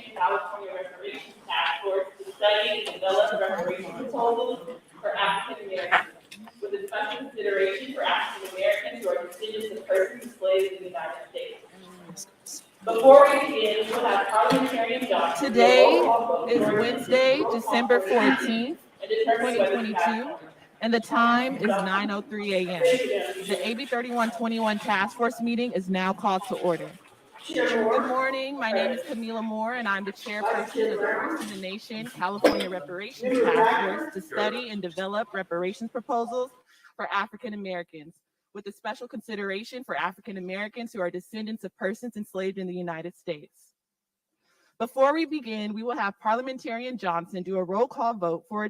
and California Reparations Task Force to study and develop reparations proposals for African Americans, with a special consideration for African Americans who are descendants of persons enslaved in the United States. Before we begin, we will have Parliamentarian Johnson. Today is Wednesday, December 14th, 2022, and the time is 9:03 a.m. The AB 3121 Task Force meeting is now called to order. Good morning. My name is Camila Moore, and I'm the chairperson of the First in the Nation California Reparations Task Force to study and develop reparations proposals for African Americans, with a special consideration for African Americans who are descendants of persons enslaved in the United States. Before we begin, we will have Parliamentarian Johnson do a roll call for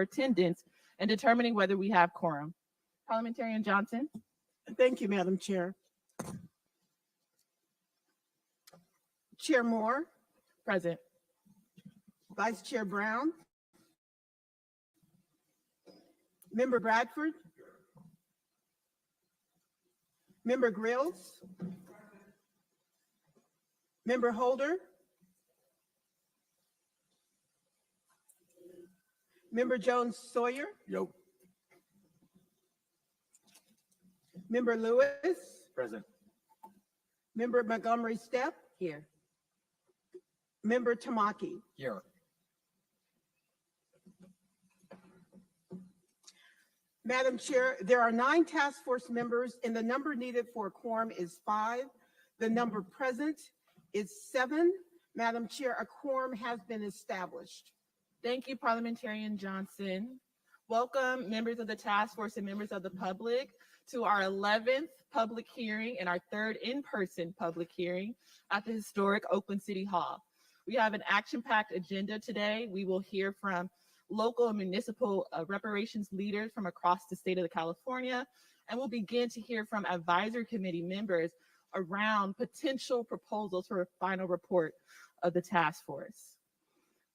attendance and determining whether we have quorum. Parliamentarian Johnson. Thank you, Madam Chair. Chair Moore. Present. Vice Chair Brown. Member Bradford. Member Grills. Member Holder. Member Jones Sawyer. Yo. Member Lewis. Present. Member Montgomery Stepp. Here. Member Tamaki. Here. Madam Chair, there are 9 task force members and the number needed for a quorum is 5. The number present is 7. Madam Chair, a quorum has been established. Thank you, Parliamentarian Johnson. Welcome, members of the task force and members of the public, to our 11th public hearing and our 3rd in-person public hearing at the historic Oakland City Hall. We have an action-packed agenda today. We will hear from local and municipal reparations leaders from across the state of California, and we'll begin to hear from advisory committee members around potential proposals for a final report of the task force.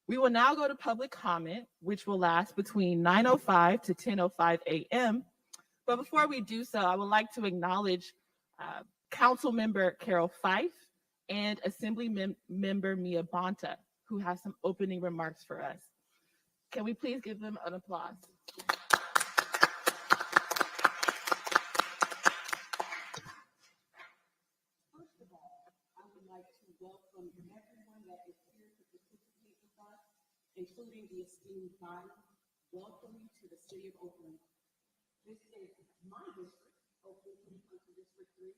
We will now go to public comment, which will last between 9:05 to 10:05 a.m. But before we do so, I would like to acknowledge Council Member Carol Fife and Assembly Member Mia Bonta, who has some opening remarks for us. Can we please give them an applause? First of all, I would like to welcome everyone that is here to participate with us, including the esteemed body. Welcome to the city of Oakland. This is my district, Oakland City Council District 3,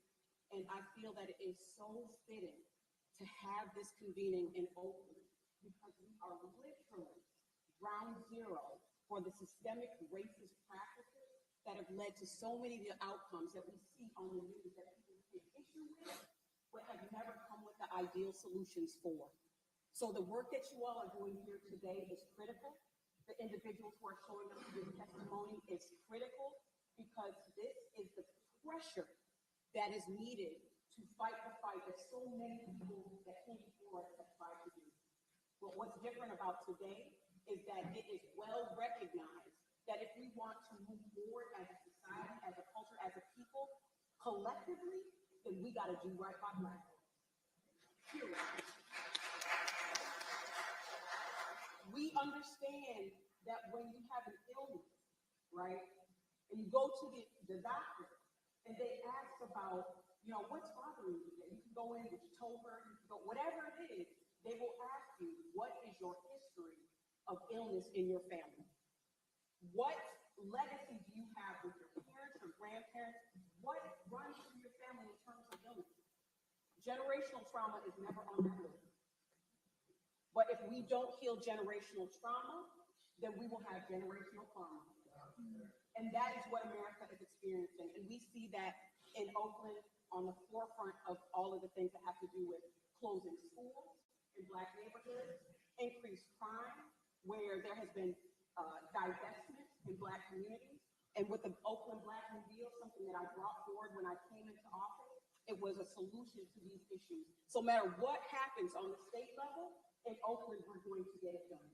and I feel that it is so fitting to have this convening in Oakland because we are literally ground zero for the systemic racist practices that have led to so many of the outcomes that we see on the news that people take issue with, but have never come with the ideal solutions for. So the work that you all are doing here today is critical. The individuals who are showing up with testimony is critical because this is the pressure that is needed to fight the fight that so many people that came before us have tried to do. But what's different about today is that it is well recognized that if we want to move forward as a society, as a culture, as a people, collectively, then we got to do right by Black folks. We understand that when you have an illness, right, and you go to the doctor and they ask about, what's bothering you? You can go in with October, whatever it is, they will ask you, what is your history of illness in your family? What legacy do you have with your parents or grandparents? What runs through your family in terms of illness? Generational trauma is never on that list. But if we don't heal generational trauma, then we will have generational trauma. And that is what America is experiencing. And we see that in Oakland on the forefront of all of the things that have to do with closing schools in Black neighborhoods, increased crime, where there has been divestment in Black communities. And with the Oakland Black New Deal, something that I brought forward when I came into office, it was a solution to these issues. So no matter what happens on the state level, in Oakland, we're going to get it done.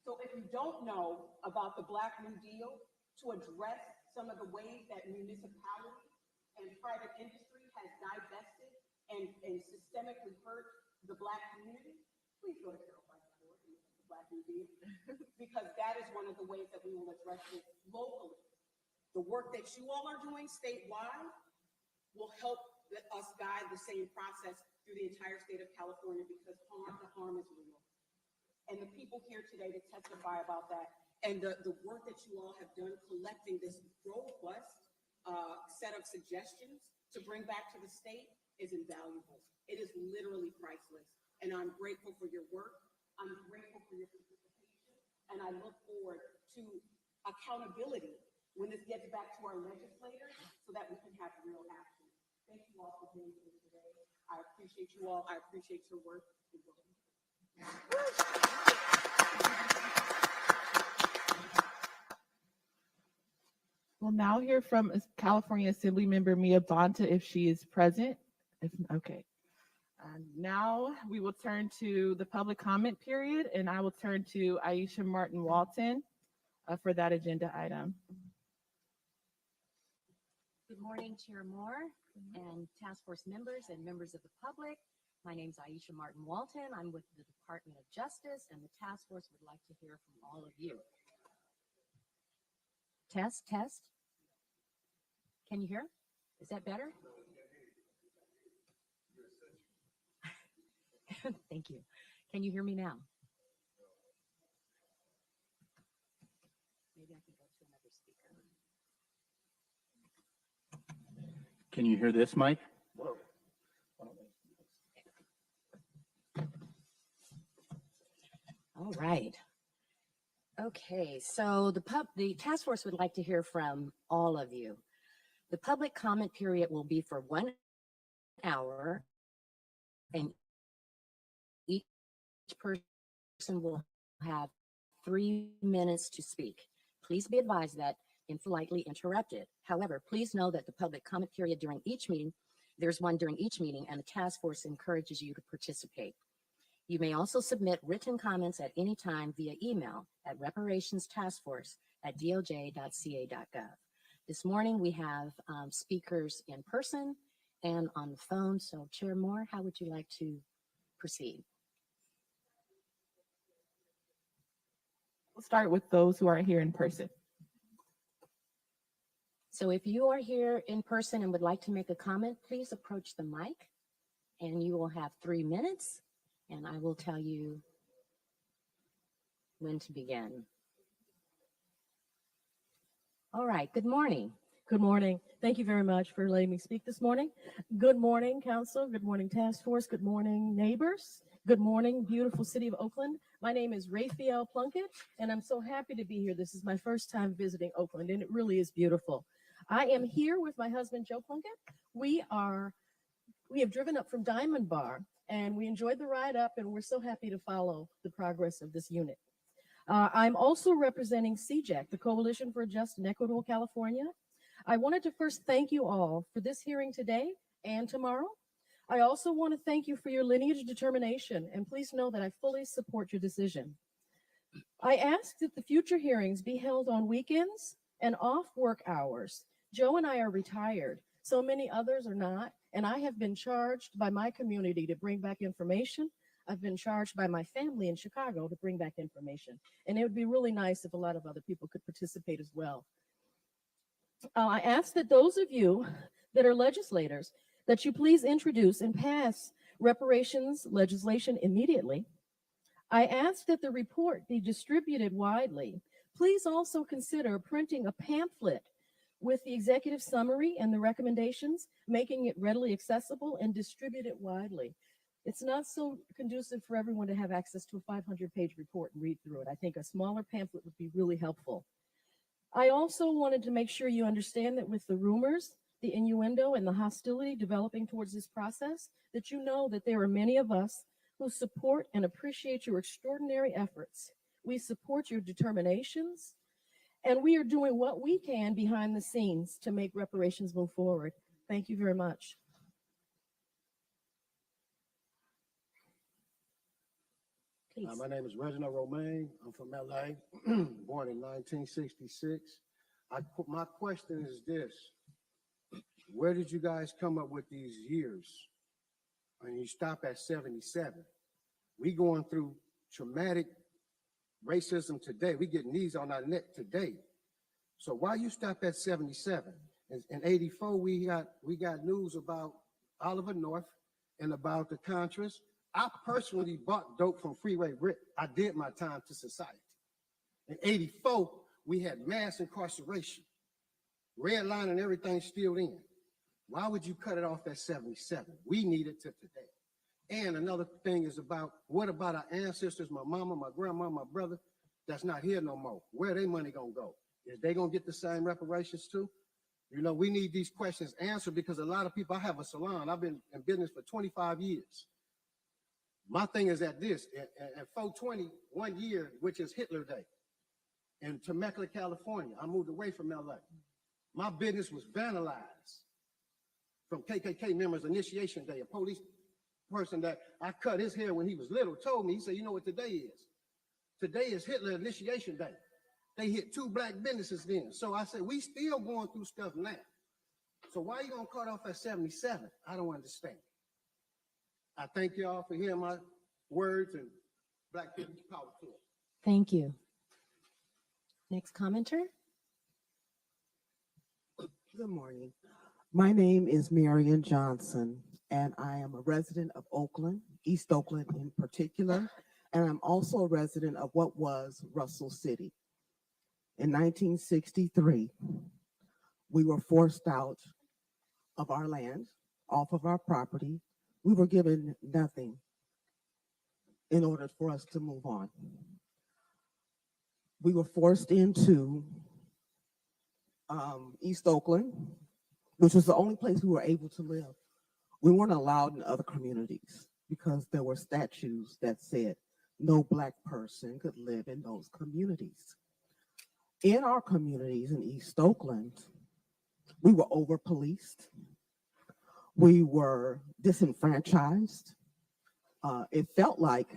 So if you don't know about the Black New Deal, to address some of the ways that municipalities and private industry has divested and systemically hurt the Black community, please go to carolfight.org and look at the Black Museum, because that is one of the ways that we will address it locally. The work that you all are doing statewide will help us guide the same process through the entire state of California, because the harm is real. And the people here today to testify about that, and the work that you all have done collecting this robust set of suggestions to bring back to the state is invaluable. It is literally priceless. And I'm grateful for your work. I'm grateful for your participation. And I look forward to accountability when this gets back to our legislators so that we can have real action. Thank you all for being here today. I appreciate you all. I appreciate your work. We'll now hear from California Assembly Member Mia Bonta if she is present. Okay. Now we will turn to the public comment period, and I will turn to Aisha Martin Walton for that agenda item. Good morning, Chair Moore and task force members and members of the public. My name is Aisha Martin Walton. I'm with the Department of Justice, and the task force would like to hear from all of you. Test, test. Can you hear? Is that better? Thank you. Can you hear me now? Maybe I can go to another speaker. Can you hear this, Mike? Whoa. All right. Okay, so the task force would like to hear from all of you. The public comment period will be for 1 hour, and each person will have 3 minutes to speak. Please be advised that if politely interrupted. However, please know that the public comment period during each meeting, there's one during each meeting, and the task force encourages you to participate. You may also submit written comments at any time via email at reparationstaskforce@doj.ca.gov. This morning we have speakers in person and on the phone. So Chair Moore, how would you like to proceed? We'll start with those who are here in person. So if you are here in person and would like to make a comment, please approach the mic, and you will have 3 minutes, and I will tell you when to begin. All right, good morning. Good morning. Thank you very much for letting me speak this morning. Good morning, Council. Good morning, Task Force. Good morning, neighbors. Good morning, beautiful city of Oakland. My name is Raphael Plunkett, and I'm so happy to be here. This is my first time visiting Oakland, and it really is beautiful. I am here with my husband, Joe Plunkett. We have driven up from Diamond Bar, and we enjoyed the ride up, and we're so happy to follow the progress of this unit. I'm also representing CJAC, the Coalition for a Just and Equitable California. I wanted to first thank you all for this hearing today and tomorrow. I also want to thank you for your lineage determination, and please know that I fully support your decision. I ask that the future hearings be held on weekends and off work hours. Joe and I are retired, so many others are not, and I have been charged by my community to bring back information. I've been charged by my family in Chicago to bring back information, and it would be really nice if a lot of other people could participate as well. I ask that those of you that are legislators, that you please introduce and pass reparations legislation immediately. I ask that the report be distributed widely. Please also consider printing a pamphlet with the executive summary and the recommendations, making it readily accessible, and distribute it widely. It's not so conducive for everyone to have access to a 500-page report and read through it. I think a smaller pamphlet would be really helpful. I also wanted to make sure you understand that with the rumors, the innuendo, and the hostility developing towards this process, that you know that there are many of us who support and appreciate your extraordinary efforts. We support your determinations, and we are doing what we can behind the scenes to make reparations move forward. Thank you very much. My name is Reginald Romaine. I'm from LA, born in 1966. My question is this: where did you guys come up with these years? And you stop at 77. We going through traumatic racism today. We getting knees on our neck today. So why you stop at 77? In 84, we got news about Oliver North and about the Contras. I personally bought dope from Freeway Rick. I did my time to society. In 84, we had mass incarceration, red line and everything still in. Why would you cut it off at 77? We need it to today. And another thing is about, what about our ancestors, my mama, my grandma, my brother, that's not here no more? Where their money gonna go? Is they gonna get the same reparations too? You know, we need these questions answered because a lot of people, I have a salon, I've been in business for 25 years. My thing is at this, at 420, 1 year, which is Hitler Day, in Temecula, California, I moved away from LA. My business was vandalized from KKK members' initiation day. A police person that I cut his hair when he was little told me, he said, you know what today is? Today is Hitler initiation day. They hit 2 black businesses then. So I said, we still going through stuff now. So why are you gonna cut off at 77? I don't understand. I thank y'all for hearing my words, and Black people's power to it. Thank you. Next commenter. Good morning. My name is Marion Johnson, and I am a resident of Oakland, East Oakland in particular, and I'm also a resident of what was Russell City. In 1963, we were forced out of our land, off of our property. We were given nothing in order for us to move on. We were forced into East Oakland, which was the only place we were able to live. We weren't allowed in other communities because there were statutes that said no Black person could live in those communities. In our communities in East Oakland, we were over-policed. We were disenfranchised. It felt like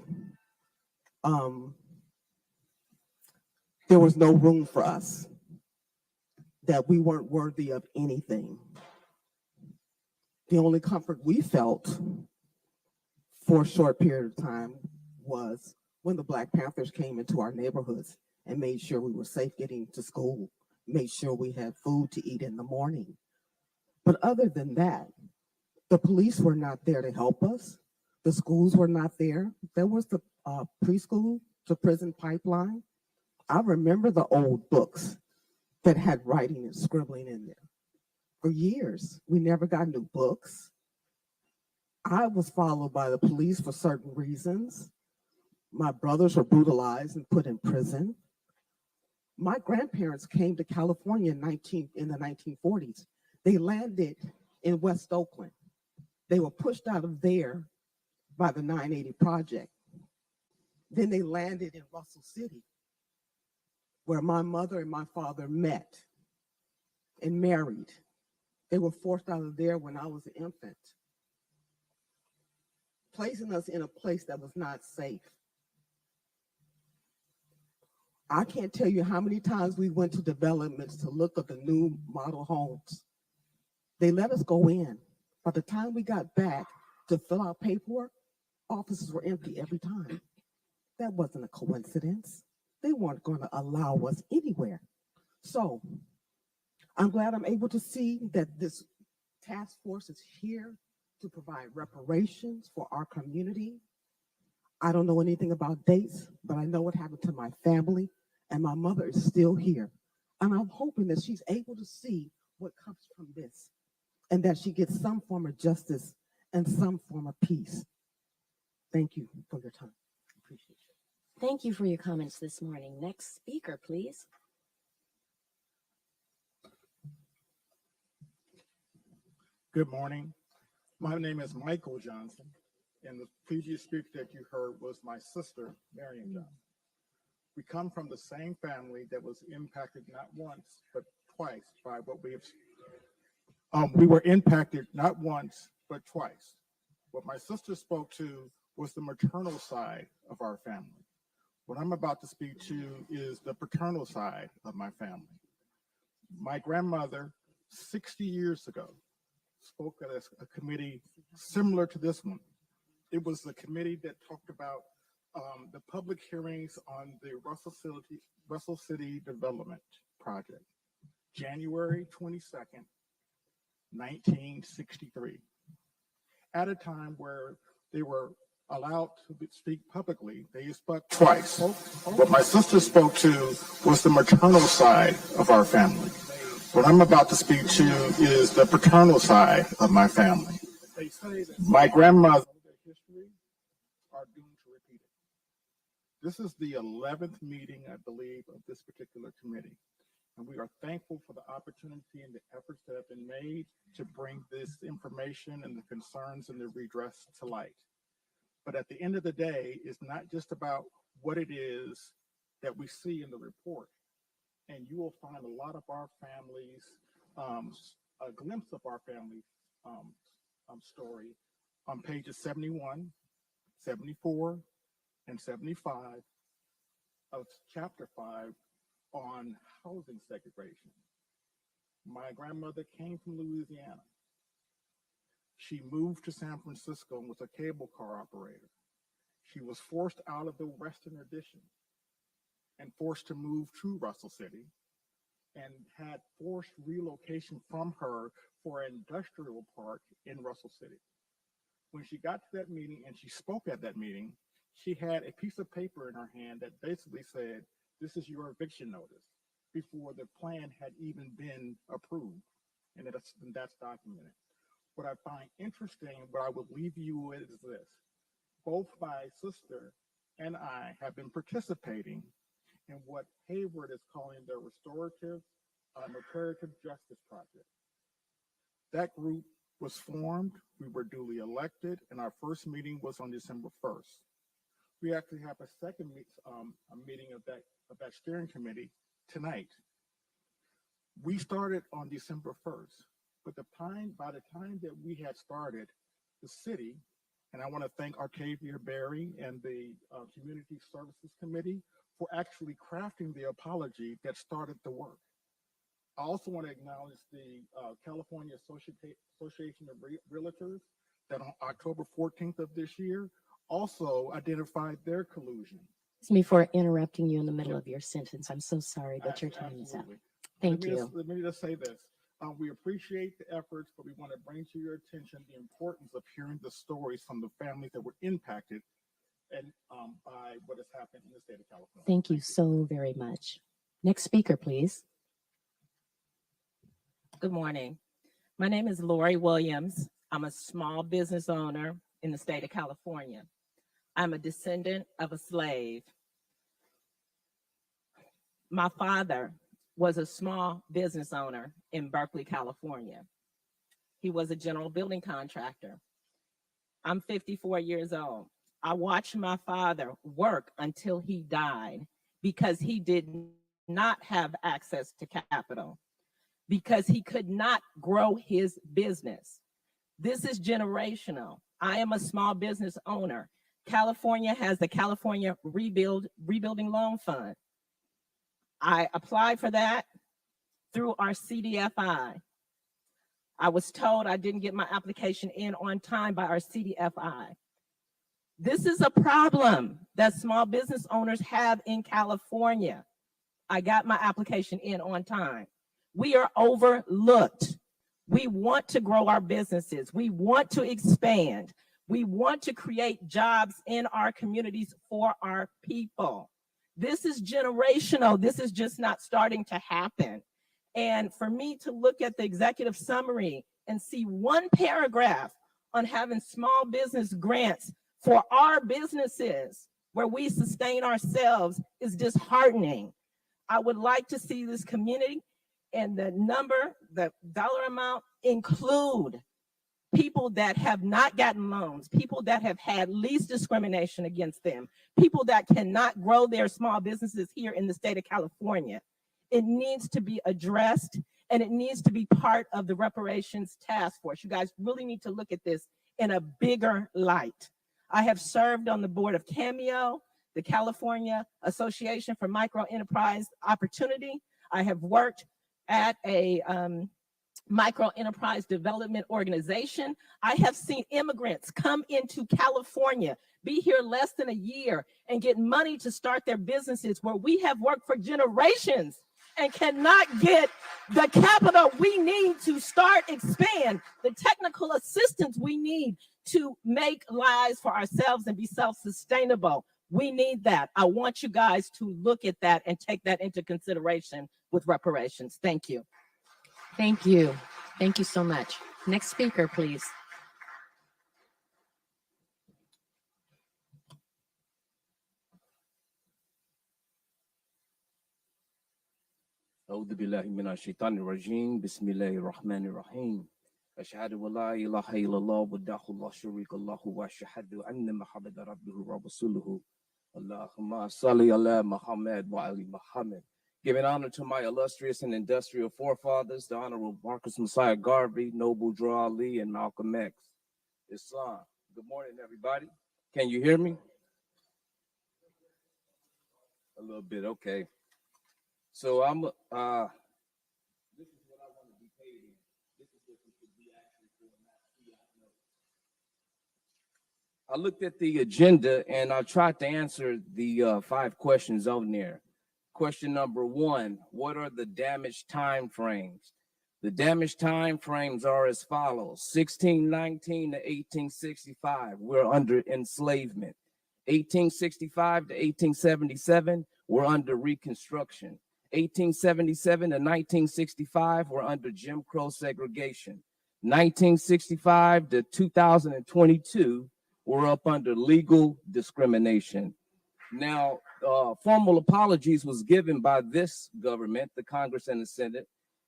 there was no room for us, that we weren't worthy of anything. The only comfort we felt for a short period of time was when the Black Panthers came into our neighborhoods and made sure we were safe getting to school, made sure we had food to eat in the morning. But other than that, the police were not there to help us. The schools were not there. There was the preschool to prison pipeline. I remember the old books that had writing and scribbling in there. For years, we never got new books. I was followed by the police for certain reasons. My brothers were brutalized and put in prison. My grandparents came to California in the 1940s. They landed in West Oakland. They were pushed out of there by the 980 Project. Then they landed in Russell City, where my mother and my father met and married. They were forced out of there when I was an infant, placing us in a place that was not safe. I can't tell you how many times we went to developments to look at the new model homes. They let us go in. By the time we got back to fill out paperwork, offices were empty every time. That wasn't a coincidence. They weren't going to allow us anywhere. So I'm glad I'm able to see that this task force is here to provide reparations for our community. I don't know anything about dates, but I know what happened to my family, and my mother is still here. And I'm hoping that she's able to see what comes from this, and that she gets some form of justice and some form of peace. Thank you for your time. Appreciate it. Thank you for your comments this morning. Next speaker, please. Good morning. My name is Michael Johnson, and the previous speaker that you heard was my sister, Marion Johnson. We come from the same family that was impacted not once, but twice by what we have. We were impacted not once, but twice. What my sister spoke to was the maternal side of our family. What I'm about to speak to is the paternal side of my family. My grandmother, 60 years ago, spoke at a committee similar to this one. It was the committee that talked about the public hearings on the Russell City Development Project, January 22nd, 1963. At a time where they were allowed to speak publicly, they spoke twice. What my sister spoke to was the maternal side of our family. What I'm about to speak to is the paternal side of my family. My grandmother history are doomed to repeat it. This is the 11th meeting, I believe, of this particular committee. And we are thankful for the opportunity and the efforts that have been made to bring this information and the concerns and the redress to light. But at the end of the day, it's not just about what it is that we see in the report. And you will find a lot of our families, a glimpse of our family story on pages 71, 74, and 75 of chapter 5 on housing segregation. My grandmother came from Louisiana. She moved to San Francisco and was a cable car operator. She was forced out of the Western Addition and forced to move to Russell City, and had forced relocation from her for an industrial park in Russell City. When she got to that meeting and she spoke at that meeting, she had a piece of paper in her hand that basically said, "This is your eviction notice," before the plan had even been approved. And that's documented. What I find interesting, what I would leave you with is this. Both my sister and I have been participating in what Hayward is calling the Restorative Reparative Justice Project. That group was formed, we were duly elected, and our first meeting was on December 1st. We actually have a second meeting of that steering committee tonight. We started on December 1st, but by the time that we had started, the city, and I want to thank Arcadia Berry and the Community Services Committee for actually crafting the apology that started the work. I also want to acknowledge the California Association of Realtors that on October 14th of this year also identified their collusion. Excuse me for interrupting you in the middle of your sentence. I'm so sorry that your time is up. Absolutely. Thank you. Let me just say this. We appreciate the efforts, but we want to bring to your attention the importance of hearing the stories from the families that were impacted and by what has happened in the state of California. Thank you so very much. Next speaker, please. Good morning. My name is Lori Williams. I'm a small business owner in the state of California. I'm a descendant of a slave. My father was a small business owner in Berkeley, California. He was a general building contractor. I'm 54 years old. I watched my father work until he died because he did not have access to capital, because he could not grow his business. This is generational. I am a small business owner. California has the California Rebuilding Loan Fund. I applied for that through our CDFI. I was told I didn't get my application in on time by our CDFI. This is a problem that small business owners have in California. I got my application in on time. We are overlooked. We want to grow our businesses. We want to expand. We want to create jobs in our communities for our people. This is generational. This is just not starting to happen. And for me to look at the executive summary and see one paragraph on having small business grants for our businesses where we sustain ourselves is disheartening. I would like to see this community and the dollar amount include people that have not gotten loans, people that have had least discrimination against them, people that cannot grow their small businesses here in the state of California. It needs to be addressed, and it needs to be part of the reparations task force. You guys really need to look at this in a bigger light. I have served on the board of Cameo, the California Association for Micro Enterprise Opportunity. I have worked at a micro enterprise development organization. I have seen immigrants come into California, be here less than a year, and get money to start their businesses where we have worked for generations and cannot get the capital we need to start, expand, the technical assistance we need to make lives for ourselves and be self-sustainable. We need that. I want you guys to look at that and take that into consideration with reparations. Thank you. Thank you. Thank you so much. Next speaker, please. أعوذ بالله من الشيطان الرجيم بسم الله الرحمن الرحيم أشهد أن لا إله إلا الله وحده لا شريك له وأشهد أن محمدا عبده ورسوله اللهم صل على Muhammad wa ali Muhammad. Giving honor to my illustrious and industrial forefathers, the Honorable Marcus Messiah Garvey, Noble Drew Ali, and Malcolm X. Islam. Good morning, everybody. Can you hear me? A little bit, okay. So this is what I want to be paid in. This is what you should be actually for, not I looked at the agenda and I tried to answer the 5 questions on there. Question number 1, what are the damage time frames? The damage time frames are as follows: 1619 to 1865, we're under enslavement. 1865 to 1877, we're under Reconstruction. 1877 to 1965, we're under Jim Crow segregation. 1965 to 2022, we're up under legal discrimination. Now, formal apologies was given by this government, the Congress and the Senate,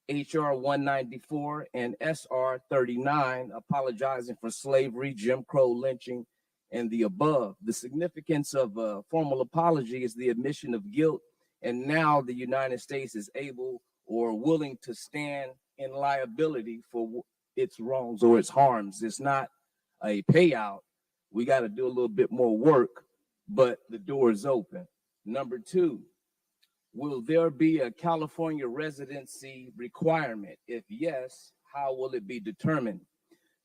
HR 194 and SR 39, apologizing for slavery, Jim Crow lynching, and the above. The significance of a formal apology is the admission of guilt, and now the United States is able or willing to stand in liability for its wrongs or its harms. It's not a payout. We got to do a little bit more work, but the door is open. Number 2, will there be a California residency requirement? If yes, how will it be determined?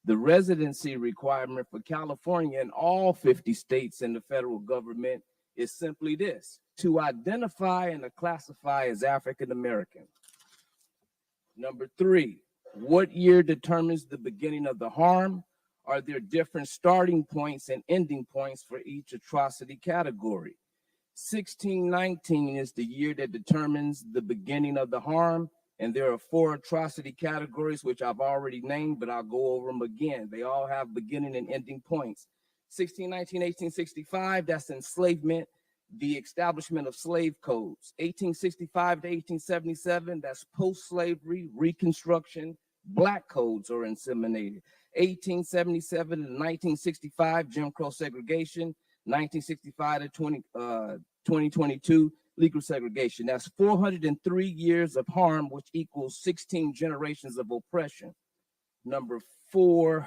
The residency requirement for California and all 50 states and the federal government is simply this: to identify and to classify as African American. Number 3, what year determines the beginning of the harm? Are there different starting points and ending points for each atrocity category? 1619 is the year that determines the beginning of the harm, and there are 4 atrocity categories, which I've already named, but I'll go over them again. They all have beginning and ending points. 1619, 1865, that's enslavement, the establishment of slave codes. 1865 to 1877, that's post-slavery, Reconstruction, Black codes are inseminated. 1877 to 1965, Jim Crow segregation. 1965 to 2022, legal segregation. That's 403 years of harm, which equals 16 generations of oppression. Number 4,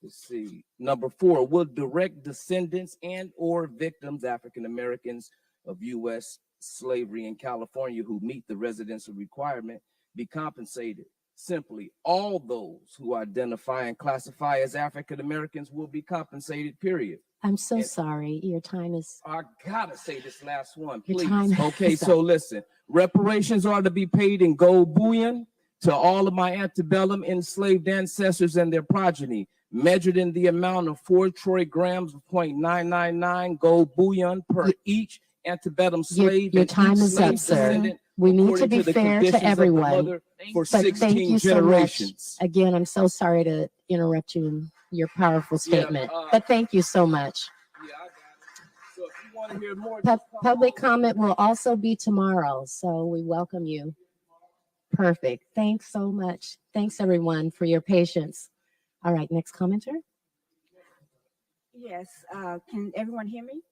let's see. Number 4, will direct descendants and or victims, African Americans of U.S. slavery in California who meet the residency requirement, be compensated? Simply, all those who identify and classify as African Americans will be compensated, period. I'm so sorry. Your time is. I gotta say this last one, Your please. time Okay, is so up. listen, reparations are to be paid in gold bullion to all of my antebellum enslaved ancestors and their progeny, measured in the amount of 4 troy grams of 0.999 gold bullion per each antebellum slave. Your and time each is slave up, sir. descendant, We need to according be the fair conditions to of the everyone. mother for But thank 16 you so generations. much. Again, I'm so sorry to interrupt you in your powerful statement, but thank you so much. Yeah, I got it. So if you want to hear more, Public comment will also be tomorrow, so we welcome you. Perfect. Thanks so much. Thanks, everyone, for your patience. All right, next commenter. Yes, can everyone hear me?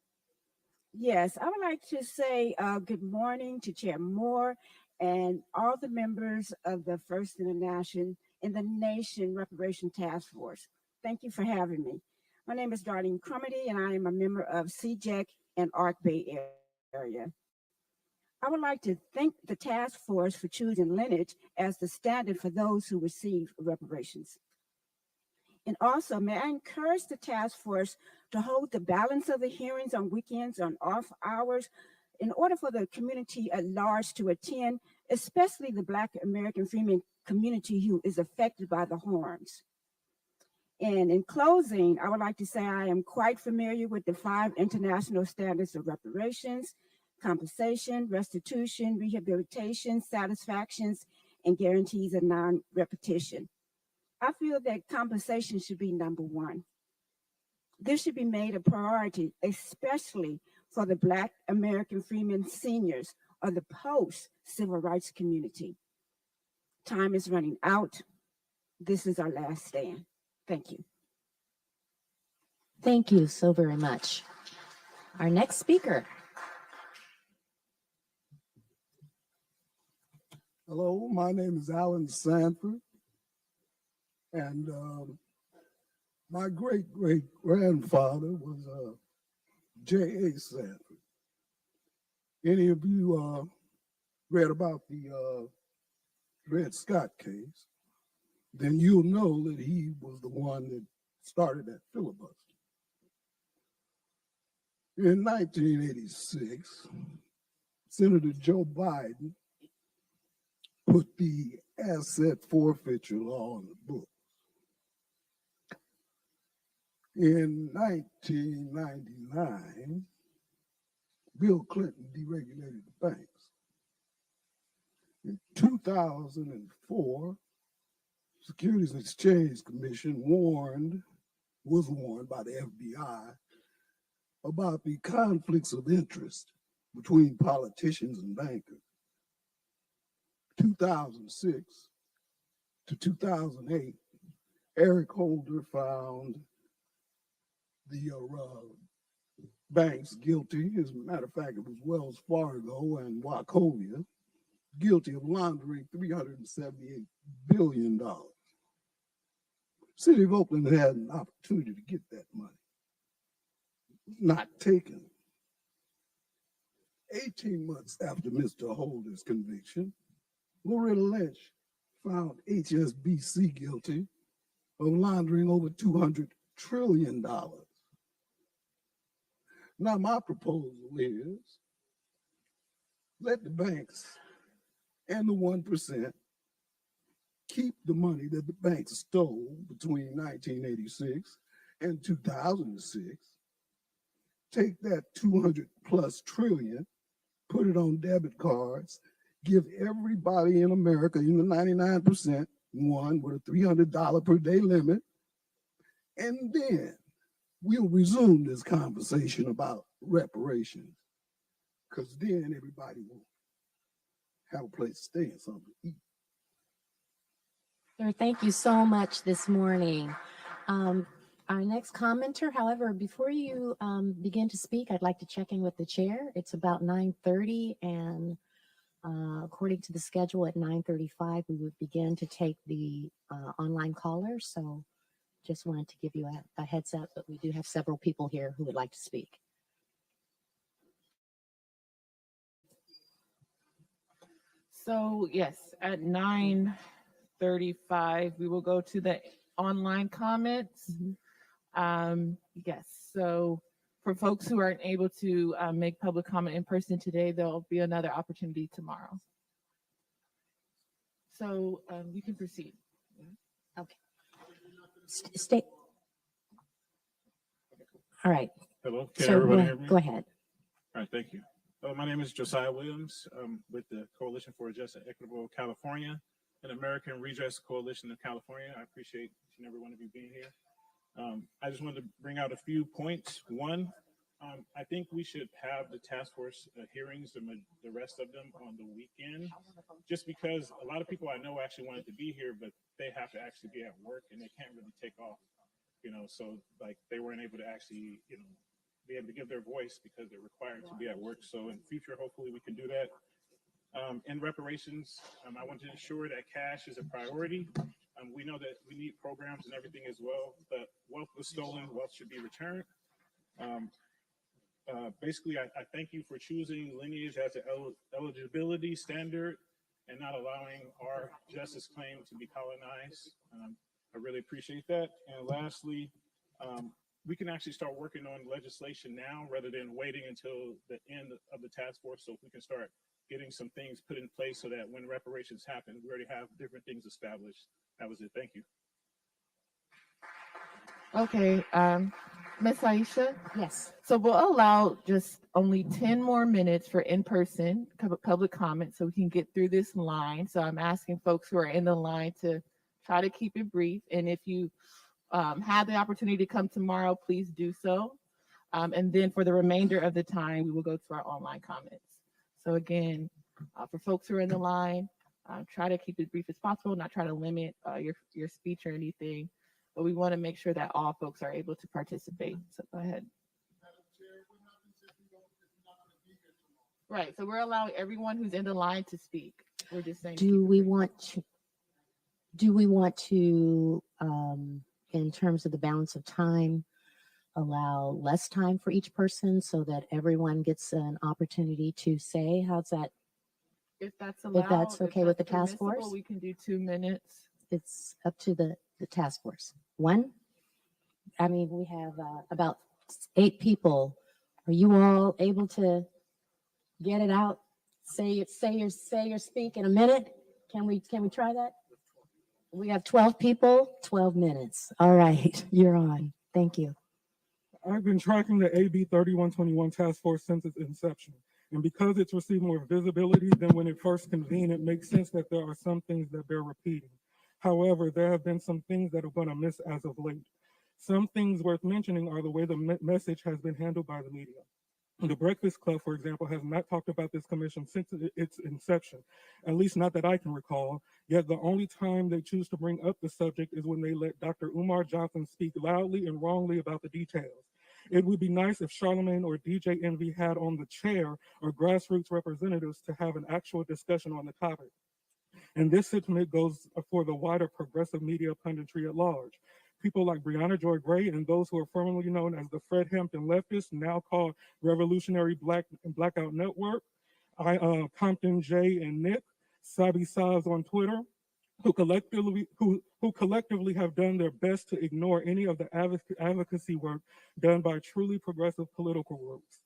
Yes, I would like to say good morning to Chair Moore and all the members of the First International in the Nation Reparation Task Force. Thank you for having me. My name is Darlene Crummity, and I am a member of CJEC and ARC Bay Area. I would like to thank the task force for choosing lineage as the standard for those who receive reparations. And also, may I encourage the task force to hold the balance of the hearings on weekends, on off hours, in order for the community at large to attend, especially the Black American Freeman community who is affected by the harms. And in closing, I would like to say I am quite familiar with the 5 international standards of reparations, compensation, restitution, rehabilitation, satisfactions, and guarantees of non-repetition. I feel that compensation should be number 1. This should be made a priority, especially for the Black American Freemen seniors or the post-civil rights community. Time is running out. This is our last stand. Thank you. Thank you so very much. Our next speaker. Hello, my name is Alan Sanford, and my great-great-grandfather was J.A. Sanford. Any of you read about the Dred Scott case, then you'll know that he was the one that started that filibuster. In 1986, Senator Joe Biden put the asset forfeiture law on the books. In 1999, Bill Clinton deregulated the banks. In 2004, Securities and Exchange Commission was warned by the FBI about the conflicts of interest between politicians and bankers. 2006 to 2008, Eric Holder found the banks guilty. As a matter of fact, it was Wells Fargo and Wachovia, guilty of laundering $378 billion. City of Oakland had an opportunity to get that money. Not taken. 18 months after Mr. Holder's conviction, Loretta Lynch found HSBC guilty of laundering over $200 trillion. Now, my proposal is let the banks and the 1% keep the money that the banks stole between 1986 and 2006, take that 200+ trillion, put it on debit cards, give everybody in America, in the 99%, one with a $300 per day limit, and then we'll resume this conversation about reparations, because then everybody will have a place to stay and something to eat. Sir, thank you so much this morning. Our next commenter, however, before you begin to speak, I'd like to check in with the chair. It's about 9:30, and according to the schedule at 9:35, we would begin to take the online callers. So just wanted to give you a heads up, but we do have several people here who would like to speak. So yes, at 9:35, we will go to the online comments. Yes, so for folks who aren't able to make public comment in person today, there'll be another opportunity tomorrow. So you can proceed. Okay. Stay. All right. Hello, can Sir, everybody hear me? go ahead. All right, thank you. My name is Josiah Williams with the Coalition for a Just and Equitable California, an American Redress Coalition of California. I appreciate each and every one of you being here. I just wanted to bring out a few points. One, I think we should have the task force hearings, the rest of them on the weekend, just because a lot of people I know actually wanted to be here, but they have to actually be at work and they can't really take off, so like they weren't able to actually, be able to give their voice because they're required to be at work. So in future, hopefully we can do that. In reparations, I want to ensure that cash is a priority. We know that we need programs and everything as well, but wealth was stolen, wealth should be returned. Basically, I thank you for choosing lineage as an eligibility standard and not allowing our justice claim to be colonized. I really appreciate that. And lastly, we can actually start working on legislation now rather than waiting until the end of the task force. So if we can start getting some things put in place so that when reparations happen, we already have different things established. That was it. Thank you. Okay, Ms. Aisha? Yes. So we'll allow just only 10 more minutes for in-person public comment so we can get through this line. So I'm asking folks who are in the line to try to keep it brief. And if you have the opportunity to come tomorrow, please do so. And then for the remainder of the time, we will go to our online comments. So again, for folks who are in the line, try to keep it as brief as possible, not try to limit your speech or anything, but we want to make sure that all folks are able to participate. So go ahead. Right, so we're allowing everyone who's in the line to speak. We're just saying. Do we want to, in terms of the balance of time, allow less time for each person so that everyone gets an opportunity to say? How's that? If that's allowed, if that's okay with the task permissible, force, we can do 2 minutes. it's up to the task force. One, I mean, we have about 8 people. Are you all able to get it out? Say your speak in a minute. Can we try that? We have 12 people, 12 minutes. All right, you're on. Thank you. I've been tracking the AB 3121 task force since its inception. And because it's received more visibility than when it first convened, it makes sense that there are some things that bear repeating. However, there have been some things that have gone amiss as of late. Some things worth mentioning are the way the message has been handled by the media. The Breakfast Club, for example, has not talked about this commission since its inception, at least not that I can recall, yet the only time they choose to bring up the subject is when they let Dr. Umar Johnson speak loudly and wrongly about the details. It would be nice if Charlemagne or DJ Envy had on the chair or grassroots representatives to have an actual discussion on the topic. And this sentiment goes for the wider progressive media punditry at large. People like Breonna Joy Gray and those who are formerly known as the Fred Hampton leftists, now called Revolutionary Blackout Network, Compton J and Nick, Sabi Saz on Twitter, who collectively have done their best to ignore any of the advocacy work done by truly progressive political groups.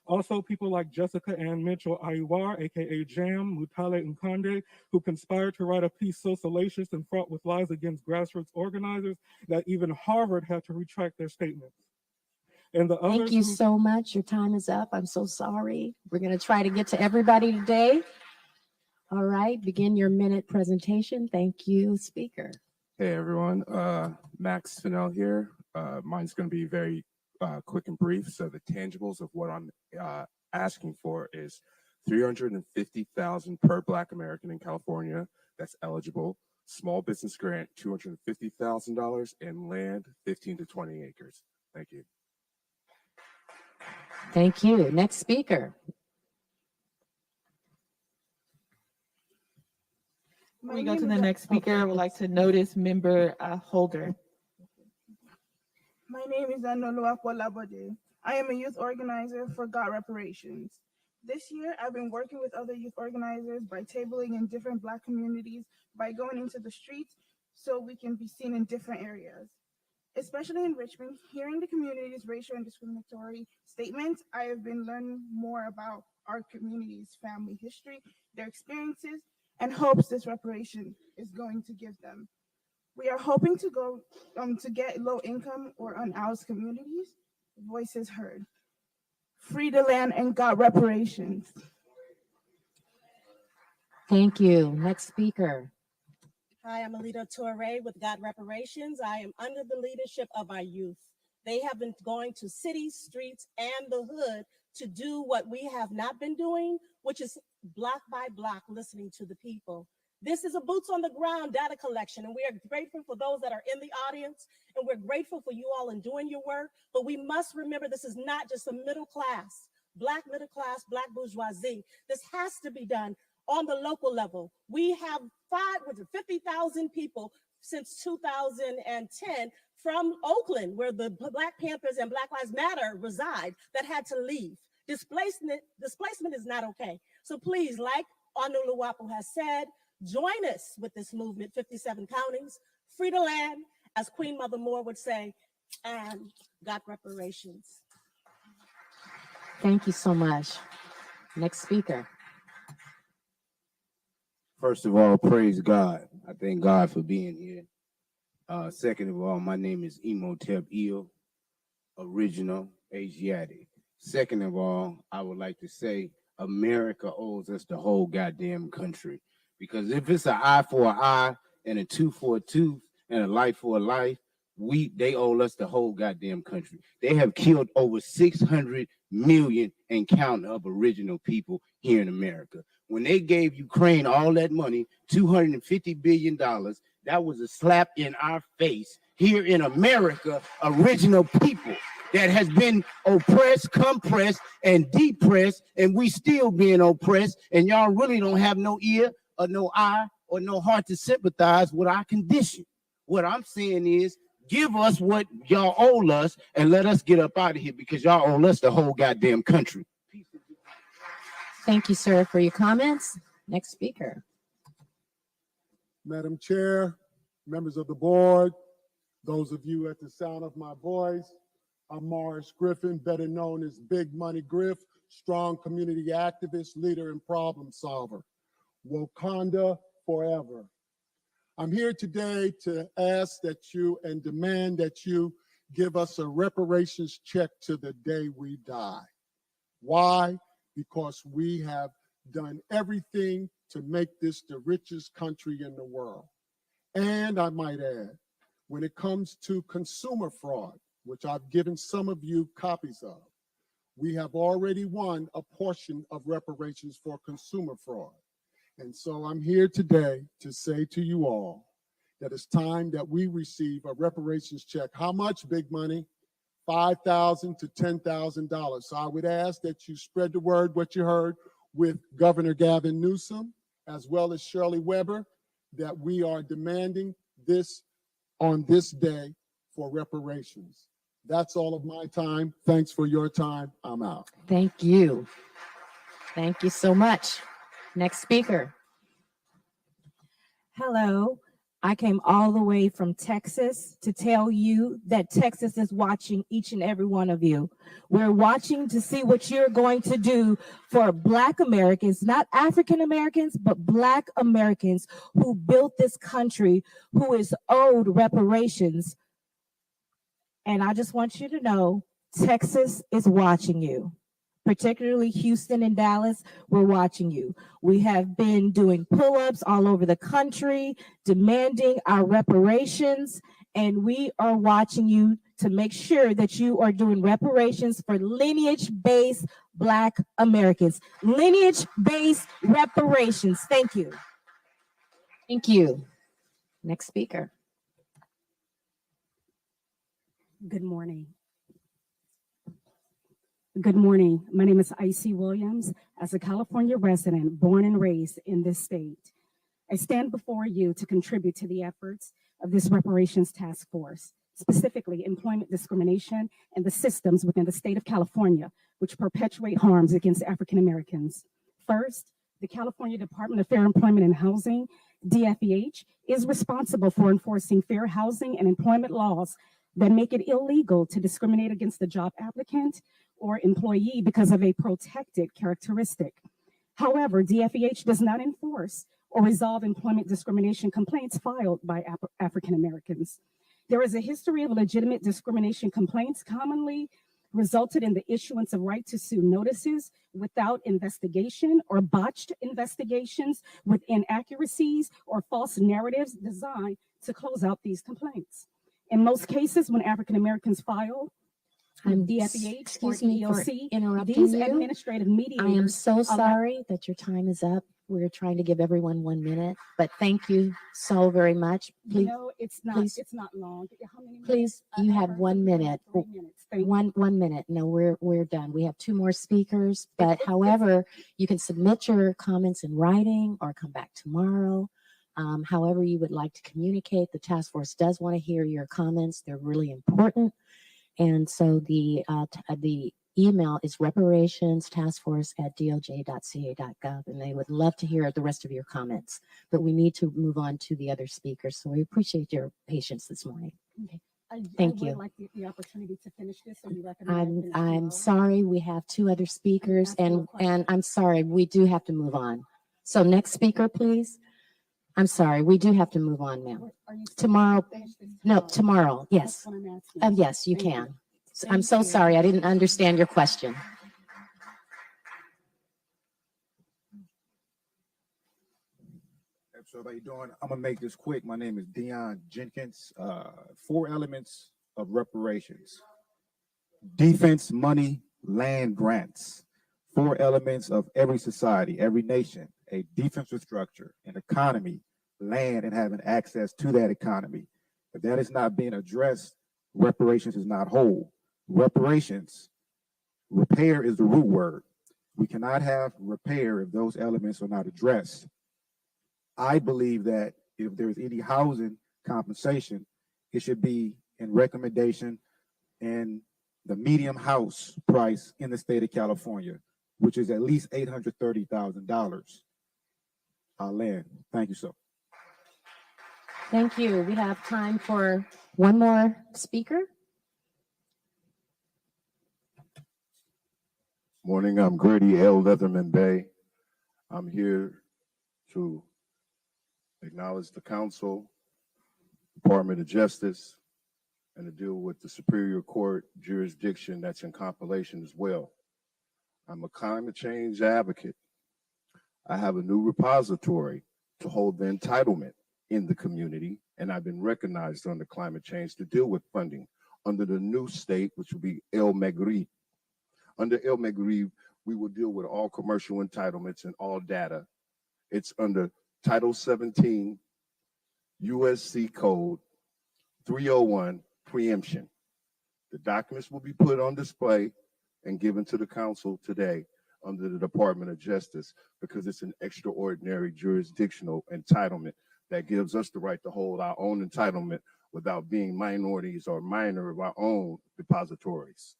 Also, people like Jessica Ann Mitchell Aiwar, aka Jam, Mutale Nkonde, who conspired to write a piece so salacious and fraught with lies against grassroots organizers that even Harvard had to retract their statements. And the others. Thank you so much. Your time is up. I'm so sorry. We're going to try to get to everybody today. All right, begin your minute presentation. Thank you, speaker. Hey everyone, Max Finnell here. Mine's going to be very quick and brief. So the tangibles of what I'm asking for is $350,000 per Black American in California that's eligible. Small business grant, $250,000, and land, 15 to 20 acres. Thank you. Thank you. Next speaker. Before we go to the next speaker, I would like to notice member Holder. My name is Anolo Akwalabode. I am a youth organizer for Got Reparations. This year, I've been working with other youth organizers by tabling in different Black communities, by going into the streets so we can be seen in different areas. Especially in Richmond, hearing the community's racial and discriminatory statements, I have been learning more about our community's family history, their experiences, and hopes this reparation is going to give them. We are hoping to go to get low income or unhoused communities voices heard. Free the land and Got Reparations. Thank you. Next speaker. Hi, I'm Alito Toure with Got Reparations. I am under the leadership of our youth. They have been going to cities, streets, and the hood to do what we have not been doing, which is block by block listening to the people. This is a boots on the ground data collection, and we are grateful for those that are in the audience, and we're grateful for you all in doing your work, but we must remember this is not just a middle class, Black middle class, Black bourgeoisie. This has to be done on the local level. We have 50,000 people since 2010 from Oakland, where the Black Panthers and Black Lives Matter reside, that had to leave. Displacement is not okay. So please, like Onuluwapu has said, join us with this movement, 57 counties, free the land, as Queen Mother Moore would say, and got reparations. Thank you so much. Next speaker. First of all, praise God. I thank God for being here. Second of all, my name is Imhotep Eel, original Asiatic. Second of all, I would like to say America owes us the whole goddamn country. Because if it's an eye for an eye and a tooth for a tooth and a life for a life, they owe us the whole goddamn country. They have killed over 600 million and counting of original people here in America. When they gave Ukraine all that money, $250 billion, that was a slap in our face here in America, original people that has been oppressed, compressed, and depressed, and we still being oppressed, and y'all really don't have no ear or no eye or no heart to sympathize with our condition. What I'm saying is, give us what y'all owe us and let us get up out of here because y'all owe us the whole goddamn country. Thank you, sir, for your comments. Next speaker. Madam Chair, members of the board, those of you at the sound of my voice, I'm Morris Griffin, better known as Big Money Griff, strong community activist, leader, and problem solver. Wakanda forever. I'm here today to ask that you and demand that you give us a reparations check to the day we die. Why? Because we have done everything to make this the richest country in the world. And I might add, when it comes to consumer fraud, which I've given some of you copies of, we have already won a portion of reparations for consumer fraud. And so I'm here today to say to you all that it's time that we receive a reparations check. How much, Big Money? $5,000 to $10,000. So I would ask that you spread the word, what you heard with Governor Gavin Newsom, as well as Shirley Weber, that we are demanding this on this day for reparations. That's all of my time. Thanks for your time. I'm out. Thank you. Thank you so much. Next speaker. Hello, I came all the way from Texas to tell you that Texas is watching each and every one of you. We're watching to see what you're going to do for Black Americans, not African Americans, but Black Americans who built this country, who is owed reparations. And I just want you to know, Texas is watching you. Particularly Houston and Dallas, we're watching you. We have been doing pull-ups all over the country, demanding our reparations, and we are watching you to make sure that you are doing reparations for lineage-based Black Americans. Lineage-based reparations. Thank you. Thank you. Next speaker. Good morning. Good morning. My name is Icy Williams. As a California resident, born and raised in this state, I stand before you to contribute to the efforts of this reparations task force, specifically employment discrimination and the systems within the state of California, which perpetuate harms against African Americans. First, the California Department of Fair Employment and Housing, DFEH, is responsible for enforcing fair housing and employment laws that make it illegal to discriminate against the job applicant or employee because of a protected characteristic. However, DFEH does not enforce or resolve employment discrimination complaints filed by African Americans. There is a history of legitimate discrimination complaints commonly resulted in the issuance of right to sue notices without investigation or botched investigations with inaccuracies or false narratives designed to close out these complaints. In most cases, when African Americans file DFEH Excuse or me for EEOC, interrupting these you. administrative mediators. I am so allow- sorry that your time is up. We're trying to give everyone 1 minute, but thank you so very much. Please, No, it's not. please, It's not long. How many minutes? please, you had 1 minute. 3 minutes. Thank you. One minute. No, we're done. We have 2 more speakers, but however, you can submit your comments in writing or come back tomorrow. However you would like to communicate, the task force does want to hear your comments. They're really important. And so the email is reparationstaskforce@doj.ca.gov, and they would love to hear the rest of your comments. But we need to move on to the other speakers, so we appreciate your patience this morning. Okay. Thank I you. would like the opportunity to finish this, so you recommend. I'm sorry, we have two other speakers, and I'm sorry, we do have to move on. So next speaker, please. I'm sorry, we do have to move on, ma'am. Tomorrow, no, tomorrow, yes. Yes, you can. I'm so sorry, I didn't understand your question. So how you doing? I'm gonna make this quick. My name is Dion Jenkins. 4 elements of reparations: defense, money, land, grants. 4 elements of every society, every nation: a defensive structure, an economy, land, and having access to that economy. If that is not being addressed, reparations is not whole. Reparations, repair is the root word. We cannot have repair if those elements are not addressed. I believe that if there's any housing compensation, it should be in recommendation in the medium house price in the state of California, which is at least $830,000. I'll land. Thank you, sir. Thank you. We have time for one more speaker. Morning, I'm Grisel L Leatherman Bay. I'm here to acknowledge the council, Department of Justice, and to deal with the Superior Court jurisdiction that's in compilation as well. I'm a climate change advocate. I have a new repository to hold the entitlement in the community, and I've been recognized under climate change to deal with funding under the new state, which will be El Magrib. Under El Magrib, we will deal with all commercial entitlements and all data. It's under Title 17, USC Code 301, preemption. The documents will be put on display and given to the council today under the Department of Justice because it's an extraordinary jurisdictional entitlement that gives us the right to hold our own entitlement without being minorities or minor of our own depositories.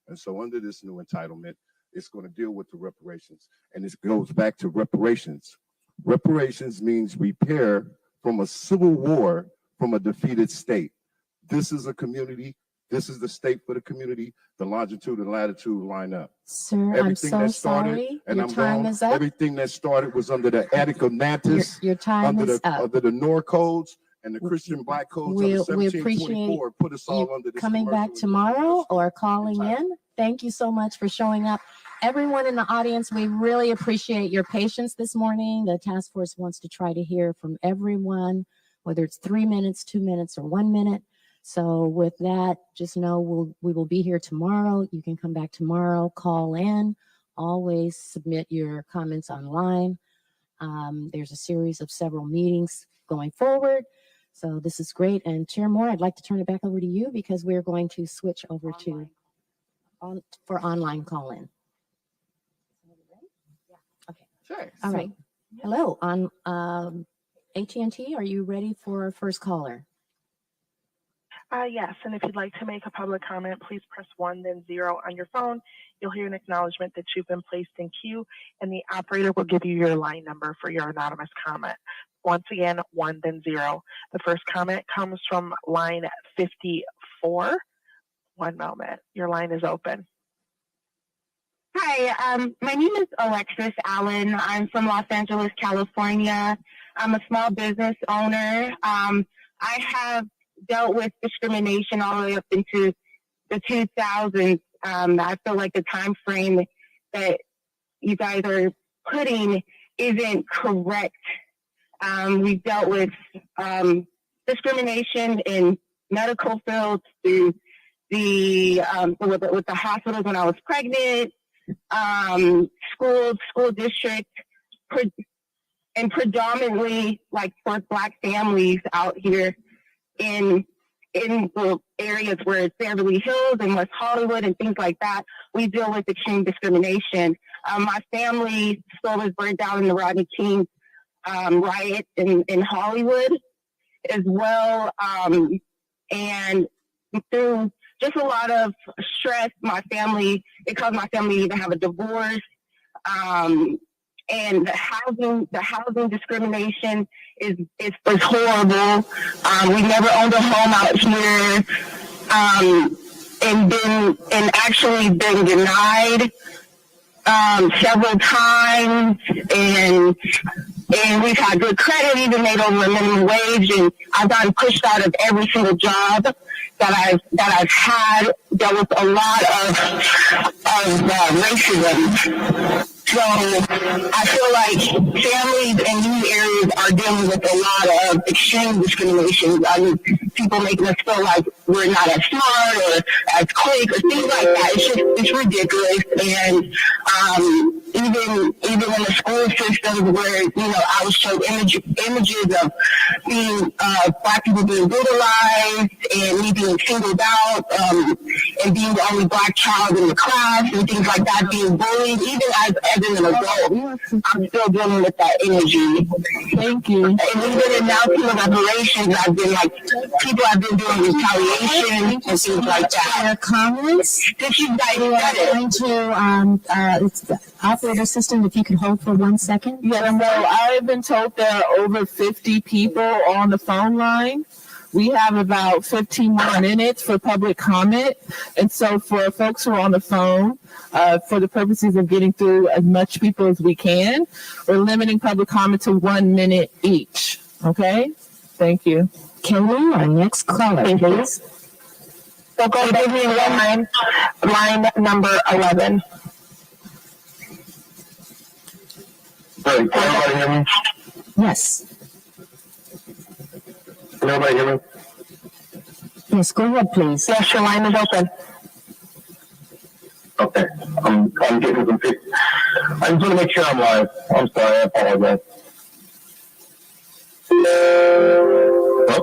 And so under this new entitlement, it's going to deal with the reparations. And this goes back to reparations. Reparations means repair from a civil war from a defeated state. This is a community. This is the state for the community. The longitude and latitude line up. Sir, Everything I'm that so started, sorry. and Your I'm time gone, is up. everything that started was under the Attic of Natus, Your time is up. under the Noor codes and the Christian Black codes of We 1724 put us all under this coming back tomorrow or calling in. Thank you so much for showing up. Everyone in the audience, we really appreciate your patience this morning. The task force wants to try to hear from everyone, whether it's 3 minutes, 2 minutes, or 1 minute. So with that, just know we will be here tomorrow. You can come back tomorrow, call in, always submit your comments online. There's a series of several meetings going forward. So this is great. And Chair Moore, I'd like to turn it back over to you because we're going to switch over for online call-in. Okay. Sure. All right. Hello, on AT&T, are you ready for first caller? Yes, and if you'd like to make a public comment, please press 1, then 0 on your phone. You'll hear an acknowledgement that you've been placed in queue, and the operator will give you your line number for your anonymous comment. Once again, 1, then 0. The first comment comes from line 54. One moment. Your line is open. Hi, my name is Alexis Allen. I'm from Los Angeles, California. I'm a small business owner. I have dealt with discrimination all the way up into the 2000s. I feel like the time frame that you guys are putting isn't correct. We've dealt with discrimination in medical fields through the with the hospitals when I was pregnant, school district, and predominantly like for Black families out here in the areas where it's Beverly Hills and West Hollywood and things like that. We deal with extreme discrimination. My family still was burned down in the Rodney King riot in Hollywood as well. And through just a lot of stress, it caused my family to even have a divorce. And the housing discrimination is horrible. We never owned a home out here, and actually been denied several times, and we've had good credit, even made over a minimum wage, and I've gotten pushed out of every single job that I've had. There was a lot of racism. So I feel like families in these areas are dealing with a lot of extreme discrimination. I mean, people making us feel like we're not as smart or as quick or things like that. It's ridiculous. And even in the school systems where, I was showed images of being Black people being brutalized and me being singled out and being the only Black child in the class and things like that, being bullied, even as an adult, I'm still dealing with that energy. Thank you. And even in now reparations, I've been people have been doing retaliation and things like that. Comments? Thank you guys. Going to it's the operator system. If you could hold for 1 second. Yes, so I've been told there are over 50 people on the phone line. We have about 15 more minutes for public comment. And so for folks who are on the phone, for the purposes of getting through as much people as we can, we're limiting public comment to 1 minute each. Okay? Thank you. Kelly, our next caller, please. So go to line number 11. Hey, can everybody hear me? Yes. Can everybody hear me? Yes, go ahead, please. Yes, your line is open. Okay, I'm getting confused. I just want to make sure I'm live. I'm sorry, I apologize. Hello?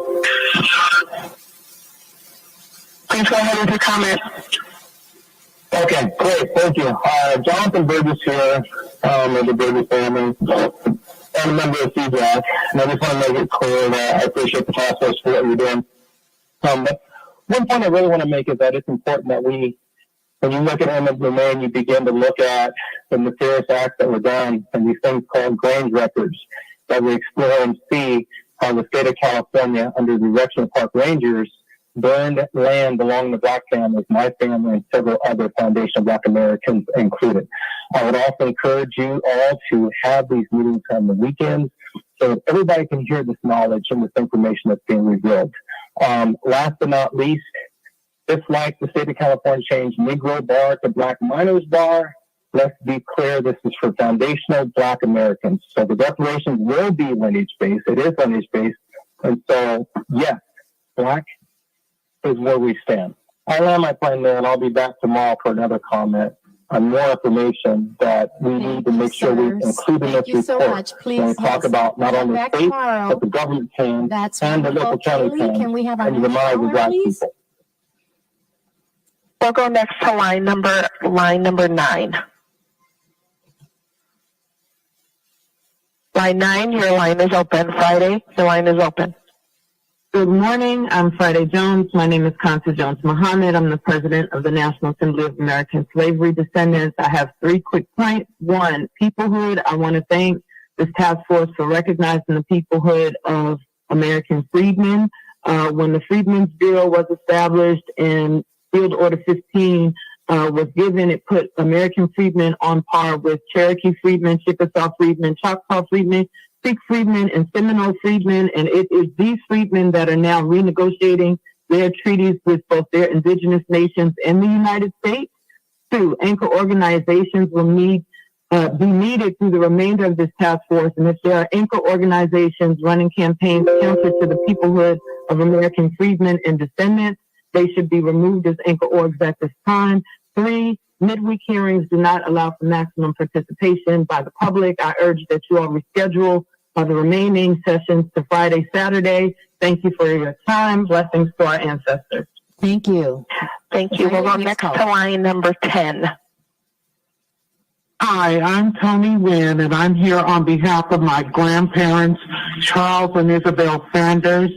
Please go ahead with your comment. Okay, great, thank you. Jonathan Burgess here, of the Burgess family, and a member of CJAC. And I just want to make it clear that I appreciate the process for what you're doing. But one point I really want to make is that it's important that when you look at Ernest Russell, you begin to look at the nefarious acts that were done and these things called Grange records that we explore and see how the state of California, under the direction of Park Rangers, burned land belonging to Black families, my family, and several other Foundation of Black Americans included. I would also encourage you all to have these meetings on the weekends so that everybody can hear this knowledge and this information that's being revealed. Last but not least, just like the state of California changed Negro bar to Black minors bar, let's be clear, this is for foundational Black Americans. So the reparations will be lineage-based. It is lineage-based. And so, yes, Black is where we stand. I land my plane there, and I'll be back tomorrow for another comment on more information that we need to make sure we include in this report. So much. Please, when we talk about not only the state, but the government can, and the local county can we have our and the demise of Black people. We'll go next to line number 9. Line 9, your line is open. Friday, your line is open. Good morning. I'm Friday Jones. My name is Constance Jones Muhammad. I'm the president of the National Assembly of American Slavery Descendants. I have 3 quick points. 1, peoplehood. I want to thank this task force for recognizing the peoplehood of American freedmen. When the Freedmen's Bureau was established and Field Order 15 was given, it put American freedmen on par with Cherokee freedmen, Chickasaw freedmen, Choctaw freedmen, Creek freedmen, and Seminole freedmen, and it is these freedmen that are now renegotiating their treaties with both their indigenous nations and the United States. 2, anchor organizations will be needed through the remainder of this task force, and if there are anchor organizations running campaigns counter to the peoplehood of American freedmen and descendants, they should be removed as anchor orgs at this time. 3, midweek hearings do not allow for maximum participation by the public. I urge that you all reschedule the remaining sessions to Friday, Saturday. Thank you for your time. Blessings to our ancestors. Thank you. Thank you. We'll go next to line number 10. Hi, I'm Tony Wynn, and I'm here on behalf of my grandparents, Charles and Isabel Sanders,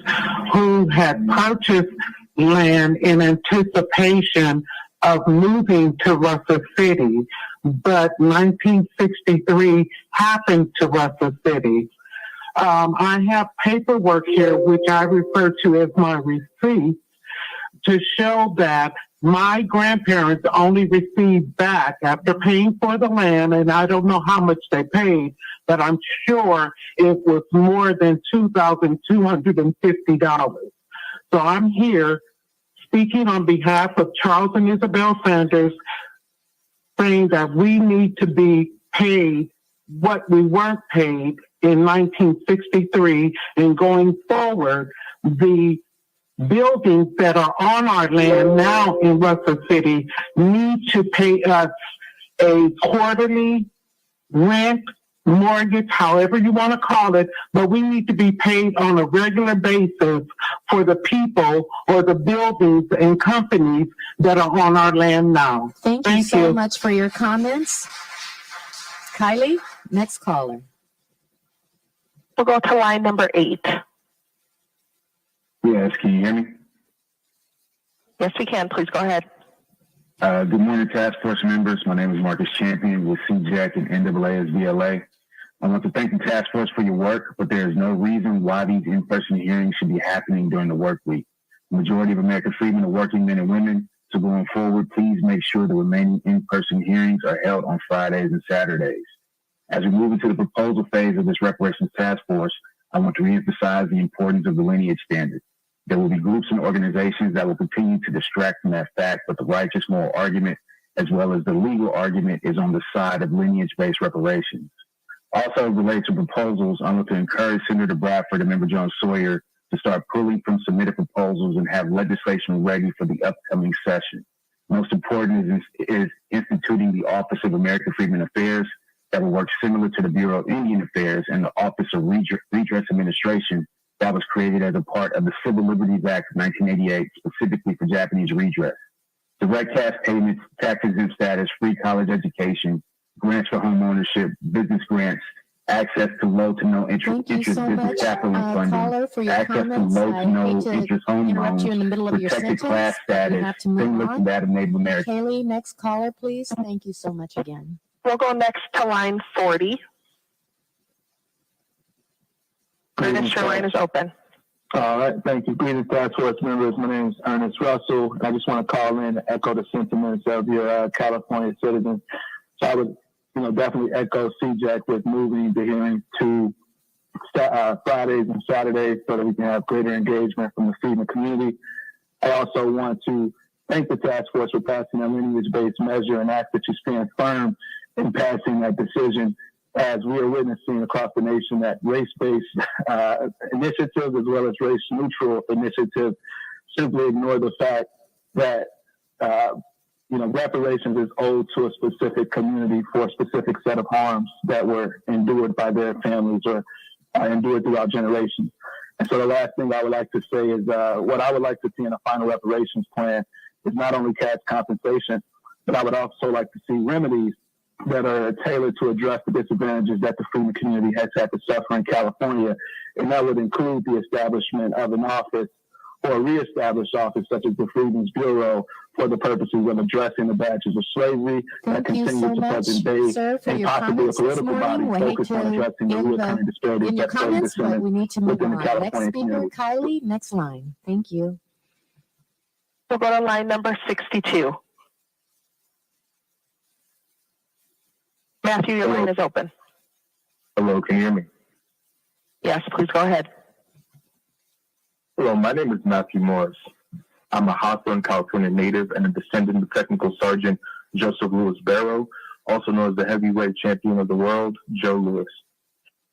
who had purchased land in anticipation of moving to Russell City, but 1963 happened to Russell City. I have paperwork here, which I refer to as my receipts, to show that my grandparents only received back after paying for the land, and I don't know how much they paid, but I'm sure it was more than $2,250. So I'm here speaking on behalf of Charles and Isabel Sanders, saying that we need to be paid what we weren't paid in 1963, and going forward, the buildings that are on our land now in Russell City need to pay us a quarterly rent, mortgage, however you want to call it, but we need to be paid on a regular basis for the people or the buildings and companies that are on our land now. Thank you so much for your comments. Kylie, next caller. We'll go to line number 8. Yes, can you hear me? Yes, we can. Please go ahead. Good morning, task force members. My name is Marcus Champion with CJAC and NAASBLA. I want to thank the task force for your work, but there is no reason why these in-person hearings should be happening during the work week. The majority of American freedmen are working men and women, so going forward, please make sure the remaining in-person hearings are held on Fridays and Saturdays. As we move into the proposal phase of this reparations task force, I want to reemphasize the importance of the lineage standard. There will be groups and organizations that will continue to distract from that fact, but the righteous moral argument, as well as the legal argument, is on the side of lineage-based reparations. Also, related to proposals, I want to encourage Senator Bradford and Member John Sawyer to start pulling from submitted proposals and have legislation ready for the upcoming session. Most important is instituting the Office of American Freedmen Affairs that will work similar to the Bureau of Indian Affairs and the Office of Redress Administration that was created as a part of the Civil Liberties Act of 1988, specifically for Japanese redress. Direct cash payments, tax-exempt status, free college education, grants for home ownership, business grants, access to low to no interest business capital and funding, access to low to no interest home loans, protected class status, similar to that of Native Americans. Kaylee, next caller, please. Thank you so much again. We'll go next to line 40. Ernest, your line is open. All right, thank you. Greetings, task force members. My name is Ernest Russell. I just want to call in and echo the sentiments of your California citizens. So I would, definitely echo CJAC with moving the hearing to Fridays and Saturdays so that we can have greater engagement from the freedom community. I also want to thank the task force for passing a lineage-based measure and ask that you stand firm in passing that decision, as we are witnessing across the nation that race-based initiatives as well as race-neutral initiatives simply ignore the fact that reparations is owed to a specific community for a specific set of harms that were endured by their families or endured throughout generations. And so the last thing I would like to say is what I would like to see in a final reparations plan is not only cash compensation, but I would also like to see remedies that are tailored to address the disadvantages that the freedom community has had to suffer in California. And that would include the establishment of an office or a reestablished office such as the Freedom's Bureau for the purposes of addressing the badges of slavery that continue to present day, and possibly a political body focused on addressing the reoccurring disparities that plague the Senate within the California community. Kylie, next line. Thank you. We'll go to line number 62. Matthew, your line is open. Hello, can you hear me? Yes, please go ahead. Hello, my name is Matthew Morris. I'm a Hawthorne, California native and a descendant of Technical Sergeant Joseph Louis Barrow, also known as the heavyweight champion of the world, Joe Louis.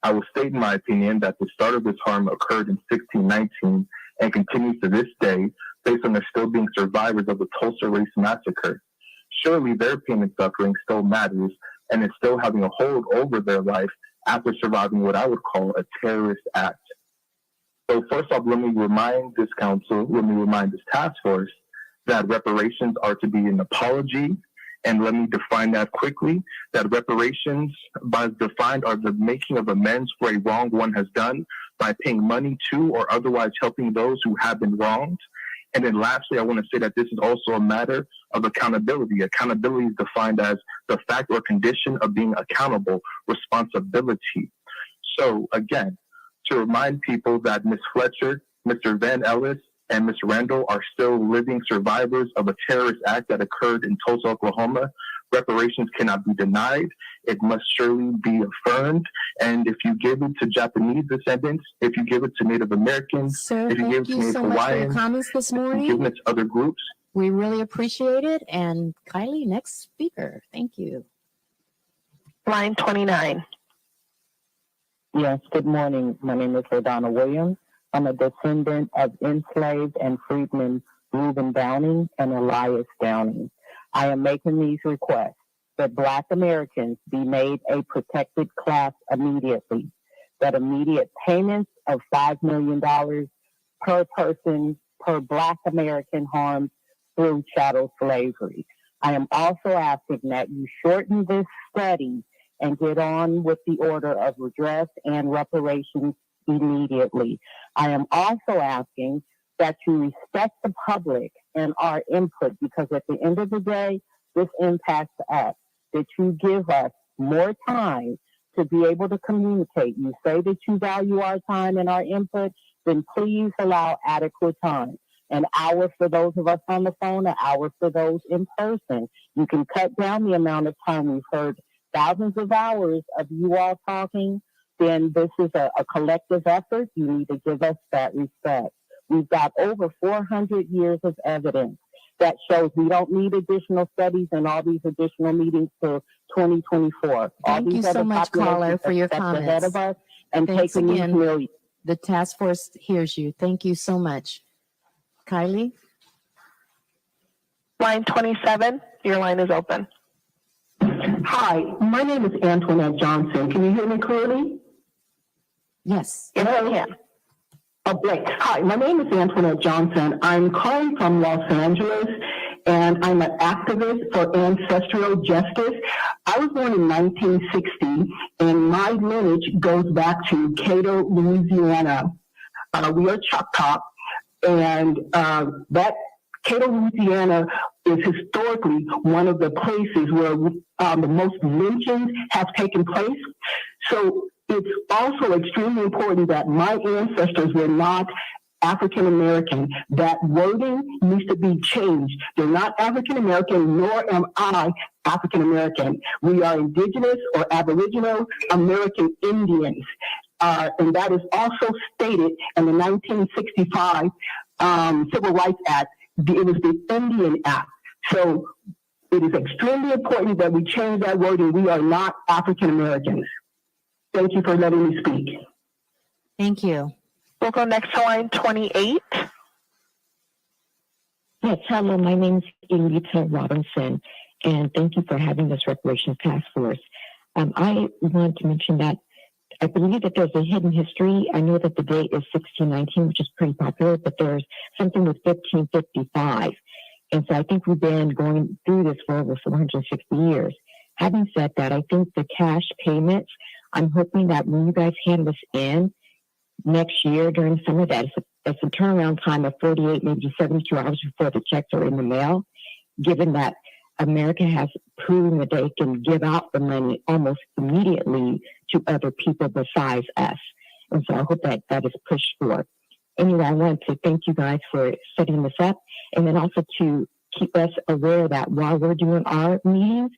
I will state in my opinion that the start of this harm occurred in 1619 and continues to this day based on there still being survivors of the Tulsa Race Massacre. Surely their pain and suffering still matters and is still having a hold over their life after surviving what I would call a terrorist act. So first off, let me remind this council, let me remind this task force that reparations are to be an apology And let me define that quickly, that reparations, by defined, are the making of amends for a wrong one has done by paying money to or otherwise helping those who have been wronged. And then lastly, I want to say that this is also a matter of accountability. Accountability is defined as the fact or condition of being accountable, responsibility. So again, to remind people that Ms. Fletcher, Mr. Van Ellis, and Ms. Randall are still living survivors of a terrorist act that occurred in Tulsa, Oklahoma. Reparations cannot be denied. It must surely be affirmed. And if you give it to Japanese descendants, if you give it to Native Americans, Sir, if you give it to Native so much for your Hawaiians, comments this if you morning. give it to other groups. We really appreciate it. And Kylie, next speaker. Thank you. Line 29. Yes, good morning. My name is Ladonna Williams. I'm a descendant of enslaved and freedmen Reuben Downing and Elias Downing. I am making these requests that Black Americans be made a protected class immediately, that immediate payments of $5 million per person per Black American harmed through chattel slavery. I am also asking that you shorten this study and get on with the order of redress and reparations immediately. I am also asking that you respect the public and our input, because at the end of the day, this impacts us, that you give us more time to be able to communicate. You say that you value our time and our input, then please allow adequate time. An hour for those of us on the phone, an hour for those in person. You can cut down the amount of time. We've heard thousands of hours of you all talking. Then this is a collective effort. You need to give us that respect. We've got over 400 years of evidence that shows we don't need additional studies and all these additional meetings to 2024. Thank you so much, caller, for your comments. Ahead of us and Thanks taking these again. millions. The task force hears you. Thank you so much. Kylie? Line 27, your line is open. Hi, my name is Antoinette Johnson. Can you hear me clearly? Yes. Hello? Oh, great. Hi, my name is Antoinette Johnson. I'm calling from Los Angeles, and I'm an activist for ancestral justice. I was born in 1960, and my lineage goes back to Cato, Louisiana. We are Choctaw, and that Cato, Louisiana is historically one of the places where the most lynchings have taken place. So it's also extremely important that my ancestors were not African American. That wording needs to be changed. They're not African American, nor am I African American. We are Indigenous or Aboriginal American Indians. And that is also stated in the 1965 Civil Rights Act. It was the Indian Act. So it is extremely important that we change that wording. We are not African Americans. Thank you for letting me speak. Thank you. We'll go next to line 28. Yes, hello, my name is Alito Robinson, and thank you for having this reparations task force. I want to mention that I believe that there's a hidden history. I know that the date is 1619, which is pretty popular, but there's something with 1555. And so I think we've been going through this for over 460 years. Having said that, I think the cash payments, I'm hoping that when you guys hand this in next year during summer, that it's a turnaround time of 48, maybe 72 hours before the checks are in the mail, given that America has proven that they can give out the money almost immediately to other people besides us. And so I hope that that is pushed forward. Anyway, I want to thank you guys for setting this up, and then also to keep us aware that while we're doing our meetings,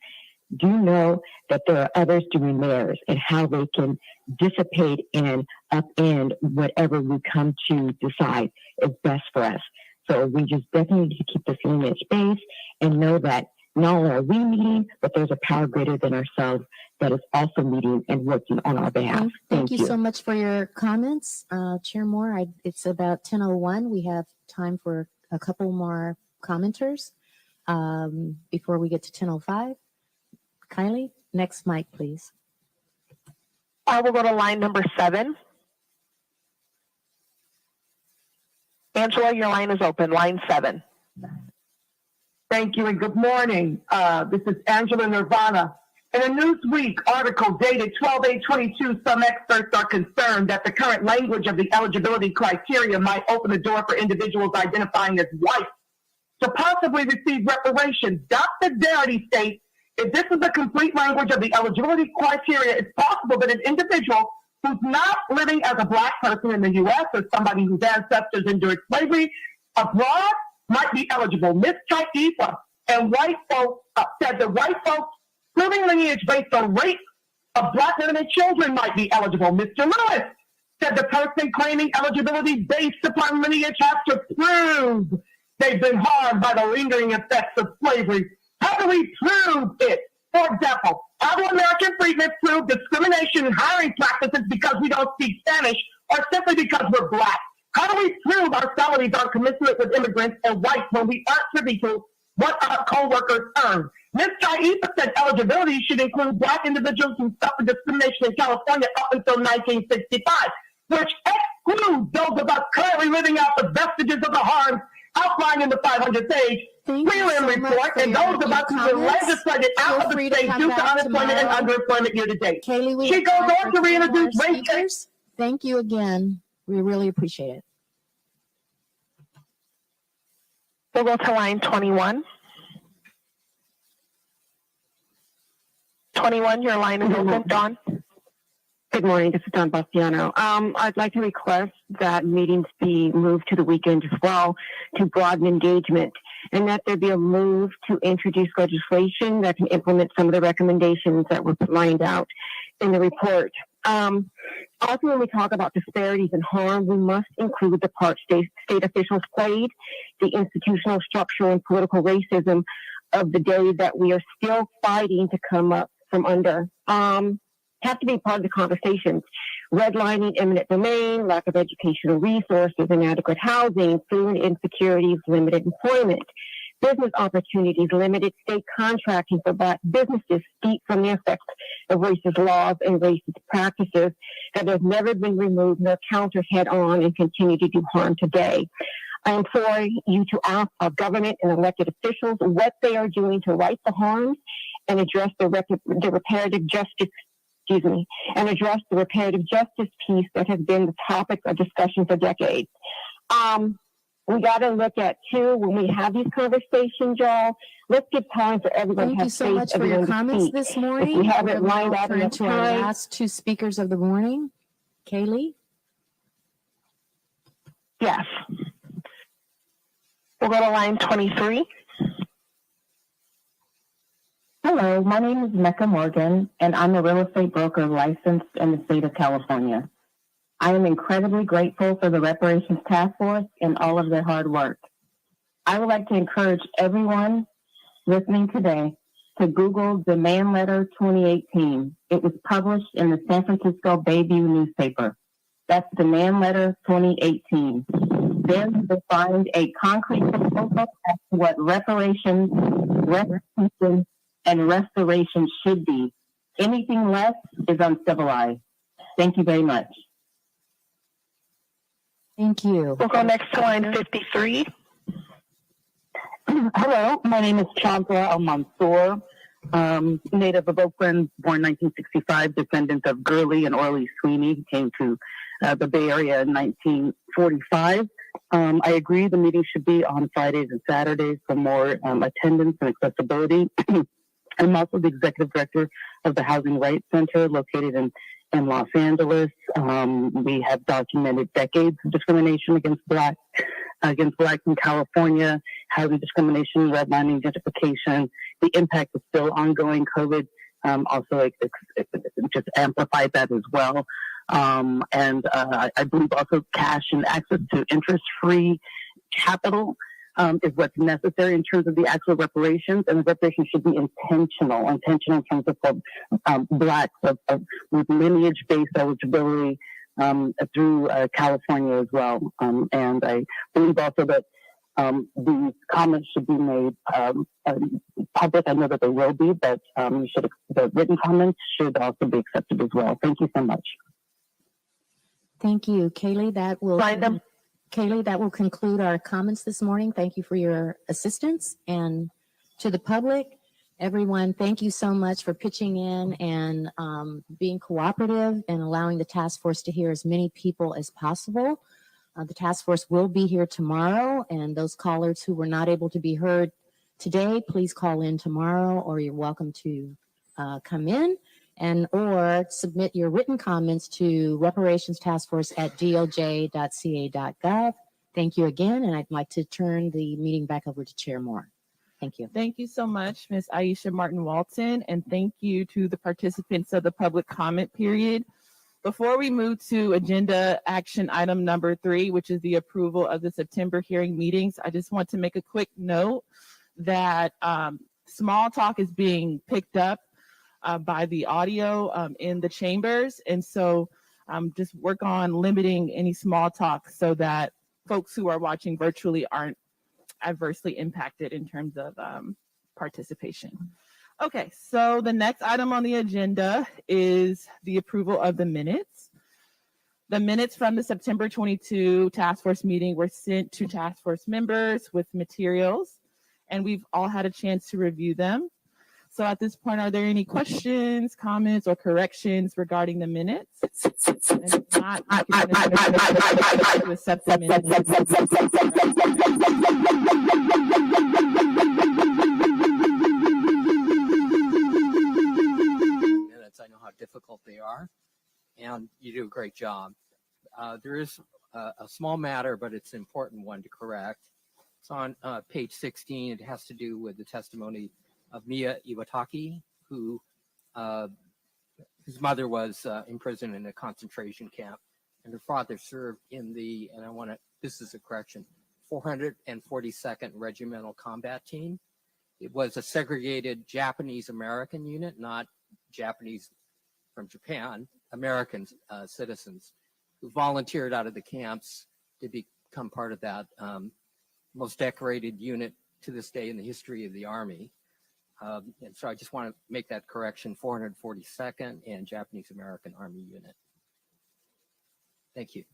do know that there are others doing theirs and how they can dissipate and upend whatever we come to decide is best for us. So we just definitely need to keep this lineage based and know that not only are we meeting, but there's a power greater than ourselves that is also meeting and working on our behalf. Thank you so much for your comments. Chair Moore, it's about 10:01. We have time for a couple more commenters before we get to 10:05. Kylie, next mic, please. I will go to line number 7. Angela, your line is open. Line 7. Thank you and good morning. This is Angela Nirvana. In a Newsweek article dated 12/8/22, some experts are concerned that the current language of the eligibility criteria might open the door for individuals identifying as white to possibly receive reparations. Dr. Darity states, if this is the complete language of the eligibility criteria, it's possible that an individual who's not living as a Black person in the U.S. or somebody whose ancestors endured slavery abroad might be eligible. Ms. Chaifa and white folks said that white folks proving lineage based on rape of Black women and children might be eligible. Mr. Lewis said the person claiming eligibility based upon lineage has to prove they've been harmed by the lingering effects of slavery. How do we prove it? For example, Afro-American freedmen prove discrimination in hiring practices because we don't speak Spanish or simply because we're Black. How do we prove our salaries are commensurate with immigrants and whites when we aren't privy to what our co-workers earn? Ms. Chaifa said eligibility should include Black individuals who suffered discrimination in California up until 1965, which excludes those of us currently living out the vestiges of the harms outlined in the 500 page prelim report, and those of us who were legislated out of the state due to unemployment and underemployment year to date. Kaylee, she goes on to reintroduce race. Thank you again. We really appreciate it. We'll go to line 21. 21, your line is open. Dawn. Good morning. This is Dawn Bastiano. I'd like to request that meetings be moved to the weekend as well to broaden engagement, and that there be a move to introduce legislation that can implement some of the recommendations that were lined out in the report. Also, when we talk about disparities and harm, we must include the part state officials played, the institutional, structural, and political racism of the day that we are still fighting to come up from under. Have to be part of the conversations. Redlining, eminent domain, lack of educational resources, inadequate housing, food insecurities, limited employment, business opportunities, limited state contracting for Black businesses steep from the effects of racist laws and racist practices that have never been removed nor countered head on and continue to do harm today. I implore you to ask our government and elected officials what they are doing to right the harms and address the reparative justice and address the reparative justice piece that has been the topic of discussion for decades. We got to look at, too, when we have these conversations, y'all, let's give time for everyone to have Thank you so much for your comments this morning. If we have We're it lined gonna up turn in to our time. last two speakers of the morning. Kaylee? Yes. We'll go to line 23. Hello, my name is Mecca Morgan, and I'm a real estate broker licensed in the state of California. I am incredibly grateful for the Reparations Task Force and all of their hard work. I would like to encourage everyone listening today to Google Demand Letter 2018. It was published in the San Francisco Bayview newspaper. That's Demand Letter 2018. There you will find a concrete proposal as to what reparations, restitution, and restoration should be. Anything less is uncivilized. Thank you very much. Thank you. We'll go next to line 53. Hello, my name is Chandra Al-Mansour, native of Oakland, born 1965, descendant of Gurley and Orly Sweeney, who came to the Bay Area in 1945. I agree the meeting should be on Fridays and Saturdays for more attendance and accessibility. I'm also the executive director of the Housing Rights Center located in Los Angeles. We have documented decades of discrimination against Blacks in California, housing discrimination, redlining, gentrification. The impact is still ongoing. COVID also just amplified that as well. I believe also cash and access to interest-free capital is what's necessary in terms of the actual reparations, and the reparations should be intentional in terms of Blacks with lineage-based eligibility through California as well. And I believe also that these comments should be made public. I know that they will be, but the written comments should also be accepted as well. Thank you so much. Thank you, Kaylee. Kaylee, that will conclude our comments this morning. Thank you for your assistance. And To the public, everyone, thank you so much for pitching in and being cooperative and allowing the task force to hear as many people as possible. The task force will be here tomorrow, and those callers who were not able to be heard today, please call in tomorrow, or you're welcome to come in and or submit your written comments to reparationstaskforce@doj.ca.gov. Thank you again, and I'd like to turn the meeting back over to Chair Moore. Thank you. Thank you so much, Ms. Aisha Martin Walton, and thank you to the participants of the public comment period. Before we move to agenda action item number 3, which is the approval of the September hearing meetings, I just want to make a quick note that small talk is being picked up by the audio in the chambers. And so just work on limiting any small talk so that folks who are watching virtually aren't adversely impacted in terms of participation. Okay, so the next item on the agenda is the approval of the minutes. The minutes from the September 22 task force meeting were sent to task force members with materials, and we've all had a chance to review them. So at this point, are there any questions, comments, or corrections regarding the minutes? And if not, we can to accept the minutes. I know how difficult they are, and you do a great job. There is a small matter, but it's an important one to correct. It's on page 16. It has to do with the testimony of Mia Iwataki, who his mother was imprisoned in a concentration camp, and her father served in the, and I want to, this is a correction, 442nd Regimental Combat Team. It was a segregated Japanese-American unit, not Japanese from Japan, American citizens who volunteered out of the camps to become part of that most decorated unit to this day in the history of the Army. And so I just want to make that correction, 442nd and Japanese American Army unit. Thank you.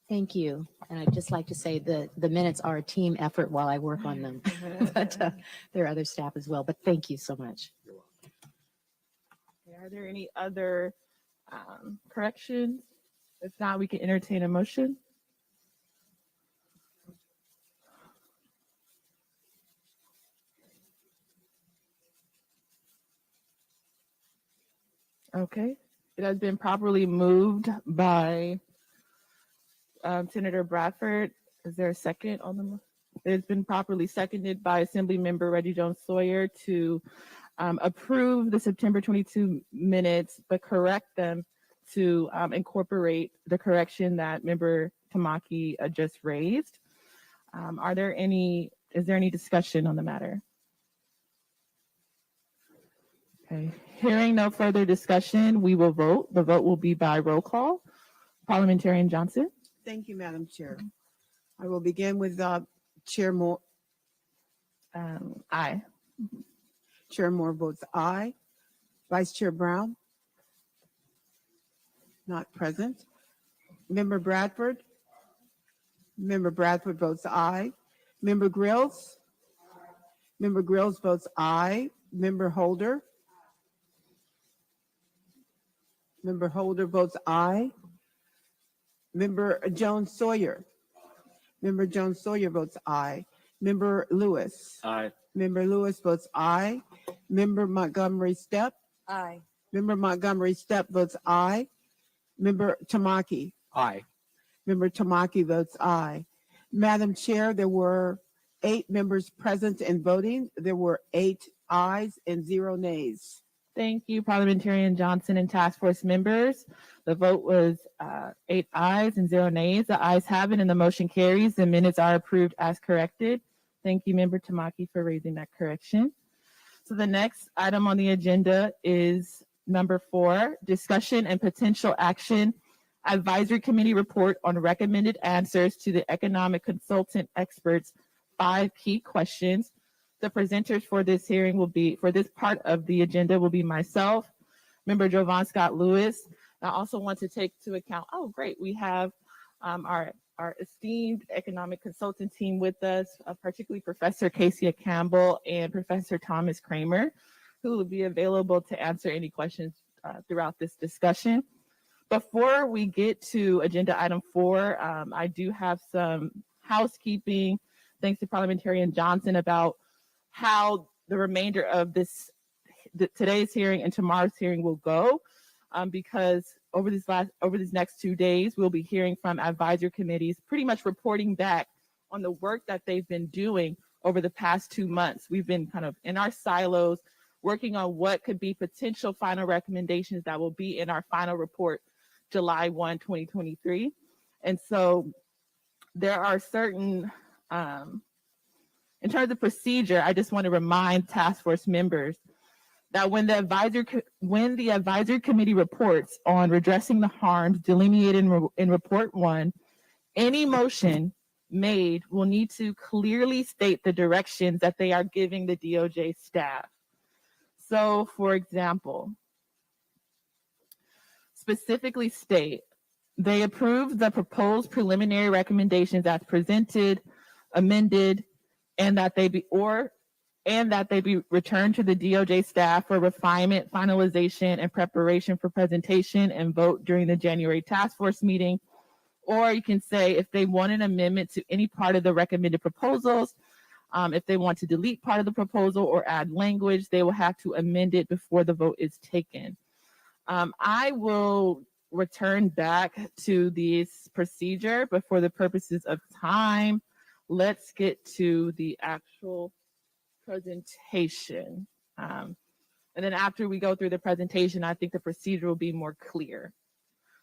Thank you. And I'd just like to say the minutes are a team effort while I work on them, but there are other staff as well, but thank you so much. You're welcome. Are there any other corrections? If not, we can entertain a motion. Okay, it has been properly moved by Senator Bradford. Is there a second on the? It's been properly seconded by Assembly Member Reggie Jones-Sawyer to approve the September 22 minutes, but correct them to incorporate the correction that Member Tamaki just raised. Is there any discussion on the matter? Okay, hearing no further discussion, we will vote. The vote will be by roll call. Parliamentarian Johnson. Thank you, Madam Chair. I will begin with Chair Moore. Aye. Chair Moore votes aye. Vice Chair Brown? Not present. Member Bradford? Member Bradford votes aye. Member Grills? Member Grills votes aye. Member Holder? Member Holder votes aye. Member Jones-Sawyer? Member Jones-Sawyer votes aye. Member Lewis? Aye. Member Lewis votes aye. Member Montgomery Stepp? Aye. Member Montgomery Stepp votes aye. Member Tamaki? Aye. Member Tamaki votes aye. Madam Chair, there were 8 members present and voting. There were 8 ayes and 0 nays. Thank you, Parliamentarian Johnson and task force members. The vote was 8 ayes and 0 nays. The ayes have it and the motion carries. The minutes are approved as corrected. Thank you, Member Tamaki, for raising that correction. So the next item on the agenda is number 4, discussion and potential action, advisory committee report on recommended answers to the economic consultant experts 5 key questions. The presenters for this hearing will be, for this part of the agenda will be myself, Member Jovan Scott Lewis. I also want to take into account, oh great, we have our our esteemed economic consultant team with us, particularly Professor Casey Campbell and Professor Thomas Kramer, who will be available to answer any questions throughout this discussion. Before we get to agenda item 4, I do have some housekeeping, thanks to Parliamentarian Johnson, about how the remainder of today's hearing and tomorrow's hearing will go, because over these next 2 days, we'll be hearing from advisory committees, pretty much reporting back on the work that they've been doing over the past 2 months. We've been kind of in our silos, working on what could be potential final recommendations that will be in our final report, July 1, 2023. And so there are certain, in terms of procedure, I just want to remind task force members that when the advisory committee reports on redressing the harms delineated in report 1, any motion made will need to clearly state the directions that they are giving the DOJ staff. So, for example, specifically state they approve the proposed preliminary recommendations as presented, amended, and that they be returned to the DOJ staff for refinement, finalization, and preparation for presentation and vote during the January task force meeting. Or you can say if they want an amendment to any part of the recommended proposals, if they want to delete part of the proposal or add language, they will have to amend it before the vote is taken. I will return back to this procedure, but for the purposes of time, let's get to the actual presentation. And then after we go through the presentation, I think the procedure will be more clear.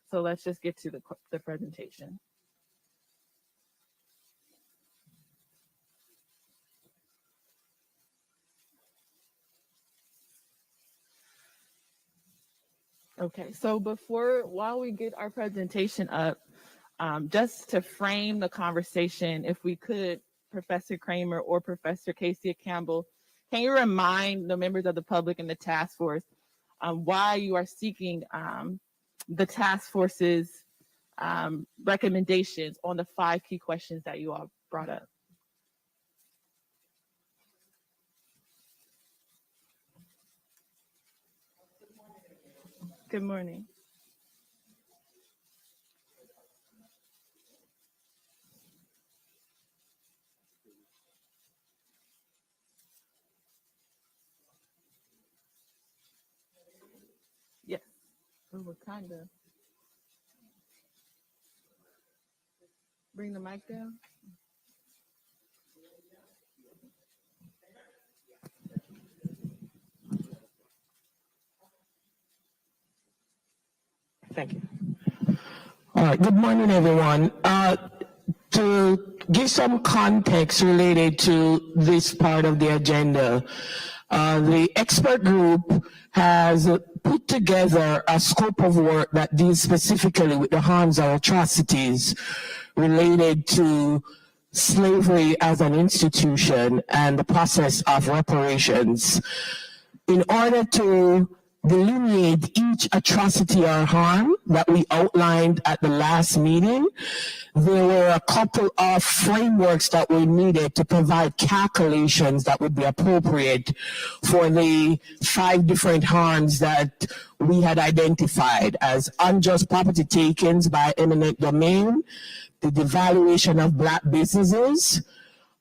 So let's just get to the presentation. Okay, so while we get our presentation up, just to frame the conversation, if we could, Professor Kramer or Professor Casey Campbell, can you remind the members of the public and the task force why you are seeking the task force's recommendations on the 5 key questions that you all brought up? Good morning. Yes, we were kind of bring the mic down. Thank you. All right, good morning, everyone. To give some context related to this part of the agenda, the expert group has put together a scope of work that deals specifically with the harms or atrocities related to slavery as an institution and the process of reparations. In order to delineate each atrocity or harm that we outlined at the last meeting, there were a couple of frameworks that were needed to provide calculations that would be appropriate for the 5 different harms that we had identified as unjust property takings by eminent domain, the devaluation of Black businesses,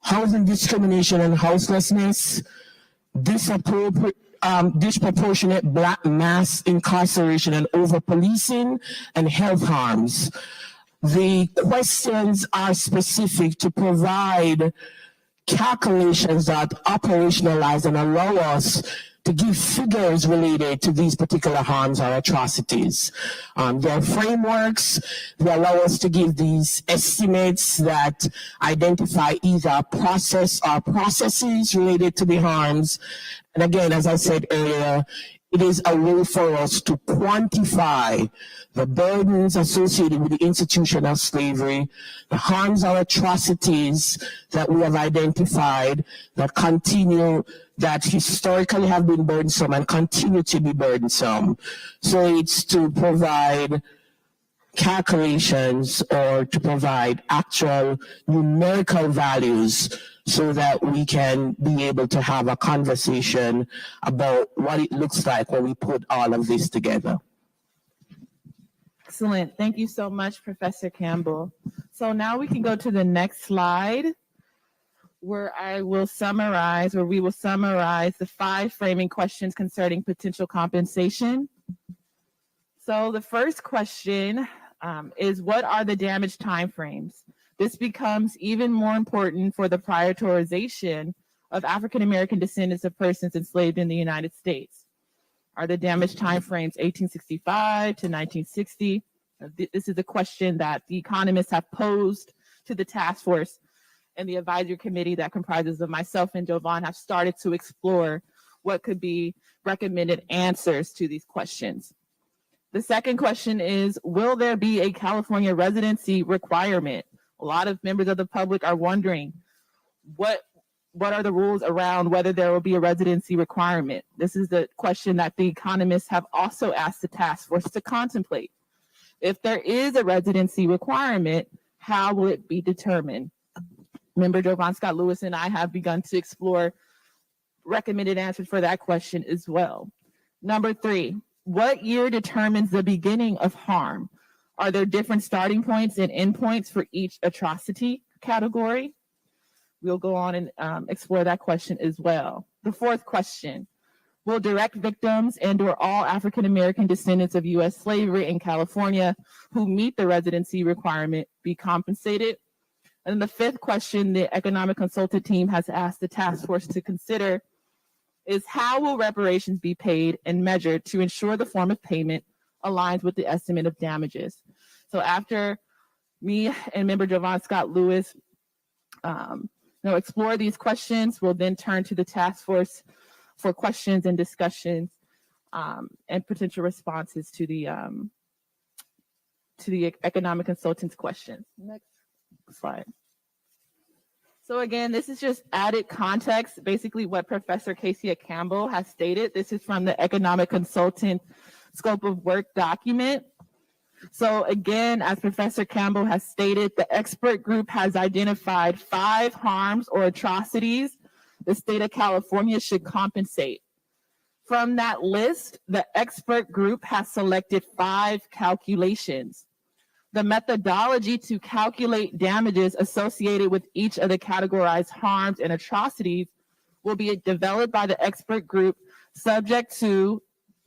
housing discrimination and houselessness, disproportionate Black mass incarceration and over-policing, and health harms. The questions are specific to provide calculations that operationalize and allow us to give figures related to these particular harms or atrocities. There are frameworks that allow us to give these estimates that identify either a process or processes related to the harms. And again, as I said earlier, it is a way for us to quantify the burdens associated with the institution of slavery, the harms or atrocities that we have identified that historically have been burdensome and continue to be burdensome. So it's to provide calculations or to provide actual numerical values so that we can be able to have a conversation about what it looks like when we put all of this together. Excellent. Thank you so much, Professor Campbell. So now we can go to the next slide where we will summarize the 5 framing questions concerning potential compensation. So the first question is, what are the damage timeframes? This becomes even more important for the prioritization of African-American descendants of persons enslaved in the United States. Are the damage timeframes 1865 to 1960? This is a question that the economists have posed to the task force, and the advisory committee that comprises of myself and Jovan have started to explore what could be recommended answers to these questions. The second question is, will there be a California residency requirement? A lot of members of the public are wondering what are the rules around whether there will be a residency requirement. This is the question that the economists have also asked the task force to contemplate. If there is a residency requirement, how will it be determined? Member Jovan Scott Lewis and I have begun to explore recommended answers for that question as well. Number 3, what year determines the beginning of harm? Are there different starting points and endpoints for each atrocity category? We'll go on and explore that question as well. The 4th question, will direct victims and/or all African-American descendants of U.S. slavery in California who meet the residency requirement be compensated? And the 5th question the economic consultant team has asked the task force to consider is, how will reparations be paid and measured to ensure the form of payment aligns with the estimate of damages? So after me and member Jovan Scott Lewis explore these questions, we'll then turn to the task force for questions and discussions and potential responses to the economic consultant's questions. Next slide. So again, this is just added context, basically what Professor Casey Campbell has stated. This is from the economic consultant scope of work document. So again, as Professor Campbell has stated, the expert group has identified 5 harms or atrocities the state of California should compensate. From that list, the expert group has selected 5 calculations. The methodology to calculate damages associated with each of the categorized harms and atrocities will be developed by the expert group, subject to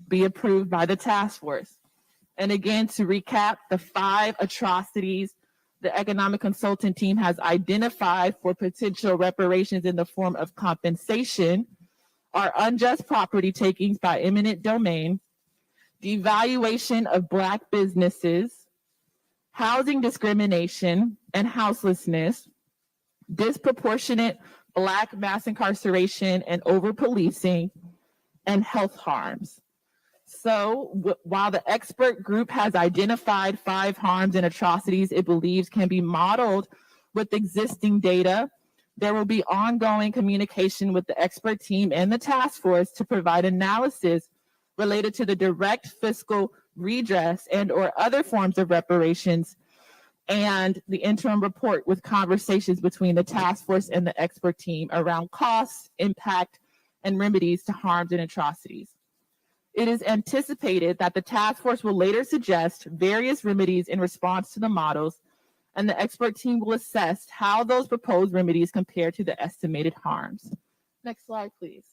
be approved by the task force. And again, to recap, the 5 atrocities the economic consultant team has identified for potential reparations in the form of compensation are unjust property takings by eminent domain, devaluation of Black businesses, housing discrimination and houselessness, disproportionate Black mass incarceration and over-policing, and health harms. So while the expert group has identified 5 harms and atrocities it believes can be modeled with existing data, there will be ongoing communication with the expert team and the task force to provide analysis related to the direct fiscal redress and or other forms of reparations, and the interim report with conversations between the task force and the expert team around costs, impact, and remedies to harms and atrocities. It is anticipated that the task force will later suggest various remedies in response to the models, and the expert team will assess how those proposed remedies compare to the estimated harms. Next slide, please.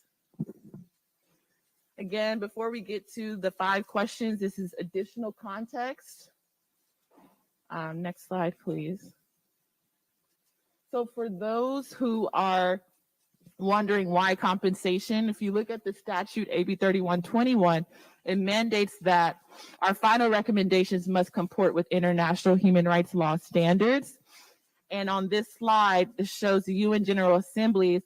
Again, before we get to the 5 questions, this is additional context. Next slide, please. So for those who are wondering why compensation, if you look at the statute AB 3121, it mandates that our final recommendations must comport with international human rights law standards. And on this slide, it shows the UN General Assembly's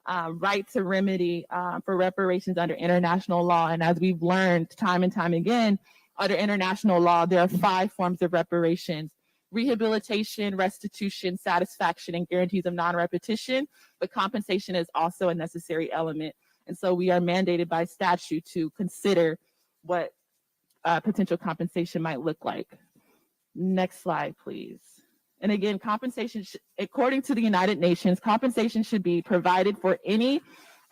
right to remedy for reparations under international law. And as we've learned time and time again, under international law, there are 5 forms of reparations: rehabilitation, restitution, satisfaction, and guarantees of non-repetition. But compensation is also a necessary element. And so we are mandated by statute to consider what potential compensation might look like. Next slide, please. And again, compensation, according to the United Nations, compensation should be provided for any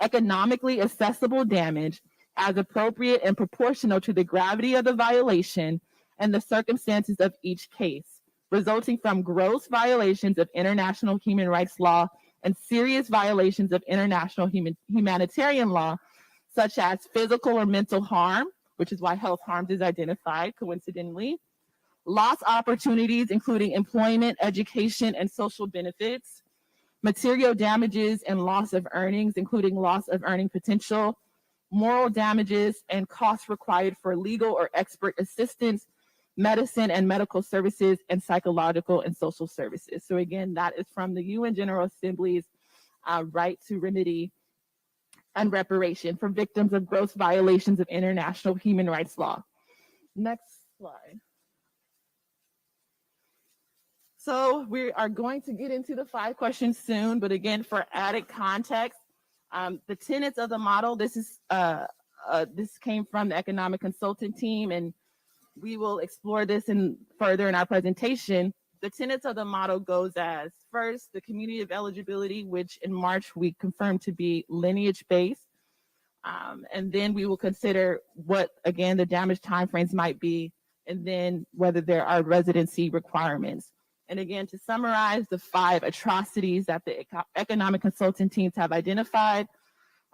economically accessible damage as appropriate and proportional to the gravity of the violation and the circumstances of each case, resulting from gross violations of international human rights law and serious violations of international humanitarian law, such as physical or mental harm, which is why health harms is identified coincidentally, lost opportunities, including employment, education, and social benefits, material damages and loss of earnings, including loss of earning potential, moral damages, and costs required for legal or expert assistance, medicine and medical services, and psychological and social services. So again, that is from the UN General Assembly's right to remedy and reparation for victims of gross violations of international human rights law. Next slide. So we are going to get into the 5 questions soon, but again, for added context, the tenets of the model, this came from the economic consultant team, and we will explore this further in our presentation. The tenets of the model goes as, first, the community of eligibility, which in March we confirmed to be lineage-based. And then we will consider what, again, the damage timeframes might be, and then whether there are residency requirements. And again, to summarize, the 5 atrocities that the economic consultant teams have identified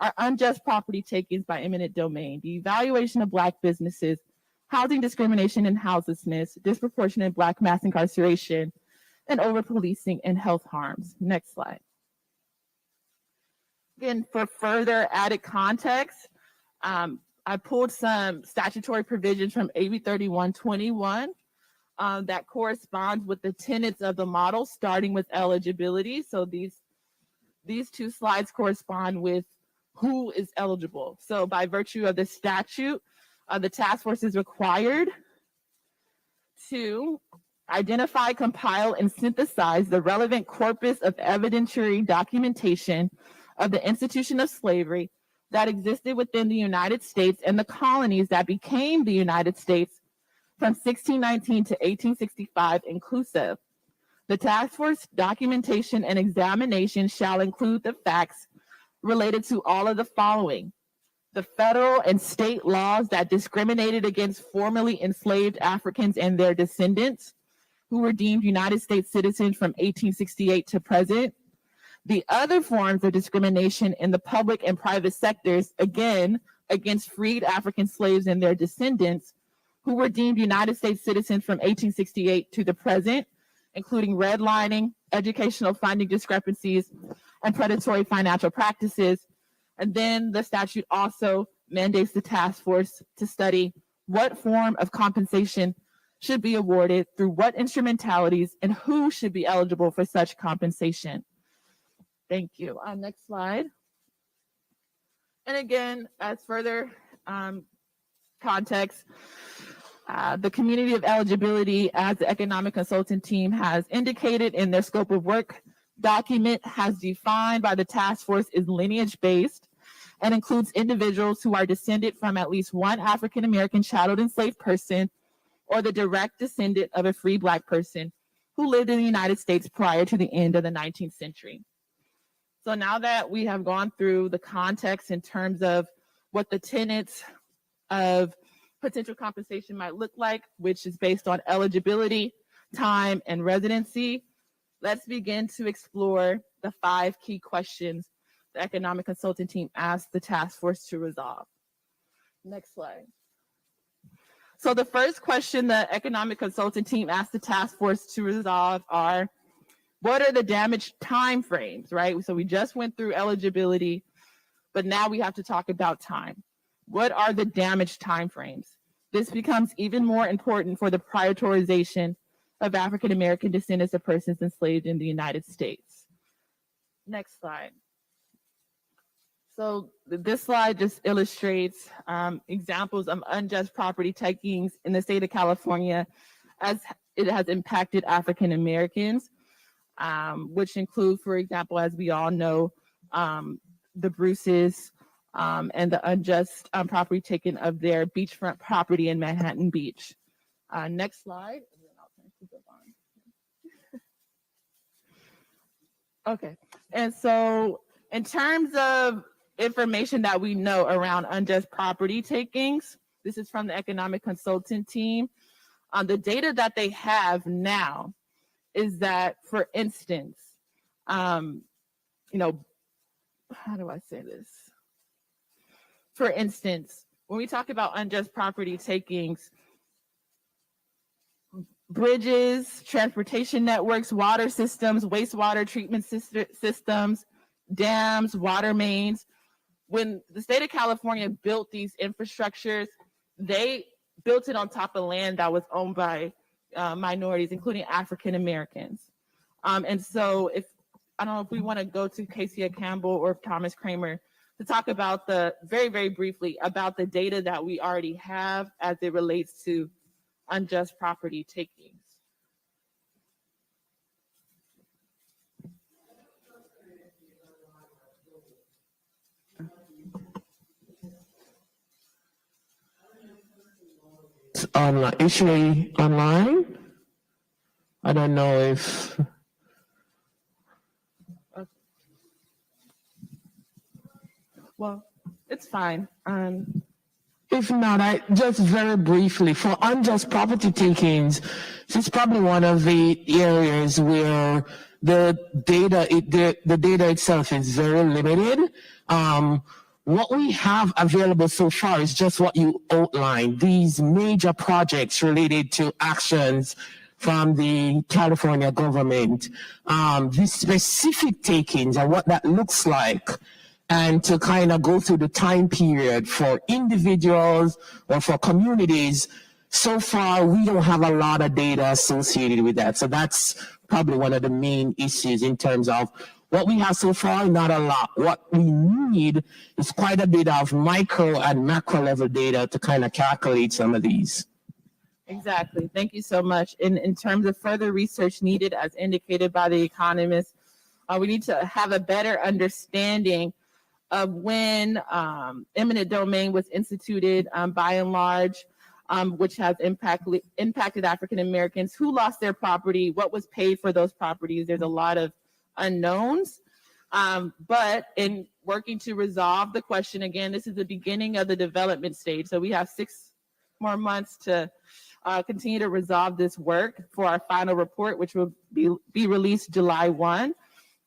are unjust property takings by eminent domain, the evaluation of Black businesses, housing discrimination and houselessness, disproportionate Black mass incarceration, and over-policing and health harms. Next slide. Again, for further added context, I pulled some statutory provisions from AB 3121 that corresponds with the tenets of the model, starting with eligibility. So these 2 slides correspond with who is eligible. So by virtue of the statute, the task force is required to identify, compile, and synthesize the relevant corpus of evidentiary documentation of the institution of slavery that existed within the United States and the colonies that became the United States from 1619 to 1865 inclusive. The task force documentation and examination shall include the facts related to all of the following: the federal and state laws that discriminated against formerly enslaved Africans and their descendants who were deemed United States citizens from 1868 to present, the other forms of discrimination in the public and private sectors, again, against freed African slaves and their descendants who were deemed United States citizens from 1868 to the present, including redlining, educational funding discrepancies, and predatory financial practices. And then the statute also mandates the task force to study what form of compensation should be awarded, through what instrumentalities, and who should be eligible for such compensation. Thank you. Next slide. And again, as further context, the community of eligibility, as the economic consultant team has indicated in their scope of work document, has defined by the task force is lineage-based and includes individuals who are descended from at least one African-American chattel enslaved person or the direct descendant of a free Black person who lived in the United States prior to the end of the 19th century. So now that we have gone through the context in terms of what the tenets of potential compensation might look like, which is based on eligibility, time, and residency, let's begin to explore the 5 key questions the economic consultant team asked the task force to resolve. Next slide. So the first question the economic consultant team asked the task force to resolve are, what are the damage time frames, right? So we just went through eligibility, but now we have to talk about time. What are the damage time frames? This becomes even more important for the prioritization of African-American descendants of persons enslaved in the United States. Next slide. So this slide just illustrates examples of unjust property takings in the state of California as it has impacted African-Americans, which include, for example, as we all know, the Bruces and the unjust property taken of their beachfront property in Manhattan Beach. Next slide. Okay. And so in terms of information that we know around unjust property takings, this is from the economic consultant team. The data that they have now is that, for instance, you know, how do I say this? For instance, when we talk about unjust property takings, bridges, transportation networks, water systems, wastewater treatment systems, dams, water mains. When the state of California built these infrastructures, they built it on top of land that was owned by minorities, including African Americans. And so I don't know if we want to go to Casey Campbell or Thomas Kramer to talk about very, very briefly about the data that we already have as it relates to unjust property takings. Online, is she online? I don't know if. Well, it's fine. If not, I just very briefly, for unjust property takings, it's probably one of the areas where the data itself is very limited. What we have available so far is just what you outlined, these major projects related to actions from the California government, these specific takings and what that looks like, and to kind of go through the time period for individuals or for communities. So far, we don't have a lot of data associated with that. So that's probably one of the main issues in terms of what we have so far, not a lot. What we need is quite a bit of micro and macro level data to kind of calculate some of these. Exactly. Thank you so much. In terms of further research needed, as indicated by the economists, we need to have a better understanding of when eminent domain was instituted, by and large, which has impacted African Americans, who lost their property, what was paid for those properties. There's a lot of unknowns, but in working to resolve the question, again, this is the beginning of the development stage. So we have 6 more months to continue to resolve this work for our final report, which will be released July 1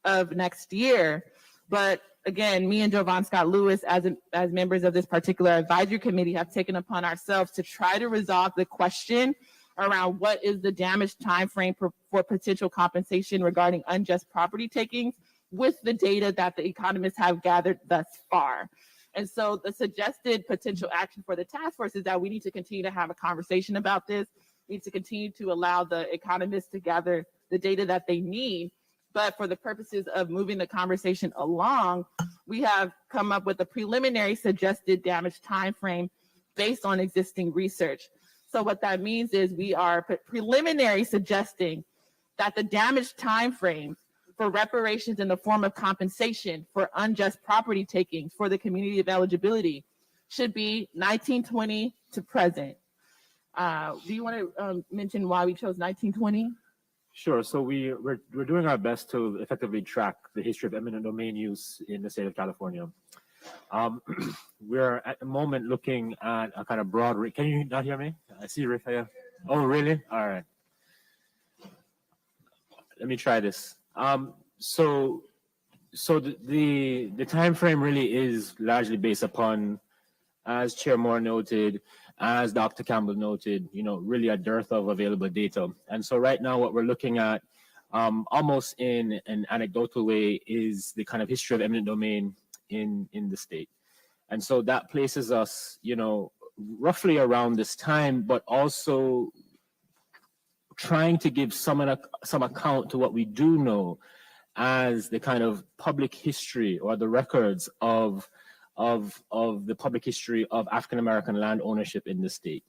of next year. But again, me and Jovan Scott Lewis, as members of this particular advisory committee, have taken upon ourselves to try to resolve the question around what is the damage timeframe for potential compensation regarding unjust property takings with the data that the economists have gathered thus far. And so the suggested potential action for the task force is that we need to continue to have a conversation about this. We need to continue to allow the economists to gather the data that they need. But for the purposes of moving the conversation along, we have come up with a preliminary suggested damage timeframe based on existing research. So what that means is we are preliminary suggesting that the damage timeframe for reparations in the form of compensation for unjust property takings for the community of eligibility should be 1920 to present. Do you want to mention why we chose 1920? Sure. So we're doing our best to effectively track the history of eminent domain use in the state of California. We're at the moment looking at a kind of broad. Can you not hear me? I see Raphael. Oh, really? All right. Let me try this. So the time frame really is largely based upon, as Chair Moore noted, as Dr. Campbell noted, really a dearth of available data. And so right now what we're looking at, almost in an anecdotal way, is the kind of history of eminent domain in the state. And so that places us, roughly around this time, but also trying to give some account to what we do know as the kind of public history or the records of the public history of African American land ownership in the state.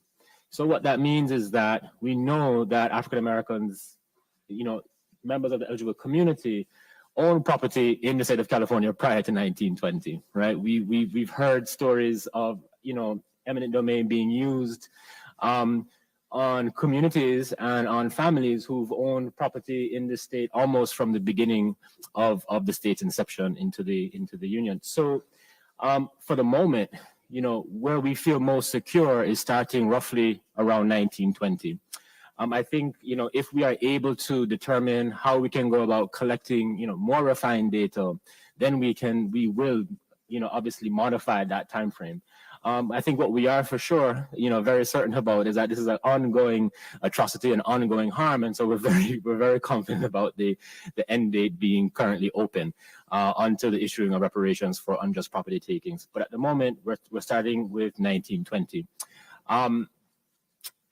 So what that means is that we know that African Americans, members of the eligible community, own property in the state of California prior to 1920, right? We've heard stories of, eminent domain being used on communities and on families who've owned property in the state almost from the beginning of the state's inception into the union. So for the moment, you know, where we feel most secure is starting roughly around 1920. I think, you know, if we are able to determine how we can go about collecting, you know, more refined data, then we will, you know, obviously modify that time frame. I think what we are for sure, you know, very certain about is that this is an ongoing atrocity and ongoing harm, and so we're very confident about the end date being currently open until the issuing of reparations for unjust property takings. But at the moment, we're starting with 1920.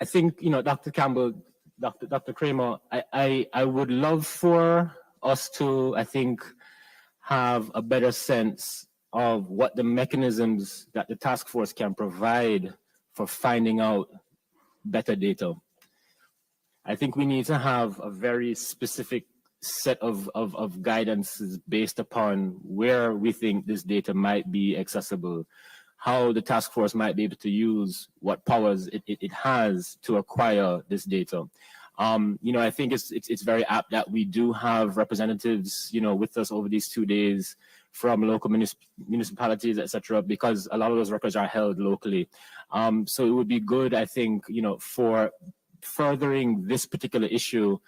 I think, you know, Dr. Campbell, Dr. Kramer, I would love for us to, I think, have a better sense of what the mechanisms that the task force can provide for finding out better data. I think we need to have a very specific set of guidances based upon where we think this data might be accessible, how the task force might be able to use what powers it has to acquire this data. You know, I think it's very apt that we do have representatives, you know, with us over these 2 days from local municipalities, etc., because a lot of those records are held locally. So it would be good, I think, you know, for furthering this particular issue,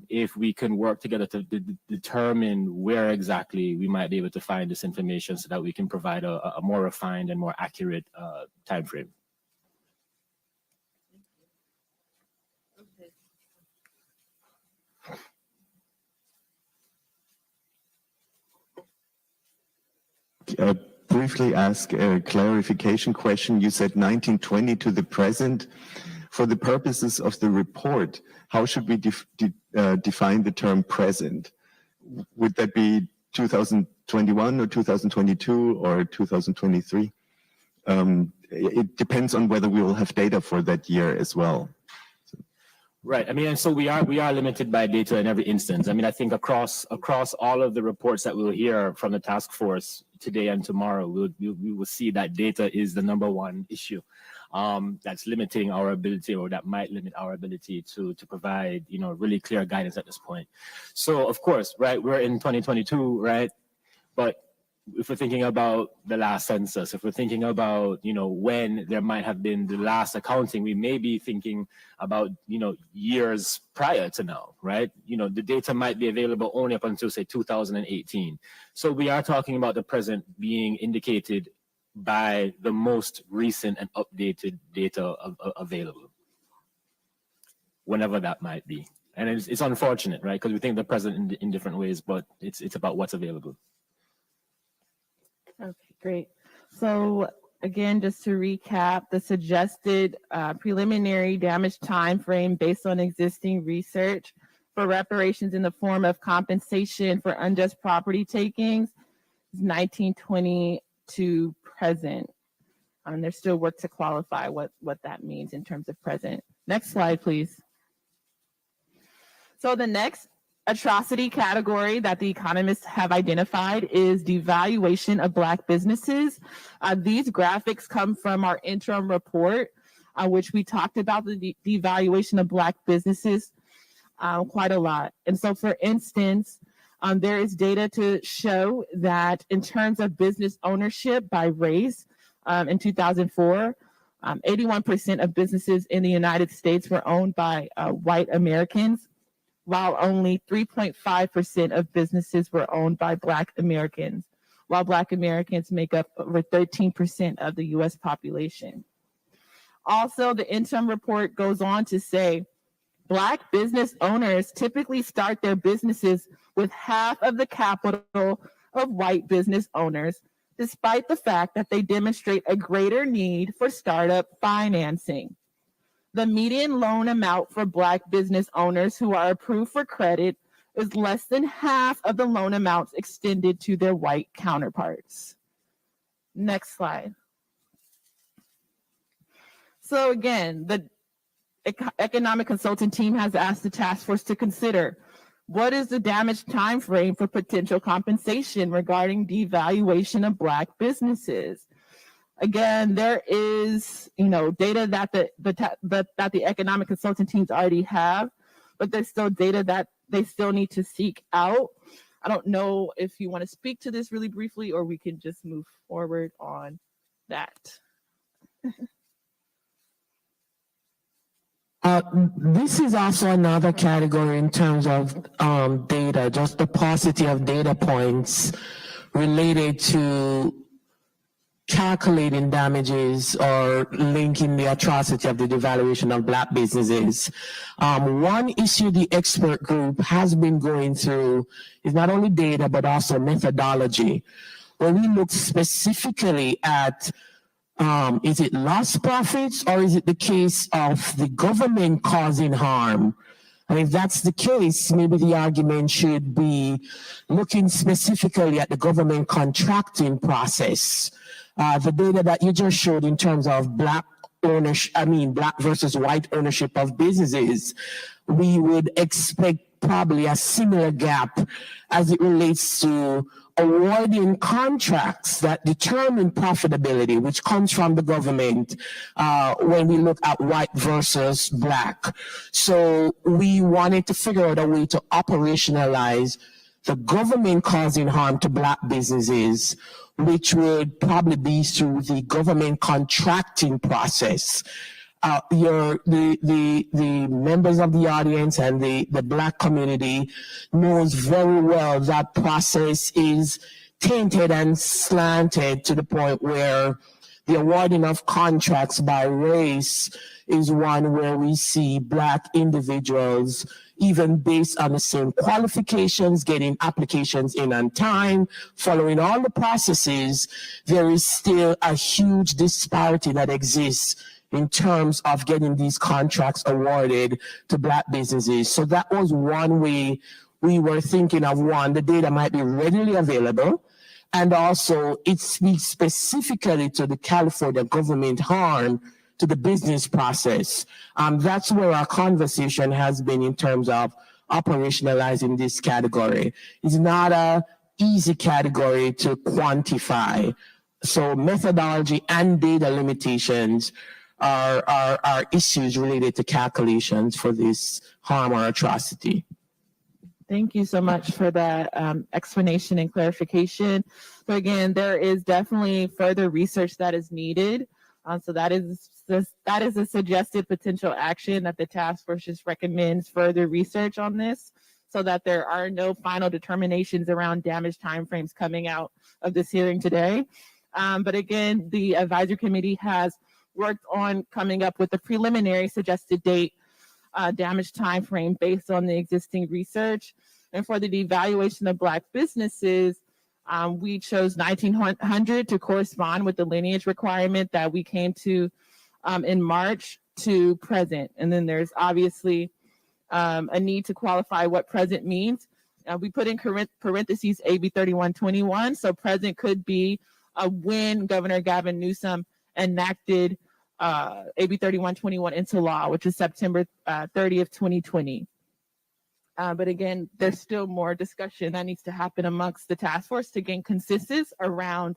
if we can work together to determine where exactly we might be able to find this information so that we can provide a more refined and more accurate time frame. Briefly ask a clarification question. You said 1920 to the present. For the purposes of the report, how should we define the term present? Would that be 2021 or 2022 or 2023? It depends on whether we will have data for that year as well. Right. I mean, and so we are limited by data in every instance. I mean, I think across all of the reports that we'll hear from the task force today and tomorrow, we will see that data is the #1 issue that's limiting our ability, or that might limit our ability to provide, you know, really clear guidance at this point. So of course, right, we're in 2022, right? But if we're thinking about the last census, if we're thinking about, you know, when there might have been the last accounting, we may be thinking about, you know, years prior to now, right? You know, the data might be available only up until, say, 2018. So we are talking about the present being indicated by the most recent and updated data available, whenever that might be. And it's unfortunate, right? Because we think the present in different ways, but it's about what's available. Okay, great. So again, just to recap, the suggested preliminary damage time frame based on existing research for reparations in the form of compensation for unjust property takings is 1920 to present. There's still work to qualify what that means in terms of present. Next slide, please. So the next atrocity category that the economists have identified is devaluation of Black businesses. These graphics come from our interim report, which we talked about the devaluation of Black businesses quite a lot. And so, for instance, there is data to show that in terms of business ownership by race, in 2004, 81% of businesses in the United States were owned by white Americans, while only 3.5% of businesses were owned by Black Americans, while Black Americans make up over 13% of the US population. Also, the interim report goes on to say, Black business owners typically start their businesses with half of the capital of white business owners, despite the fact that they demonstrate a greater need for startup financing. The median loan amount for Black business owners who are approved for credit is less than half of the loan amounts extended to their white counterparts. Next slide. So again, the economic consultant team has asked the task force to consider what is the damage time frame for potential compensation regarding devaluation of Black businesses. Again, there is, data that that the economic consultant teams already have, but there's still data that they still need to seek out. I don't know if you want to speak to this really briefly, or we can just move forward on that. This is also another category in terms of data, just the paucity of data points related to calculating damages or linking the atrocity of the devaluation of Black businesses. One issue the expert group has been going through is not only data, but also methodology. When we look specifically at is it lost profits, or is it the case of the government causing harm? And if that's the case, maybe the argument should be looking specifically at the government contracting process. The data that you just showed in terms of Black versus white ownership of businesses, we would expect probably a similar gap as it relates to awarding contracts that determine profitability, which comes from the government when we look at white versus Black. So we wanted to figure out a way to operationalize the government causing harm to Black businesses, which would probably be through the government contracting process. The members of the audience and the Black community knows very well that process is tainted and slanted to the point where the awarding of contracts by race is one where we see Black individuals, even based on the same qualifications, getting applications in on time, following all the processes, there is still a huge disparity that exists in terms of getting these contracts awarded to Black businesses. So that was one way we were thinking of. One, the data might be readily available, and also it speaks specifically to the California government harm to the business process. That's where our conversation has been in terms of operationalizing this category. It's not an easy category to quantify. So methodology and data limitations are issues related to calculations for this harm or atrocity. Thank you so much for that explanation and clarification. So again, there is definitely further research that is needed. So that is a suggested potential action that the task force just recommends further research on this, so that there are no final determinations around damage timeframes coming out of this hearing today. But again, the advisory committee has worked on coming up with a preliminary suggested date damage timeframe based on the existing research. And for the devaluation of Black businesses, we chose 1900 to correspond with the lineage requirement that we came to in March to present. And then there's obviously a need to qualify what present means. We put in parentheses AB 3121, so present could be when Governor Gavin Newsom enacted AB 3121 into law, which is September 30th, 2020. But again, there's still more discussion that needs to happen amongst the task force to gain consensus around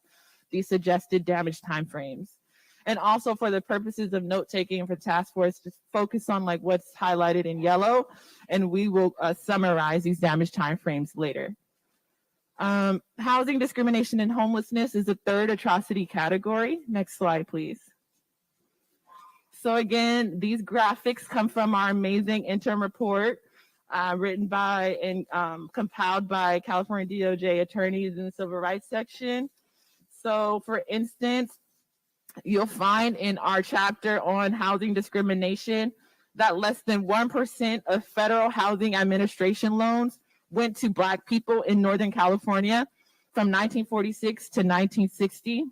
the suggested damage timeframes. And also for the purposes of note-taking for task force, just focus on like what's highlighted in yellow, and we will summarize these damage timeframes later. Housing discrimination and homelessness is the third atrocity category. Next slide, please. So again, these graphics come from our amazing interim report written by and compiled by California DOJ attorneys in the civil rights section. So for instance, you'll find in our chapter on housing discrimination that less than 1% of federal housing administration loans went to Black people in Northern California from 1946 to 1960.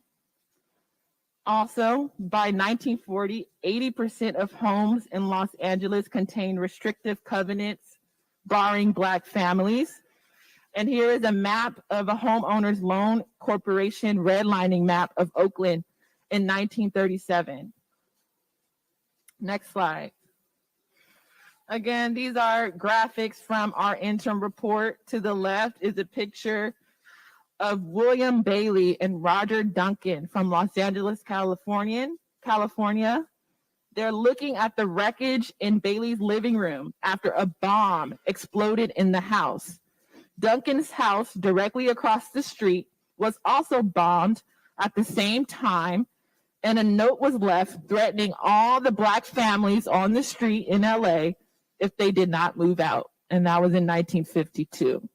Also, by 1940, 80% of homes in Los Angeles contained restrictive covenants barring Black families. And here is a map of a homeowners loan corporation redlining map of Oakland in 1937. Next slide. Again, these are graphics from our interim report. To the left is a picture of William Bailey and Roger Duncan from Los Angeles, California. They're looking at the wreckage in Bailey's living room after a bomb exploded in the house. Duncan's house directly across the street was also bombed at the same time, and a note was left threatening all the Black families on the street in LA if they did not move out, and that was in 1952.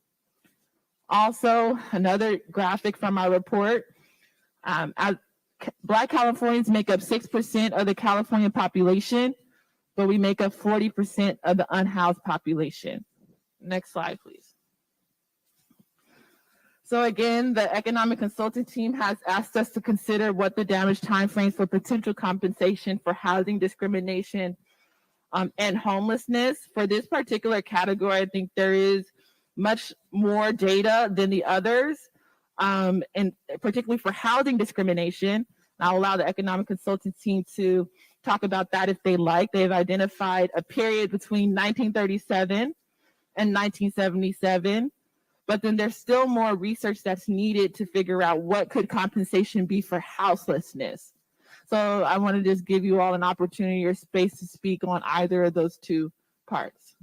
Also, another graphic from our report, Black Californians make up 6% of the California population, but we make up 40% of the unhoused population. Next slide, please. So again, the economic consulting team has asked us to consider what the damage timeframes for potential compensation for housing discrimination and homelessness. For this particular category, I think there is much more data than the others, and particularly for housing discrimination. I'll allow the economic consulting team to talk about that if they like. They've identified a period between 1937 and 1977, but then there's still more research that's needed to figure out what could compensation be for houselessness. So I want to just give you all an opportunity or space to speak on either of those two parts.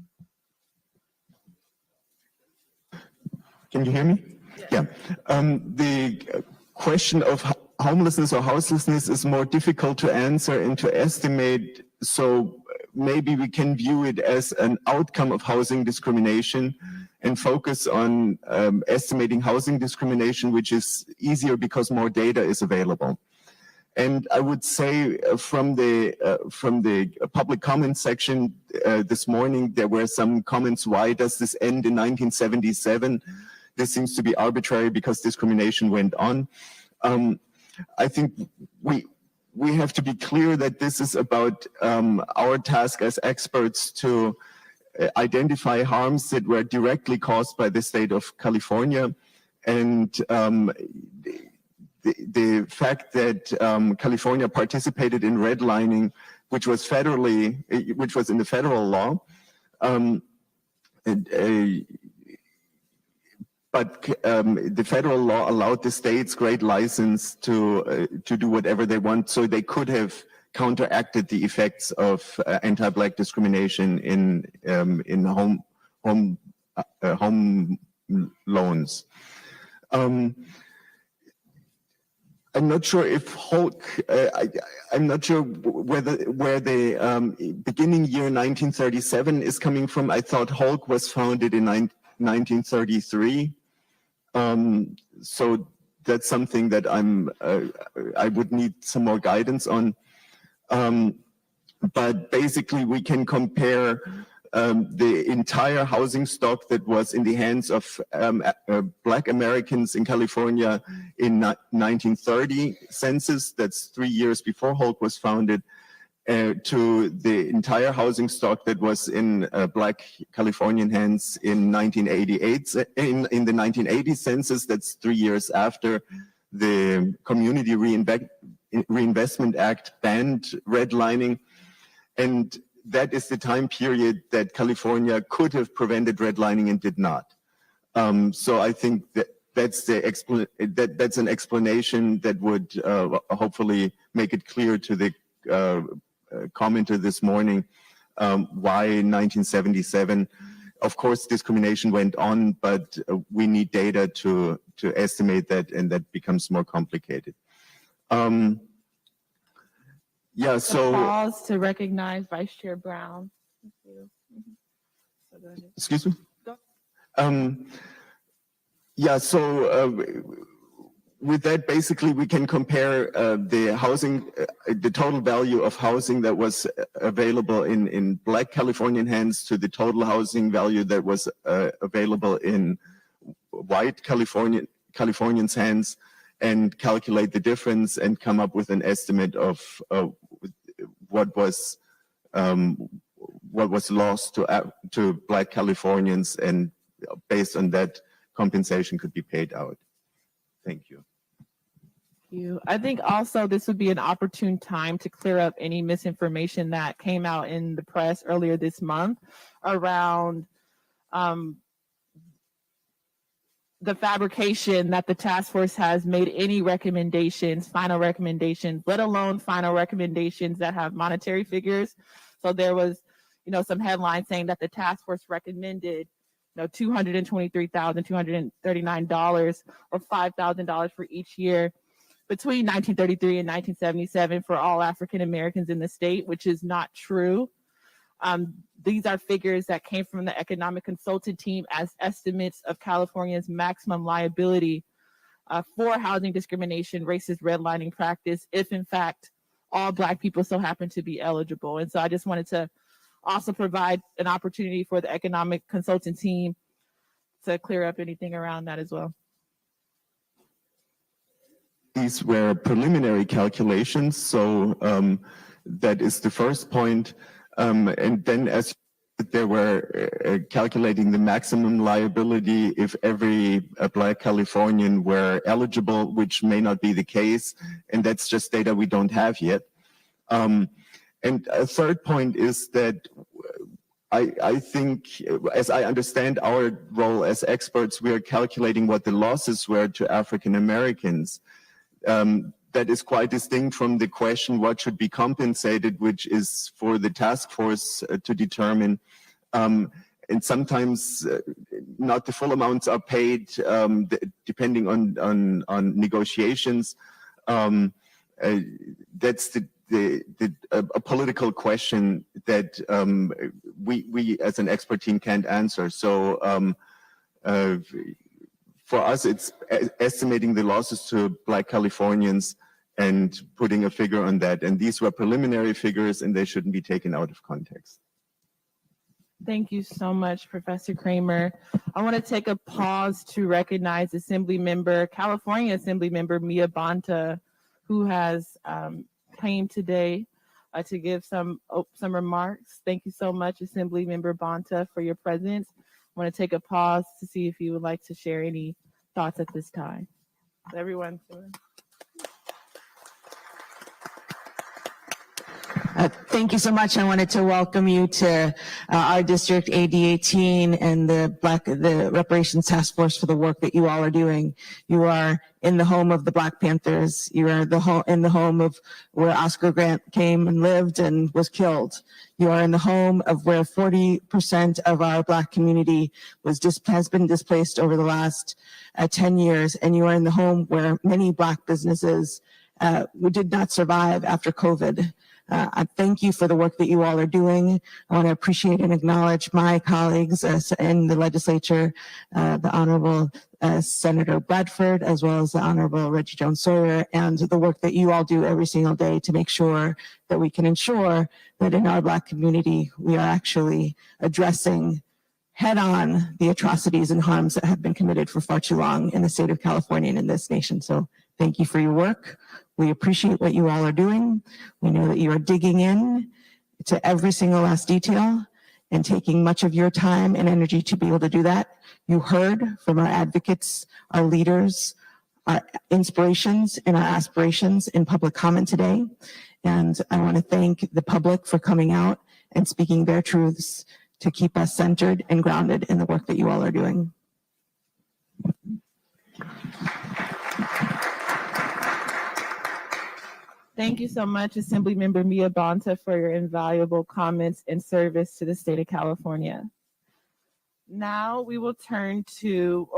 Can you hear me? Yeah. The question of homelessness or houselessness is more difficult to answer and to estimate. So maybe we can view it as an outcome of housing discrimination and focus on estimating housing discrimination, which is easier because more data is available. And I would say from the public comment section this morning, there were some comments, why does this end in 1977? This seems to be arbitrary because discrimination went on. I think we have to be clear that this is about our task as experts to identify harms that were directly caused by the state of California, and the fact that California participated in redlining, which was in the federal law, but the federal law allowed the states great license to do whatever they want, so they could have counteracted the effects of anti-Black discrimination in home loans. I'm not sure if Holk, I'm not sure where the beginning year 1937 is coming from. I thought Holk was founded in 1933. So that's something that I would need some more guidance on. But basically we can compare the entire housing stock that was in the hands of Black Americans in California in 1930 census, that's 3 years before Holk was founded, to the entire housing stock that was in Black Californian hands in 1988, in the 1980 census, that's 3 years after the Community Reinvestment Act banned redlining. And that is the time period that California could have prevented redlining and did not. So I think that's an explanation that would hopefully make it clear to the commenter this morning why in 1977. Of course, discrimination went on, but we need data to estimate that, and that becomes more complicated. Yeah, so pause to recognize Vice Chair Brown. Thank you. So go ahead. Excuse me. Yeah, so with that, basically, we can compare the housing, the total value of housing that was available in Black Californian hands to the total housing value that was available in white Californians' hands, and calculate the difference and come up with an estimate of what was lost to Black Californians, and based on that, compensation could be paid out. Thank you. Thank you. I think also this would be an opportune time to clear up any misinformation that came out in the press earlier this month around the fabrication that the task force has made any recommendations, final recommendations, let alone final recommendations that have monetary figures. So there was, some headlines saying that the task force recommended, $223,239 or $5,000 for each year between 1933 and 1977 for all African Americans in the state, which is not true. These are figures that came from the economic consultant team as estimates of California's maximum liability for housing discrimination, racist redlining practice, if in fact all Black people so happen to be eligible. And so I just wanted to also provide an opportunity for the economic consultant team to clear up anything around that as well. These were preliminary calculations, so that is the first point. And then as they were calculating the maximum liability if every Black Californian were eligible, which may not be the case, and that's just data we don't have yet. And a third point is that I think, as I understand our role as experts, we are calculating what the losses were to African Americans. That is quite distinct from the question what should be compensated, which is for the task force to determine. And sometimes not the full amounts are paid, depending on negotiations. That's a political question that we as an expert team can't answer. So for us, it's estimating the losses to Black Californians and putting a figure on that. And these were preliminary figures and they shouldn't be taken out of context. Thank you so much, Professor Kramer. I want to take a pause to recognize California Assembly Member Mia Bonta, who has came today to give some remarks. Thank you so much, Assembly Member Bonta, for your presence. I want to take a pause to see if you would like to share any thoughts at this time. Everyone. Thank you so much. I wanted to welcome you to our district AD18 and the Reparations Task Force for the work that you all are doing. You are in the home of the Black Panthers. You are in the home of where Oscar Grant came and lived and was killed. You are in the home of where 40% of our Black community has been displaced over the last 10 years. And you are in the home where many Black businesses did not survive after COVID. I thank you for the work that you all are doing. I want to appreciate and acknowledge my colleagues in the legislature, the Honorable Senator Bradford, as well as the Honorable Reggie Jones-Sawyer, and the work that you all do every single day to make sure that we can ensure that in our Black community, we are actually addressing head-on the atrocities and harms that have been committed for far too long in the state of California and in this nation. So thank you for your work. We appreciate what you all are doing. We know that you are digging in to every single last detail and taking much of your time and energy to be able to do that. You heard from our advocates, our leaders, our inspirations and our aspirations in public comment today. And I want to thank the public for coming out and speaking their truths to keep us centered and grounded in the work that you all are doing. Thank you so much, Assemblymember Mia Bonta, for your invaluable comments and service to the state of California. Now we will turn to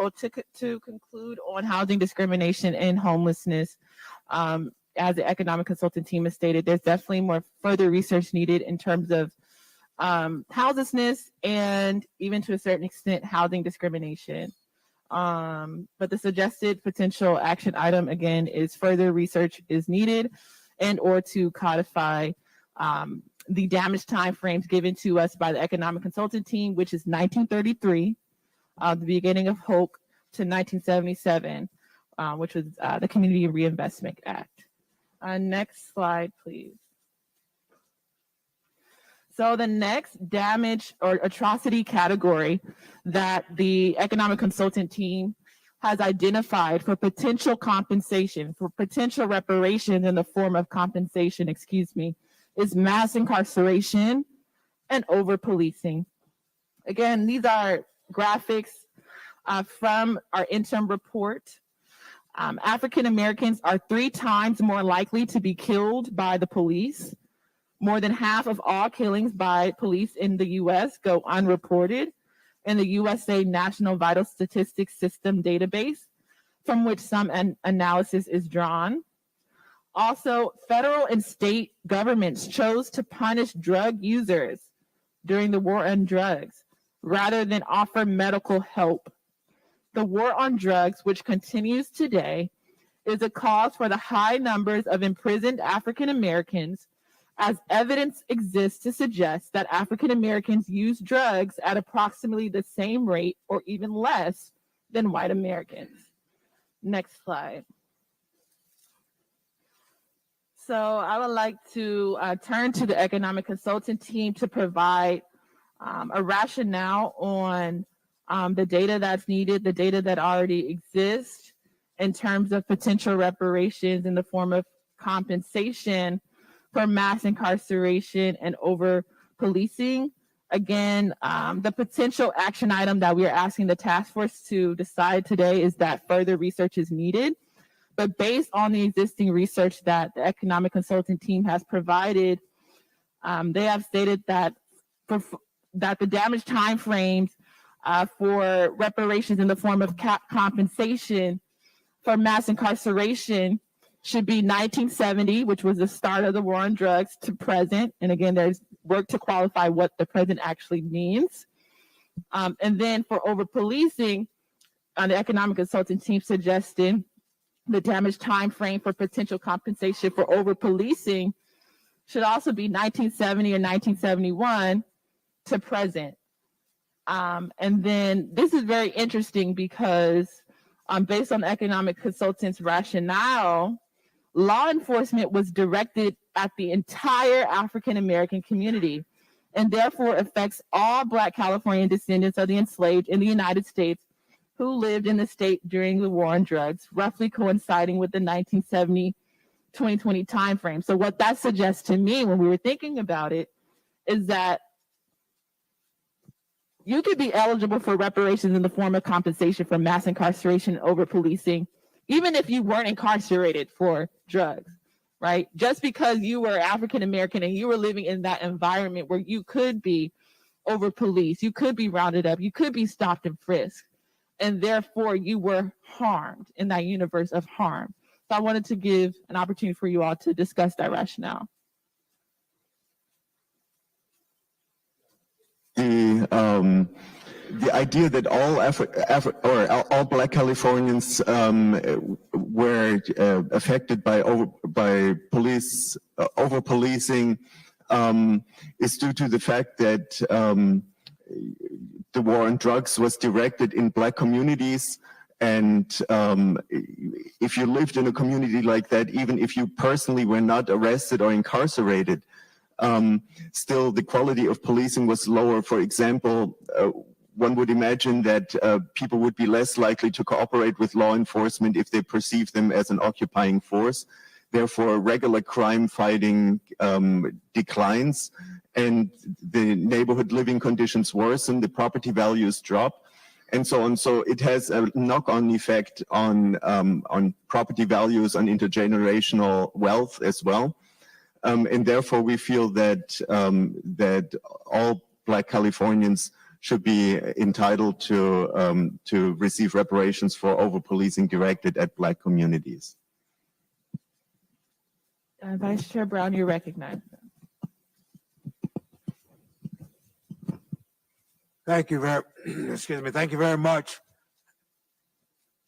conclude on housing discrimination and homelessness. As the economic consultant team has stated, there's definitely more further research needed in terms of houselessness and even to a certain extent housing discrimination. But the suggested potential action item again is further research is needed and or to codify the damage timeframes given to us by the economic consultant team, which is 1933, the beginning of HOKE, to 1977, which was the Community Reinvestment Act. Next slide, please. So the next damage or atrocity category that the economic consultant team has identified for potential compensation, for potential reparations in the form of compensation, is mass incarceration and over-policing. Again, these are graphics from our interim report. African Americans are 3 times more likely to be killed by the police. More than half of all killings by police in the U.S. go unreported in the USA National Vital Statistics System database, from which some analysis is drawn. Also, federal and state governments chose to punish drug users during the war on drugs rather than offer medical help. The war on drugs, which continues today, is a cause for the high numbers of imprisoned African Americans, as evidence exists to suggest that African Americans use drugs at approximately the same rate or even less than white Americans. Next slide. So I would like to turn to the economic consultant team to provide a rationale on the data that's needed, the data that already exists in terms of potential reparations in the form of compensation for mass incarceration and over policing. Again, the potential action item that we are asking the task force to decide today is that further research is needed. But based on the existing research that the economic consulting team has provided, they have stated that that the damage timeframes for reparations in the form of compensation for mass incarceration should be 1970, which was the start of the war on drugs, to present. And again, there's work to qualify what the present actually means. And then for over policing, the economic consulting team suggested the damage time frame for potential compensation for over policing should also be 1970 or 1971 to present. And then this is very interesting because based on the economic consultant's rationale, law enforcement was directed at the entire African American community and therefore affects all Black Californian descendants of the enslaved in the United States who lived in the state during the war on drugs, roughly coinciding with the 1970-2020 timeframe. So what that suggests to me when we were thinking about it is that you could be eligible for reparations in the form of compensation for mass incarceration over policing, even if you weren't incarcerated for drugs, right? Just because you were African American and you were living in that environment where you could be over policed, you could be rounded up, you could be stopped and frisked, and therefore you were harmed in that universe of harm. So I wanted to give an opportunity for you all to discuss that rationale. The idea that all Black Californians were affected by over policing is due to the fact that the war on drugs was directed in Black communities, and if you lived in a community like that, even if you personally were not arrested or incarcerated, still the quality of policing was lower. For example, one would imagine that people would be less likely to cooperate with law enforcement if they perceive them as an occupying force. Therefore, regular crime fighting declines, and the neighborhood living conditions worsen, the property values drop, and so on. So it has a knock-on effect on property values, on intergenerational wealth as well. And therefore, we feel that that all Black Californians should be entitled to receive reparations for over-policing directed at Black communities. Vice Chair Brown, you're recognized. Thank you Thank you very much,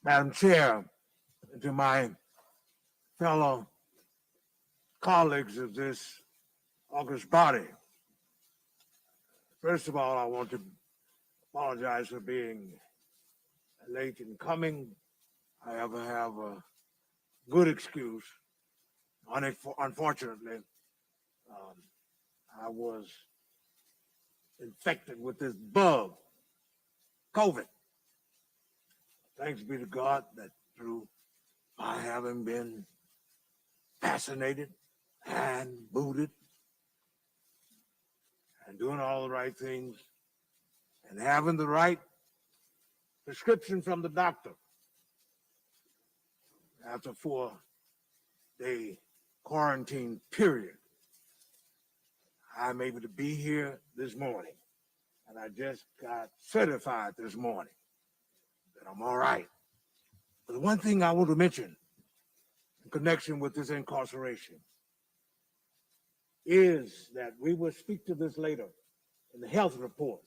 Madam Chair, and to my fellow colleagues of this august body. First of all, I want to apologize for being late in coming. I have a good excuse. Unfortunately, I was infected with this bug, COVID. Thanks be to God that through my having been vaccinated and booted and doing all the right things and having the right prescription from the doctor after 4-day quarantine period. I'm able to be here this morning, and I just got certified this morning that I'm all right. But the one thing I want to mention in connection with this incarceration is that we will speak to this later in the health report,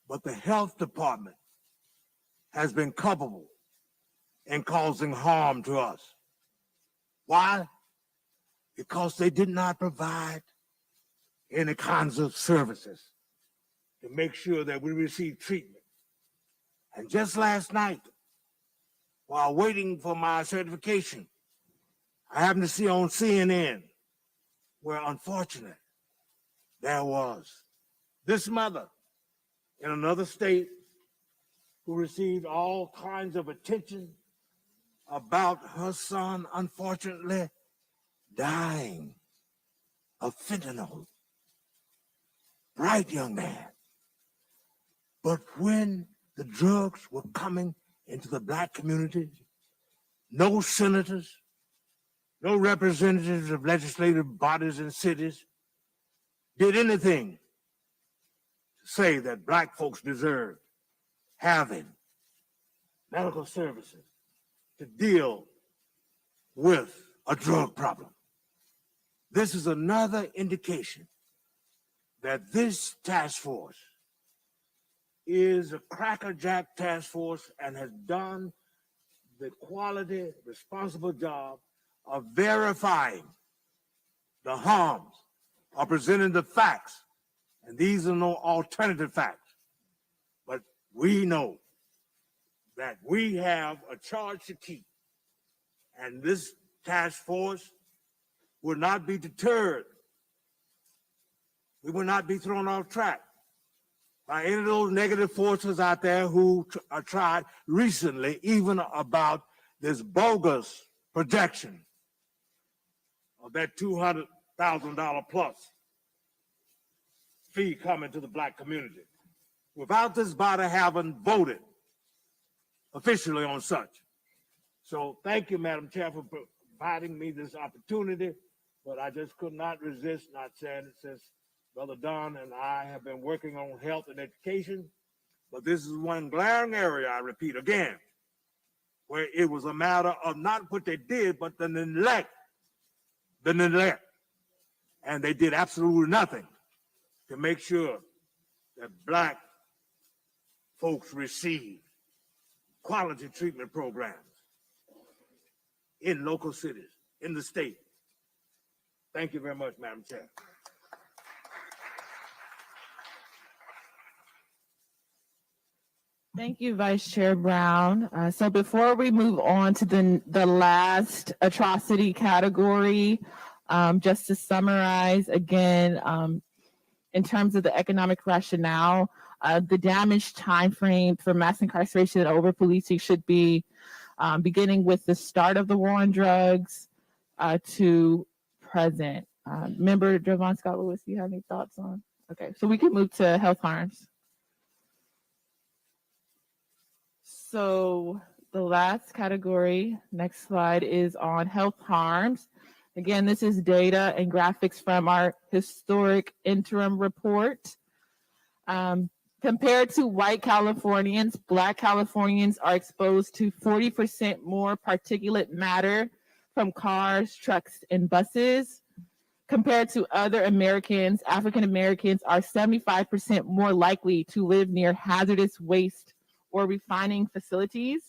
but the health department has been culpable in causing harm to us. Why? Because they did not provide any kinds of services to make sure that we receive treatment. And just last night, while waiting for my certification, I happened to see on CNN where, unfortunately, there was this mother in another state who received all kinds of attention about her son, unfortunately, dying of fentanyl. Bright young man. But when the drugs were coming into the Black community, no senators, no representatives of legislative bodies and cities did anything to say that Black folks deserved having medical services to deal with a drug problem. This is another indication that this task force is a crackerjack task force and has done the quality, responsible job of verifying the harms, of presenting the facts. And these are no alternative facts. But we know that we have a charge to keep. And this task force will not be deterred. We will not be thrown off track by any of those negative forces out there who tried recently even about this bogus projection of that $200,000 plus fee coming to the Black community without this body having voted officially on such. So thank you, Madam Chair, for providing me this opportunity, but I just could not resist not saying it since Brother Don and I have been working on health and education, but this is one glaring area, I repeat again, where it was a matter of not what they did, but the neglect. And they did absolutely nothing to make sure that Black folks receive quality treatment programs in local cities, in the state. Thank you very much, Madam Chair. Thank you, Vice Chair Brown. So before we move on to the last atrocity category, just to summarize again, in terms of the economic rationale, the damage time frame for mass incarceration and over-policing should be beginning with the start of the war on drugs to present. Member Javon Scott Lewis, do you have any thoughts on? Okay, so we can move to health harms. So the last category, next slide, is on health harms. Again, this is data and graphics from our historic interim report. Compared to white Californians, Black Californians are exposed to 40% more particulate matter from cars, trucks, and buses. Compared to other Americans, African Americans are 75% more likely to live near hazardous waste or refining facilities.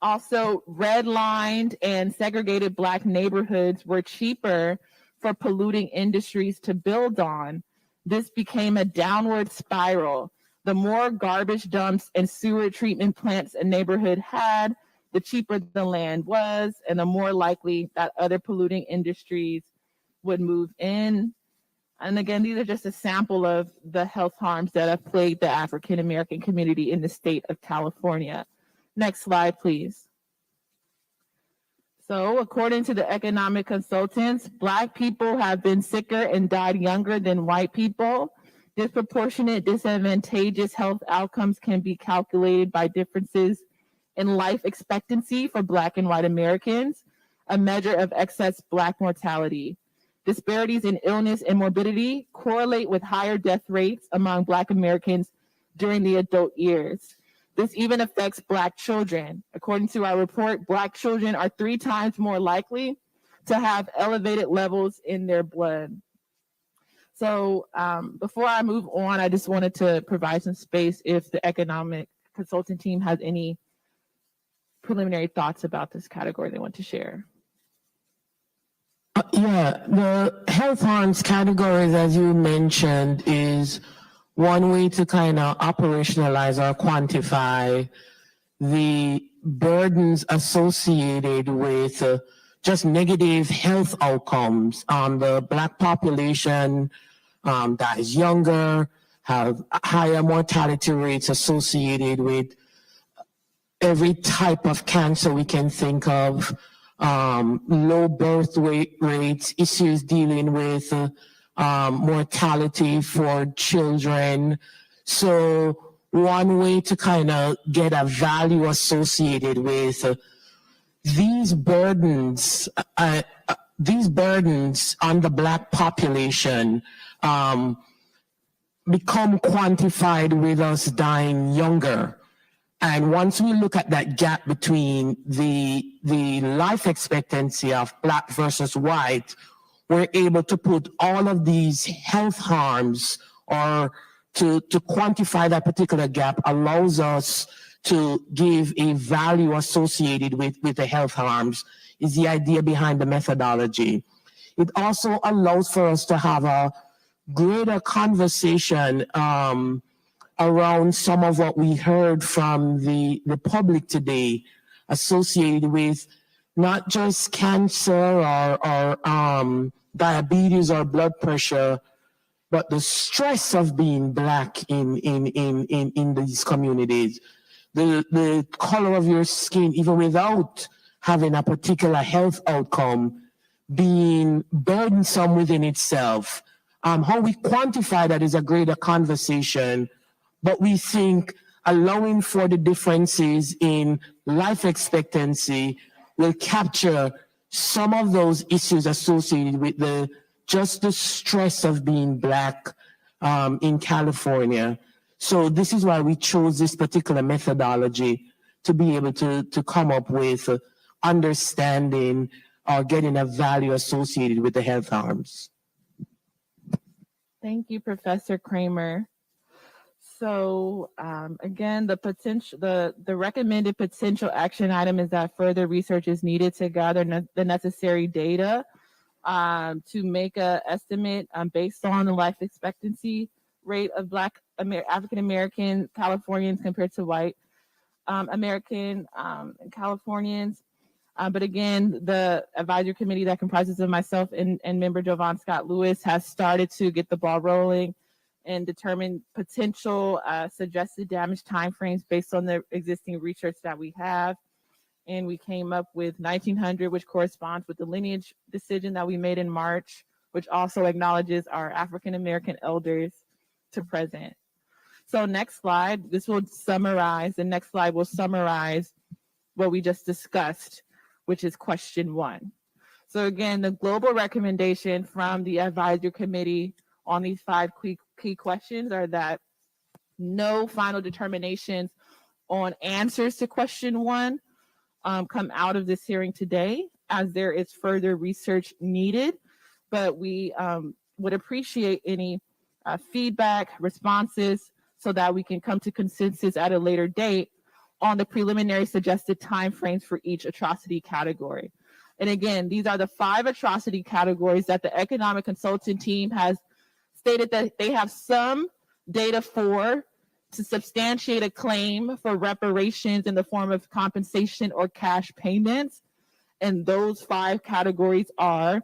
Also, redlined and segregated Black neighborhoods were cheaper for polluting industries to build on. This became a downward spiral. The more garbage dumps and sewer treatment plants a neighborhood had, the cheaper the land was, and the more likely that other polluting industries would move in. And again, these are just a sample of the health harms that have plagued the African American community in the state of California. Next slide, please. So according to the economic consultants, Black people have been sicker and died younger than white people. Disproportionate disadvantageous health outcomes can be calculated by differences in life expectancy for Black and white Americans, a measure of excess Black mortality. Disparities in illness and morbidity correlate with higher death rates among Black Americans during the adult years. This even affects Black children. According to our report, Black children are 3 times more likely to have elevated levels in their blood. So before I move on, I just wanted to provide some space if the economic consultant team has any preliminary thoughts about this category they want to share. Yeah, the health harms categories, as you mentioned, is one way to kind of operationalize or quantify the burdens associated with just negative health outcomes on the Black population that is younger, have higher mortality rates associated with every type of cancer we can think of, low birth rates, issues dealing with mortality for children. So one way to kind of get a value associated with these burdens on the Black population become quantified with us dying younger. And once we look at that gap between the life expectancy of Black versus white, we're able to put all of these health harms, or to quantify that particular gap allows us to give a value associated with the health harms, is the idea behind the methodology. It also allows for us to have a greater conversation around some of what we heard from the public today associated with not just cancer or diabetes or blood pressure, but the stress of being Black in these communities. The color of your skin, even without having a particular health outcome, being burdensome within itself. How we quantify that is a greater conversation, but we think allowing for the differences in life expectancy will capture some of those issues associated with just the stress of being Black in California. So this is why we chose this particular methodology, to be able to come up with understanding or getting a value associated with the health harms. Thank you, Professor Kramer. So again, the recommended potential action item is that further research is needed to gather the necessary data to make an estimate based on the life expectancy rate of Black African American Californians compared to white American Californians. But again, the advisory committee that comprises of myself and member Jovan Scott Lewis has started to get the ball rolling and determine potential suggested damage timeframes based on the existing research that we have. And we came up with 1900, which corresponds with the lineage decision that we made in March, which also acknowledges our African American elders to present. So next slide, the next slide will summarize what we just discussed, which is question 1. So again, the global recommendation from the advisory committee on these 5 key questions are that no final determinations on answers to question 1 come out of this hearing today, as there is further research needed, but we would appreciate any feedback, responses, so that we can come to consensus at a later date on the preliminary suggested timeframes for each atrocity category. And again, these are the 5 atrocity categories that the economic consultant team has stated that they have some data for to substantiate a claim for reparations in the form of compensation or cash payments. And those 5 categories are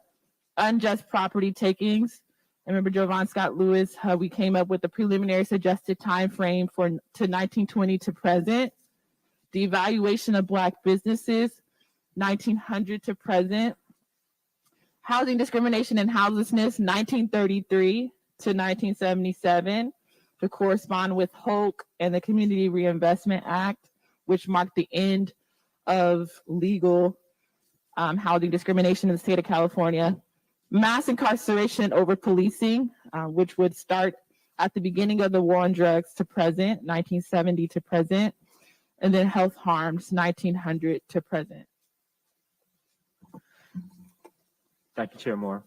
unjust property takings. Remember Jovan Scott Lewis, how we came up with the preliminary suggested time frame to 1920 to present. Devaluation of Black businesses, 1900 to present. Housing discrimination and houselessness, 1933 to 1977 to correspond with Hoke and the Community Reinvestment Act, which marked the end of legal housing discrimination in the state of California. Mass incarceration over policing, which would start at the beginning of the war on drugs to present, 1970 to present, and then health harms, 1900 to present. Thank you, Chair Moore.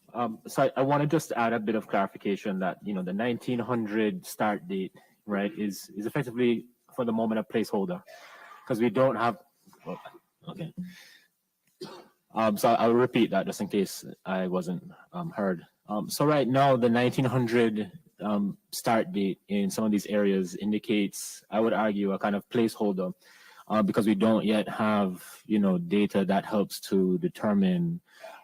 So I want to just add a bit of clarification that, you know, the 1900 start date, right, is effectively for the moment a placeholder because we don't have, okay. So I'll repeat that just in case I wasn't heard. So right now, the 1900 start date in some of these areas indicates, I would argue, a kind of placeholder because we don't yet have, you know, data that helps to determine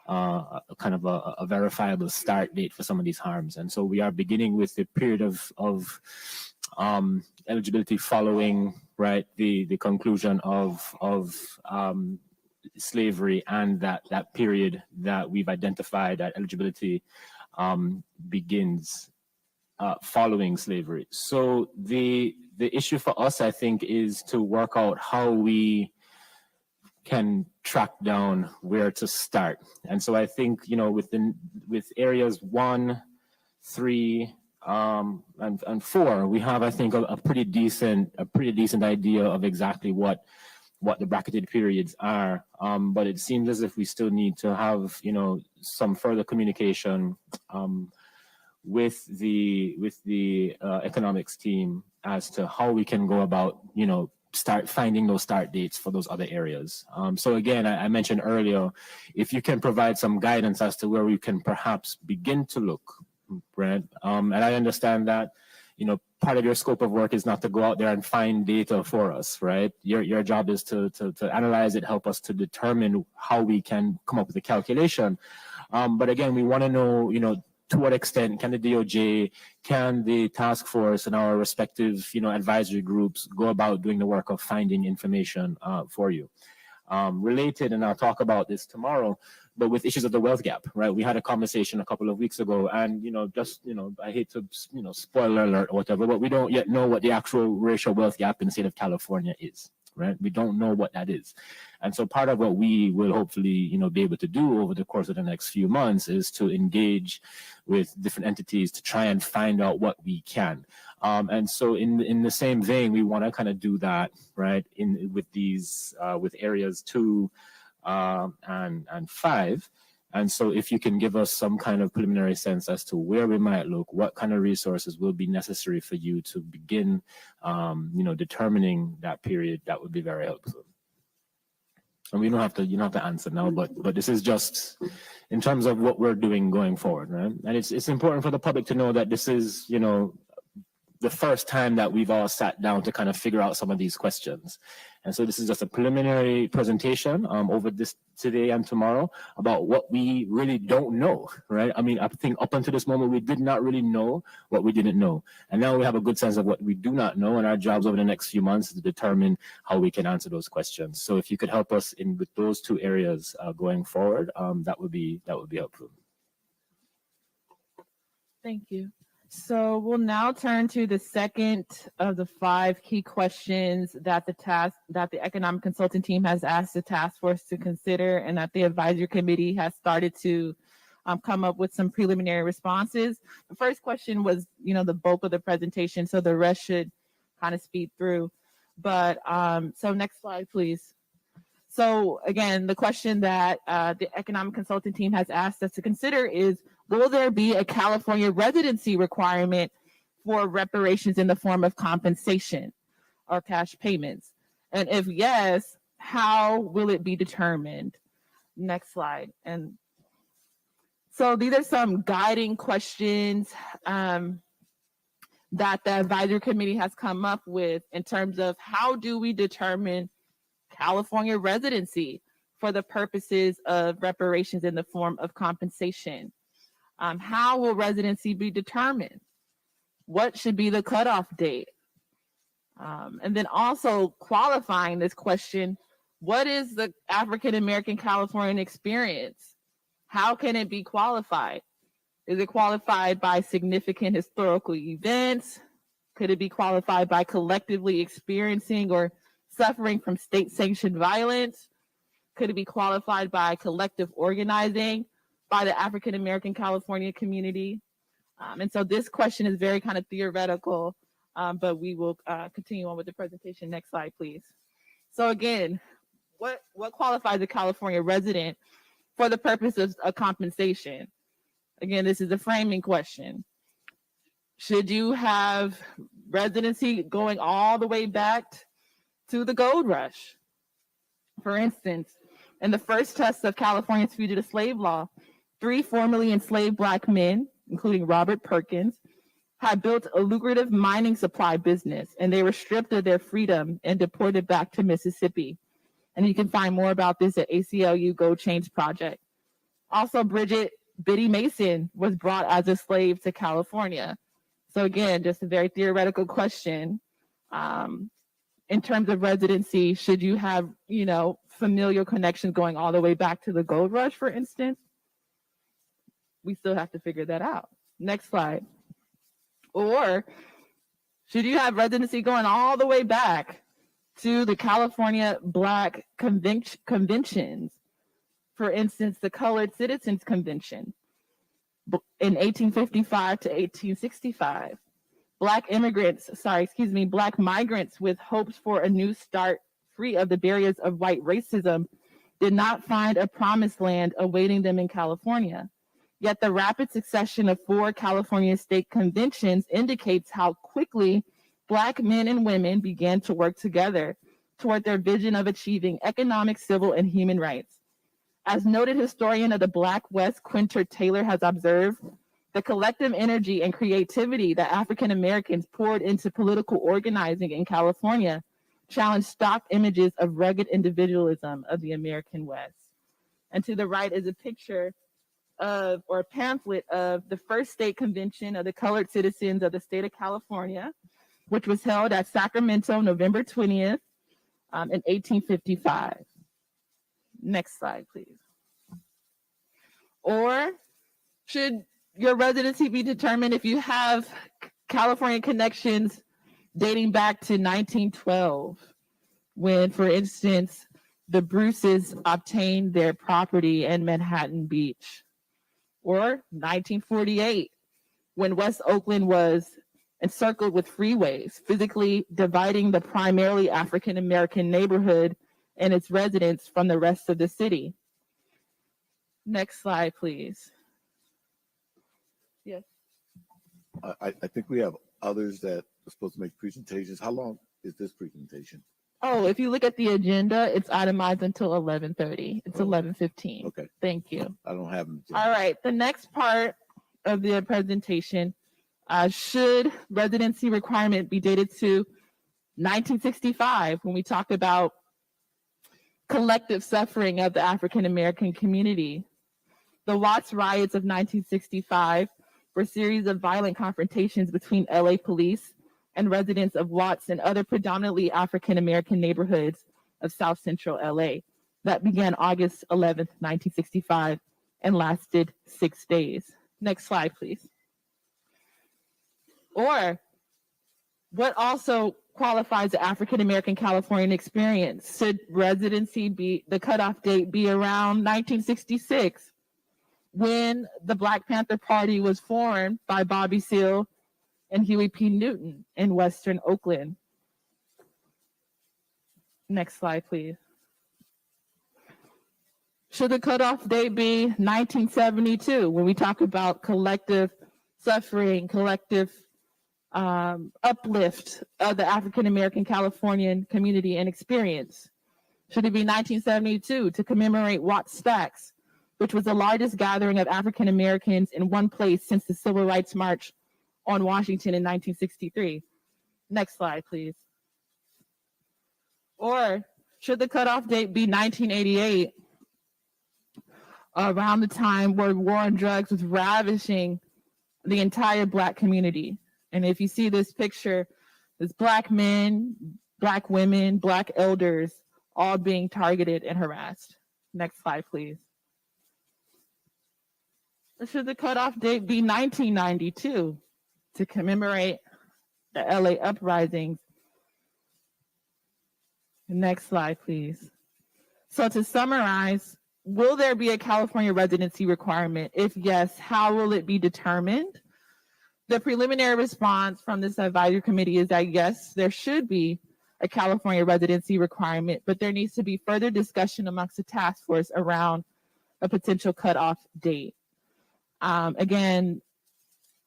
kind of a verifiable start date for some of these harms. And so we are beginning with the period of eligibility following, right, the conclusion of slavery and that period that we've identified that eligibility begins following slavery. So the issue for us, I think, is to work out how we can track down where to start. And so I think, you know, with areas 1, 3, and 4, we have, I think, a pretty decent idea of exactly what the bracketed periods are. But it seems as if we still need to have, you know, some further communication with the economics team as to how we can go about, you know, start finding those start dates for those other areas. So again, I mentioned earlier, if you can provide some guidance as to where we can perhaps begin to look, right? And I understand that, you know, part of your scope of work is not to go out there and find data for us, right? Your job is to analyze it, help us to determine how we can come up with a calculation. But again, we want to know, you know, to what extent can the DOJ, can the task force and our respective, you know, advisory groups go about doing the work of finding information for you? Related, and I'll talk about this tomorrow, but with issues of the wealth gap, right? We had a conversation a couple of weeks ago, and, you know, just, you know, I hate to, you know, spoiler alert or whatever, but we don't yet know what the actual racial wealth gap in the state of California is, right? We don't know what that is. And so part of what we will hopefully, you know, be able to do over the course of the next few months is to engage with different entities to try and find out what we can. And so in the same vein, we want to kind of do that, right, with these, with areas 2 and 5. And so if you can give us some kind of preliminary sense as to where we might look, what kind of resources will be necessary for you to begin, you know, determining that period, that would be very helpful. And we don't have to, you don't have to answer now, but this is just in terms of what we're doing going forward, right? And it's important for the public to know that this is, you know, the first time that we've all sat down to kind of figure out some of these questions. And so this is just a preliminary presentation over this today and tomorrow about what we really don't know, right? I mean, I think up until this moment, we did not really know what we didn't know. And now we have a good sense of what we do not know, and our jobs over the next few months is to determine how we can answer those questions. So if you could help us in with those 2 areas going forward, that would be helpful. Thank you. So we'll now turn to the second of the 5 key questions that the economic consulting team has asked the task force to consider, and that the advisory committee has started to come up with some preliminary responses. The first question was, you know, the bulk of the presentation, so the rest should kind of speed through. But so next slide, please. So again, the question that the economic consulting team has asked us to consider is, will there be a California residency requirement for reparations in the form of compensation or cash payments? And if yes, how will it be determined? Next slide. And so these are some guiding questions that the advisory committee has come up with in terms of how do we determine California residency for the purposes of reparations in the form of compensation. How will residency be determined? What should be the cutoff date? And then also qualifying this question, what is the African American Californian experience? How can it be qualified? Is it qualified by significant historical events? Could it be qualified by collectively experiencing or suffering from state-sanctioned violence? Could it be qualified by collective organizing by the African American California community? And so this question is very kind of theoretical, but we will continue on with the presentation. Next slide, please. So again, what qualifies a California resident for the purposes of compensation? Again, this is a framing question. Should you have residency going all the way back to the gold rush? For instance, in the first test of California's fugitive slave law, 3 formerly enslaved Black men, including Robert Perkins, had built a lucrative mining supply business, and they were stripped of their freedom and deported back to Mississippi. And you can find more about this at ACLU Gold Chains Project. Also, Bridget Biddy Mason was brought as a slave to California. So again, just a very theoretical question. In terms of residency, should you have, familial connections going all the way back to the gold rush, for instance? We still have to figure that out. Next slide. Or should you have residency going all the way back to the California Black conventions? For instance, the Colored Citizens Convention in 1855 to 1865. Black migrants with hopes for a new start free of the barriers of white racism did not find a promised land awaiting them in California. Yet the rapid succession of 4 California state conventions indicates how quickly Black men and women began to work together toward their vision of achieving economic, civil, and human rights. As noted historian of the Black West, Quinter Taylor, has observed, the collective energy and creativity that African Americans poured into political organizing in California challenged stock images of rugged individualism of the American West. And to the right is a picture of, or a pamphlet of, the first state convention of the colored citizens of the state of California, which was held at Sacramento, November 20th, in 1855. Next slide, please. Or should your residency be determined if you have California connections dating back to 1912, when, for instance, the Bruces obtained their property in Manhattan Beach? Or 1948, when West Oakland was encircled with freeways, physically dividing the primarily African American neighborhood and its residents from the rest of the city. Next slide, please. Yes. I think we have others that are supposed to make presentations. How long is this presentation? Oh, if you look at the agenda, it's itemized until 11:30. It's 11:15. Okay. Thank you. I don't have them. All right. The next part of the presentation, should residency requirement be dated to 1965, when we talk about collective suffering of the African American community? The Watts riots of 1965 were a series of violent confrontations between LA police and residents of Watts and other predominantly African American neighborhoods of South Central LA that began August 11th, 1965 and lasted 6 days. Next slide, please. Or what also qualifies the African American Californian experience? Should residency be, the cutoff date be around 1966, when the Black Panther Party was formed by Bobby Seale and Huey P. Newton in Western Oakland? Next slide, please. Should the cutoff date be 1972, when we talk about collective suffering, collective uplift of the African American Californian community and experience? Should it be 1972 to commemorate Watts Stacks, which was the largest gathering of African Americans in one place since the Civil Rights March on Washington in 1963? Next slide, please. Or should the cutoff date be 1988, around the time where war on drugs was ravishing the entire Black community? And if you see this picture, there's Black men, Black women, Black elders, all being targeted and harassed. Next slide, please. Or should the cutoff date be 1992 to commemorate the LA uprisings? Next slide, please. So to summarize, will there be a California residency requirement? If yes, how will it be determined? The preliminary response from this advisory committee is that yes, there should be a California residency requirement, but there needs to be further discussion amongst the task force around a potential cutoff date. Again,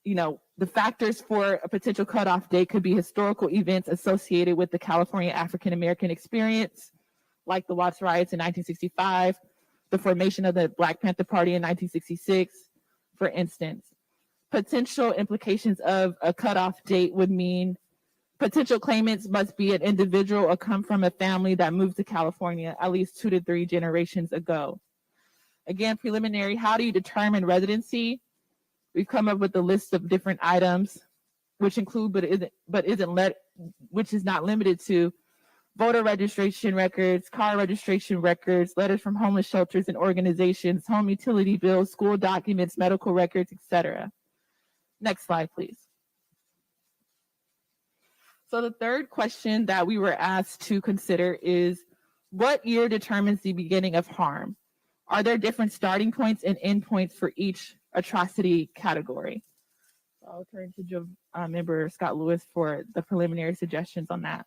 you know, the factors for a potential cutoff date could be historical events associated with the California African American experience, like the Watts riots in 1965, the formation of the Black Panther Party in 1966, for instance. Potential implications of a cutoff date would mean potential claimants must be an individual or come from a family that moved to California at least 2 to 3 generations ago. Again, preliminary, how do you determine residency? We've come up with a list of different items, which include, which is not limited to voter registration records, car registration records, letters from homeless shelters and organizations, home utility bills, school documents, medical records, etc. Next slide, please. So the third question that we were asked to consider is, what year determines the beginning of harm? Are there different starting points and endpoints for each atrocity category? So I'll turn to member Scott Lewis for the preliminary suggestions on that.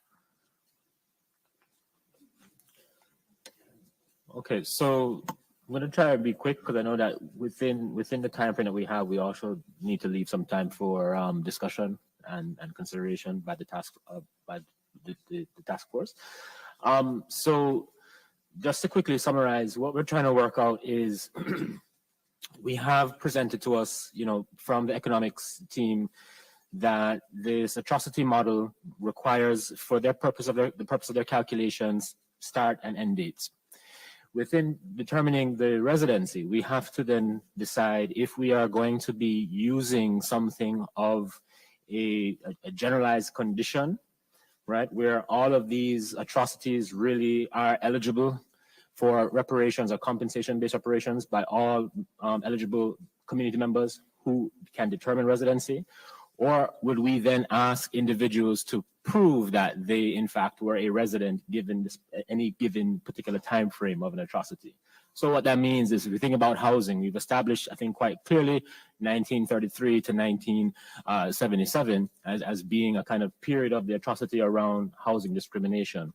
Okay, so I'm going to try to be quick because I know that within the time frame that we have, we also need to leave some time for discussion and consideration by the task force. So just to quickly summarize, what we're trying to work out is we have presented to us, you know, from the economics team that this atrocity model requires, for their purpose of the purpose of their calculations, start and end dates. Within determining the residency, we have to then decide if we are going to be using something of a generalized condition, right, where all of these atrocities really are eligible for reparations or compensation-based reparations by all eligible community members who can determine residency, or would we then ask individuals to prove that they in fact were a resident given this, any given particular time frame of an atrocity? So what that means is, if we think about housing, we've established, I think quite clearly, 1933 to 1977 as being a kind of period of the atrocity around housing discrimination.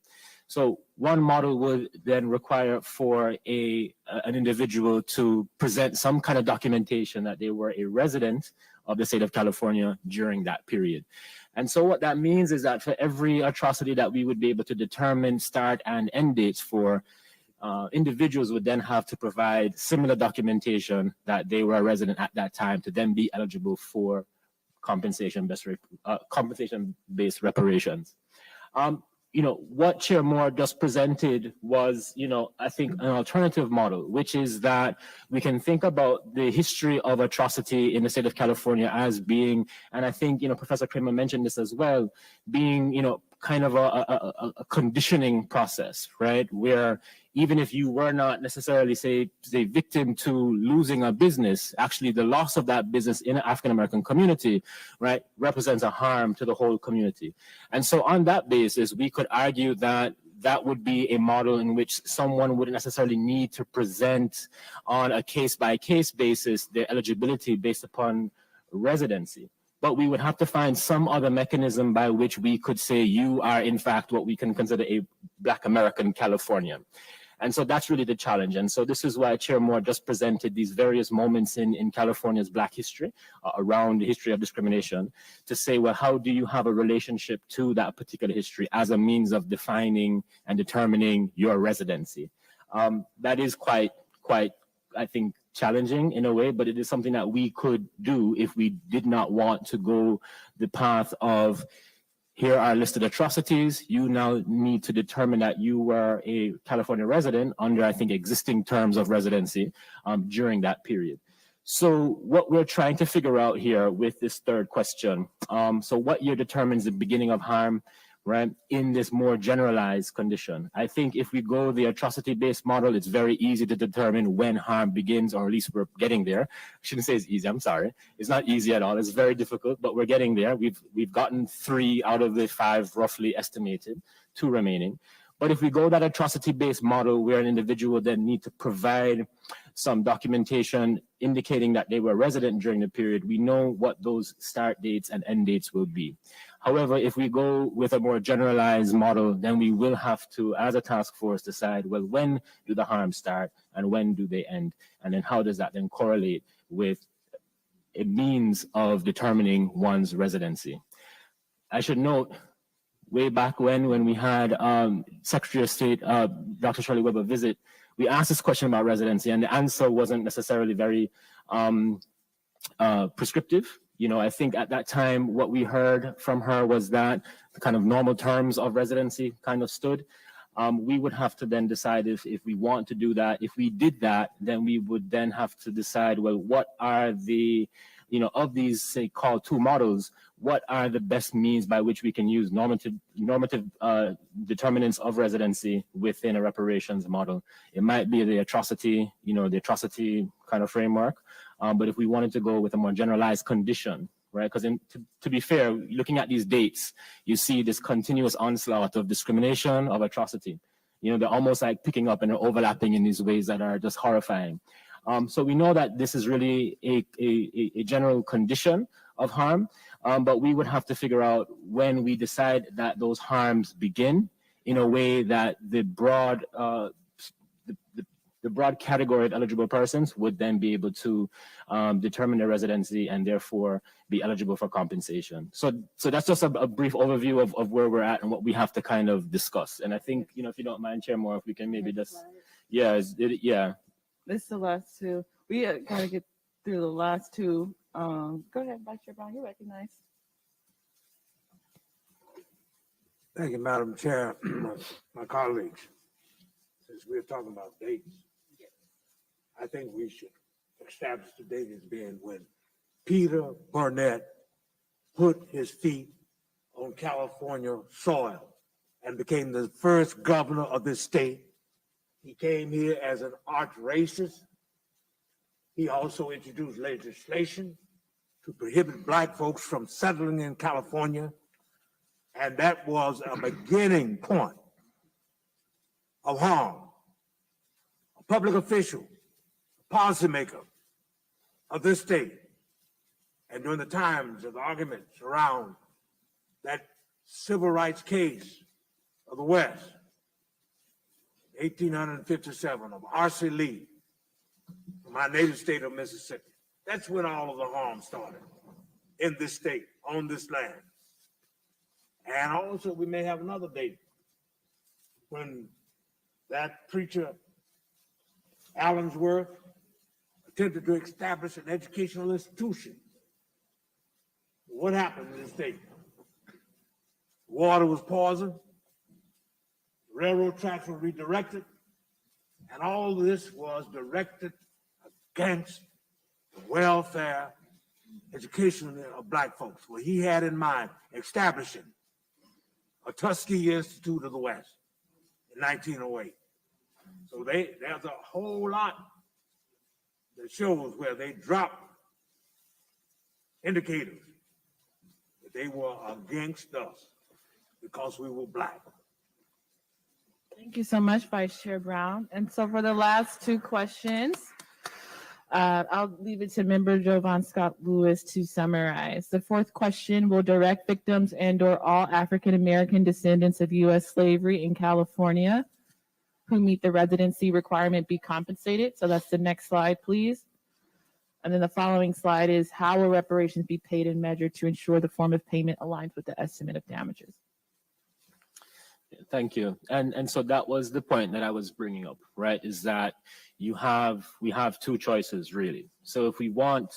So one model would then require for an individual to present some kind of documentation that they were a resident of the state of California during that period. And so what that means is that for every atrocity that we would be able to determine start and end dates for, individuals would then have to provide similar documentation that they were a resident at that time to then be eligible for compensation-based reparations. You know, what Chair Moore just presented was, you know, I think an alternative model, which is that we can think about the history of atrocity in the state of California as being, and I think, you know, Professor Kramer mentioned this as well, being, you know, kind of a conditioning process, right? Where even if you were not necessarily, say victim to losing a business, actually the loss of that business in an African-American community, right, represents a harm to the whole community. And so on that basis, we could argue that that would be a model in which someone wouldn't necessarily need to present on a case-by-case basis their eligibility based upon residency. But we would have to find some other mechanism by which we could say you are in fact what we can consider a Black American Californian. And so that's really the challenge. And so this is why Chair Moore just presented these various moments in California's Black history around the history of discrimination to say, well, how do you have a relationship to that particular history as a means of defining and determining your residency? That is quite, I think, challenging in a way, but it is something that we could do if we did not want to go the path of, here are listed atrocities, you now need to determine that you were a California resident under, I think, existing terms of residency during that period. So what we're trying to figure out here with this third question, so what year determines the beginning of harm, right, in this more generalized condition. I think if we go the atrocity-based model, it's very easy to determine when harm begins, or at least we're getting there. I shouldn't say it's easy, I'm sorry. It's not easy at all, it's very difficult, but we're getting there. We've gotten 3 out of the 5 roughly estimated, 2 remaining. But if we go that atrocity-based model where an individual then need to provide some documentation indicating that they were resident during the period, we know what those start dates and end dates will be. However, if we go with a more generalized model, then we will have to, as a task force, decide, well, when do the harms start and when do they end? And then how does that then correlate with a means of determining one's residency? I should note, way back when we had Secretary of State, Dr. Shirley Weber visit, we asked this question about residency, and the answer wasn't necessarily very prescriptive. You know, I think at that time, what we heard from her was that the kind of normal terms of residency kind of stood. We would have to then decide if we want to do that. If we did that, then we would then have to decide, well, what are the, you know, of these, say, called 2 models, what are the best means by which we can use normative determinants of residency within a reparations model? It might be the atrocity, you know, the atrocity kind of framework. But if we wanted to go with a more generalized condition, right? Because to be fair, looking at these dates, you see this continuous onslaught of discrimination, of atrocity. You know, they're almost like picking up and they're overlapping in these ways that are just horrifying. So we know that this is really a general condition of harm, but we would have to figure out when we decide that those harms begin in a way that the broad the broad category of eligible persons would then be able to determine their residency and therefore be eligible for compensation. So that's just a brief overview of where we're at and what we have to kind of discuss. And I think, you know, if you don't mind, Chair Moore, if we can maybe just, yeah. This is the last 2. We gotta get through the last 2. Go ahead, Vice Chair Brown, you're recognized. Thank you, Madam Chair. My colleagues, since we're talking about dates, I think we should establish the date as being when Peter Burnett put his feet on California soil and became the first governor of this state. He came here as an arch racist. He also introduced legislation to prohibit Black folks from settling in California. And that was a beginning point of harm. A public official, a policymaker of this state, and during the times of the arguments around that civil rights case of the West, 1857, of R.C. Lee, from my native state of Mississippi. That's when all of the harm started in this state, on this land. And also we may have another date when that preacher, Allensworth, attempted to establish an educational institution. What happened in the state? Water was poisoned, railroad tracks were redirected, and all of this was directed against the welfare, education of Black folks. Well, he had in mind establishing a Tuskegee Institute of the West in 1908. So there's a whole lot that shows where they dropped indicators that they were against us because we were Black. Thank you so much, Vice Chair Brown. And so for the last 2 questions, I'll leave it to Member Jovan Scott Lewis to summarize. The 4th question: will direct victims and/or all African-American descendants of U.S. slavery in California who meet the residency requirement be compensated? So that's the next slide, please. And then the following slide is: how will reparations be paid and measured to ensure the form of payment aligns with the estimate of damages? Thank you. And so that was the point that I was bringing up, right? Is that we have 2 choices really. So if we want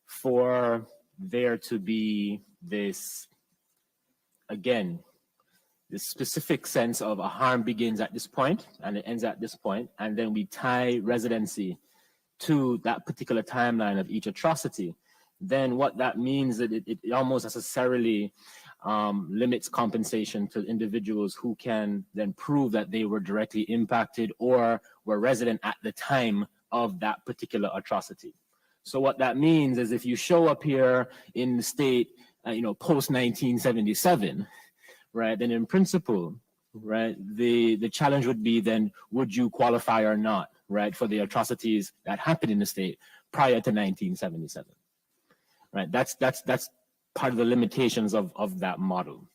for there to be this, again, this specific sense of a harm begins at this point and it ends at this point, and then we tie residency to that particular timeline of each atrocity, then what that means that it almost necessarily limits compensation to individuals who can then prove that they were directly impacted or were resident at the time of that particular atrocity. So what that means is if you show up here in the state, post 1977, right, then in principle, right, the challenge would be then, would you qualify or not, right, for the atrocities that happened in the state prior to 1977, right? That's part of the limitations of that model.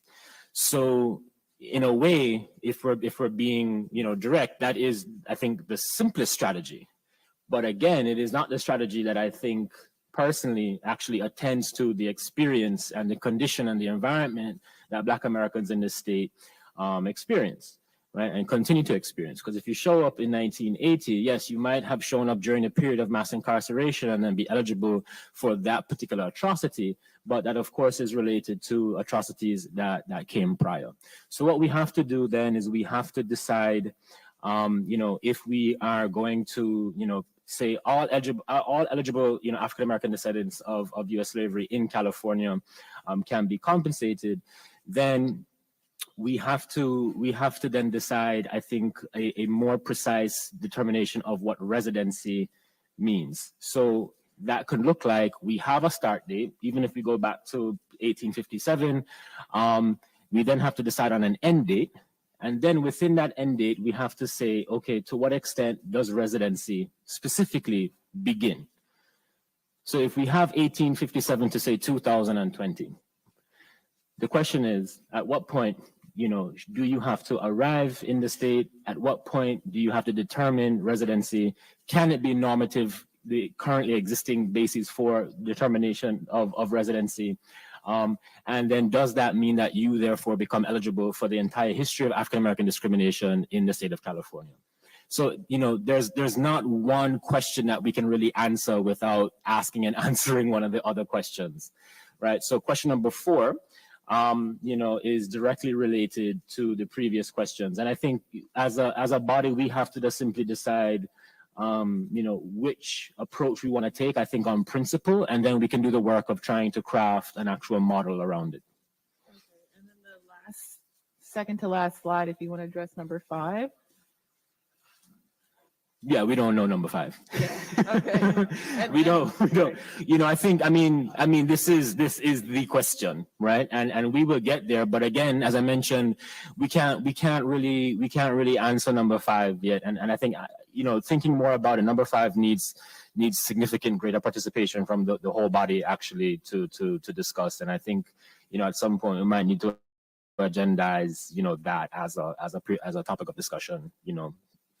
So in a way, if we're being, direct, that is, I think, the simplest strategy. But again, it is not the strategy that I think personally actually attends to the experience and the condition and the environment that Black Americans in this state experience, right, and continue to experience. Because if you show up in 1980, yes, you might have shown up during a period of mass incarceration and then be eligible for that particular atrocity, but that of course is related to atrocities that came prior. So what we have to do then is we have to decide, if we are going to, say all eligible, African-American descendants of U.S. slavery in California can be compensated, then we have to then decide, I think, a more precise determination of what residency means. So that could look like we have a start date, even if we go back to 1857, we then have to decide on an end date. And then within that end date, we have to say, okay, to what extent does residency specifically begin? So if we have 1857 to say 2020, the question is, at what point, do you have to arrive in the state? At what point do you have to determine residency? Can it be normative, the currently existing basis for determination of residency? And then does that mean that you therefore become eligible for the entire history of African-American discrimination in the state of California? So, there's not one question that we can really answer without asking and answering one of the other questions, right? So question number 4, is directly related to the previous questions. And I think as a body, we have to just simply decide, which approach we want to take, I think, on principle, and then we can do the work of trying to craft an actual model around it. Okay. And then the second to last slide, if you want to address number 5. Yeah, we don't know number 5. Yeah. Okay. we don't. I mean, this is the question, right? And we will get there. But again, as I mentioned, we can't really answer number 5 yet. And I think, thinking more about it, number 5 needs significant greater participation from the whole body actually to discuss. And I think, at some point we might need to agendize, that as a topic of discussion,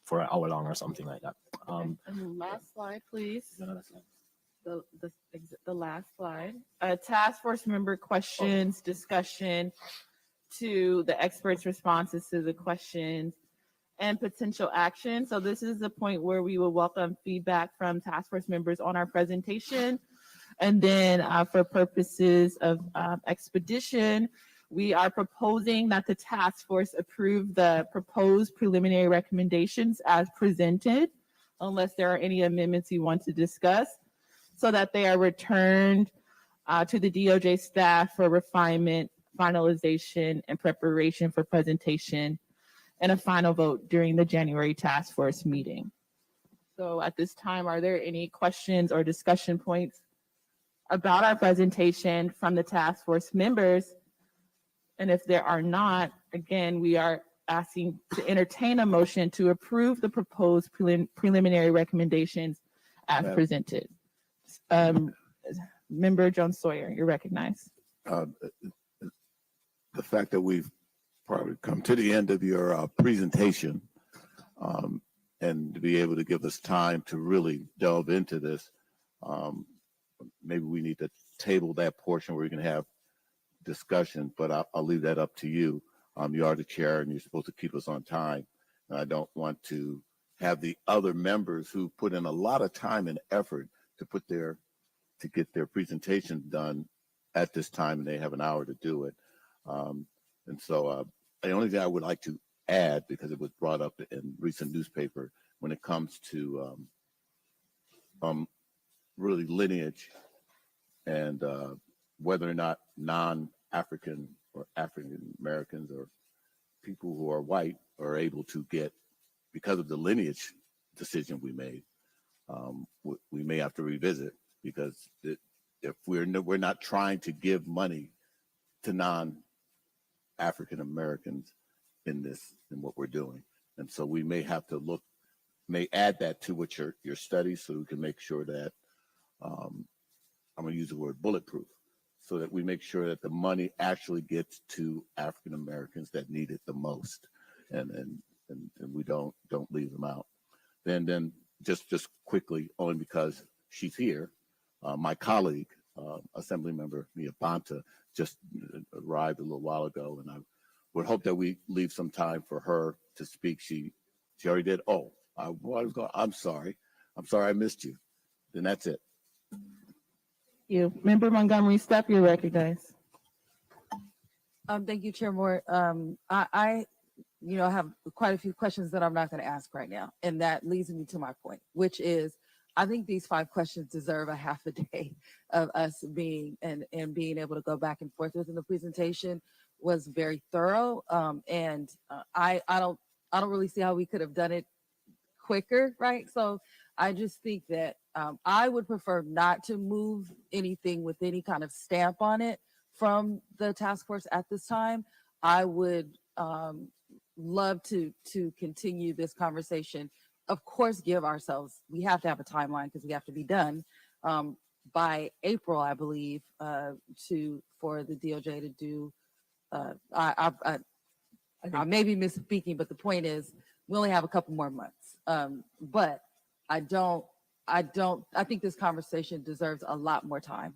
for an hour long or something like that. And the last slide, please. The last slide. Task force member questions, discussion to the experts' responses to the questions, and potential action. So this is the point where we will welcome feedback from task force members on our presentation. And then for purposes of expedition, we are proposing that the task force approve the proposed preliminary recommendations as presented, unless there are any amendments you want to discuss, so that they are returned to the DOJ staff for refinement, finalization, and preparation for presentation, and a final vote during the January task force meeting. So at this time, are there any questions or discussion points about our presentation from the task force members? And if there are not, again, we are asking to entertain a motion to approve the proposed preliminary recommendations as presented. Member Jones Sawyer, you're recognized. The fact that we've probably come to the end of your presentation and to be able to give us time to really delve into this, maybe we need to table that portion where we can have discussion, but I'll leave that up to you. You are the chair and you're supposed to keep us on time. And I don't want to have the other members who put in a lot of time and effort to get their presentation done at this time, and they have an hour to do it. And so the only thing I would like to add, because it was brought up in recent newspaper, when it comes to really lineage and whether or not non-African or African Americans or people who are white are able to get, because of the lineage decision we made, we may have to revisit, because if we're not trying to give money to non-African Americans in what we're doing. And so we may have to may add that to what your studies, so we can make sure that, I'm going to use the word bulletproof, so that we make sure that the money actually gets to African Americans that need it the most, and we don't leave them out. Then just quickly, only because she's here, my colleague, Assemblymember Mia Bonta, just arrived a little while ago, and I would hope that we leave some time for her to speak. She already did. Oh, I'm sorry I missed you. Then that's it. You. Member Montgomery, stop, you're recognized. Thank you, Chair Moore. I have quite a few questions that I'm not going to ask right now. And that leads me to my point, which is, I think these 5 questions deserve a half a day of us being able to go back and forth with. And the presentation was very thorough. I don't really see how we could have done it quicker, right? So I just think that I would prefer not to move anything with any kind of stamp on it from the task force at this time. I would love to continue this conversation. Of course, we have to have a timeline because we have to be done by April, I believe, for the DOJ to do. I may be misspeaking, but the point is we only have a couple more months. But I think this conversation deserves a lot more time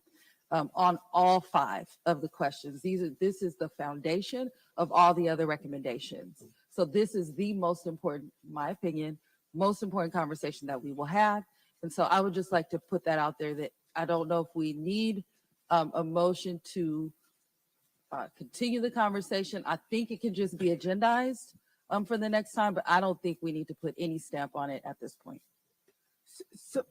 on all 5 of the questions. This is the foundation of all the other recommendations. So this is the most important, in my opinion, most important conversation that we will have. And so I would just like to put that out there, that I don't know if we need a motion to continue the conversation. I think it can just be agendized for the next time, but I don't think we need to put any stamp on it at this point. So,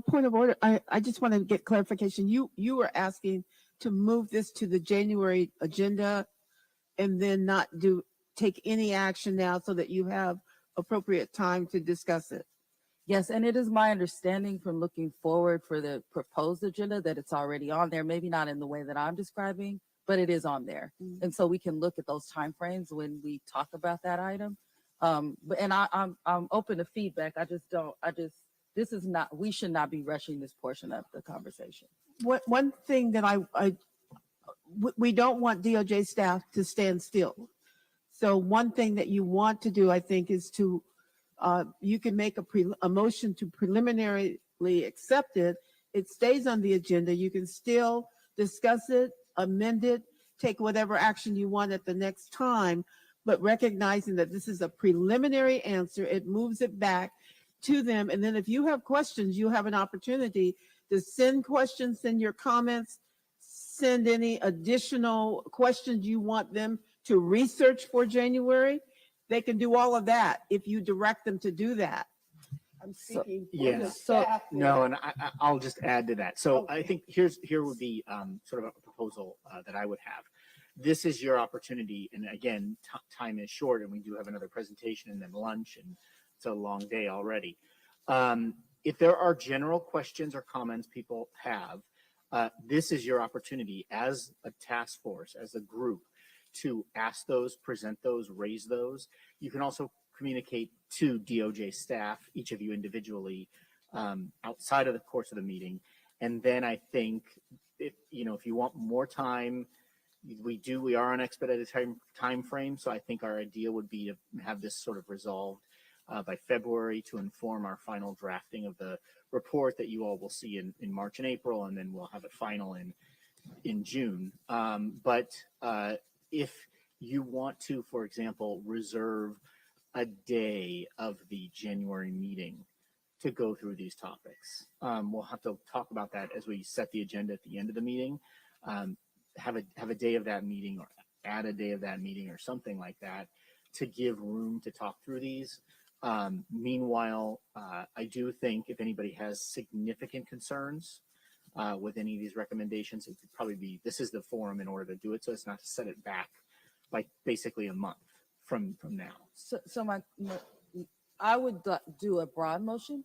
point of order, I just want to get clarification. You were asking to move this to the January agenda and then not take any action now, so that you have appropriate time to discuss it. Yes, and it is my understanding from looking forward for the proposed agenda that it's already on there, maybe not in the way that I'm describing, but it is on there. Mm-hmm. And so we can look at those timeframes when we talk about that item. I'm open to feedback. We should not be rushing this portion of the conversation. One thing that we don't want DOJ staff to stand still. So one thing that you want to do, I think, is to, you can make a motion to preliminarily accept it. It stays on the agenda. You can still discuss it, amend it, take whatever action you want at the next time, but recognizing that this is a preliminary answer, it moves it back to them. And then if you have questions, you have an opportunity to send questions, send your comments, send any additional questions you want them to research for January. They can do all of that if you direct them to do that. I'm speaking for the staff. No, and I'll just add to that. So okay. I think here would be sort of a proposal that I would have. This is your opportunity, and again, time is short, and we do have another presentation and then lunch, and it's a long day already. If there are general questions or comments people have, this is your opportunity as a task force, as a group, to ask those, present those, raise those. You can also communicate to DOJ staff, each of you individually, outside of the course of the meeting. And then I think, if you want more time, we are on expedited time frame. So I think our idea would be to have this sort of resolved by February to inform our final drafting of the report that you all will see in March and April, and then we'll have it final in June. But if you want to, for example, reserve a day of the January meeting to go through these topics, we'll have to talk about that as we set the agenda at the end of the meeting. Have a day of that meeting, or add a day of that meeting, or something like that, to give room to talk through these. Meanwhile, I do think if anybody has significant concerns with any of these recommendations. It could probably be, this is the forum in order to do it, so it's not to set it back like basically a month from now. So I would do a broad motion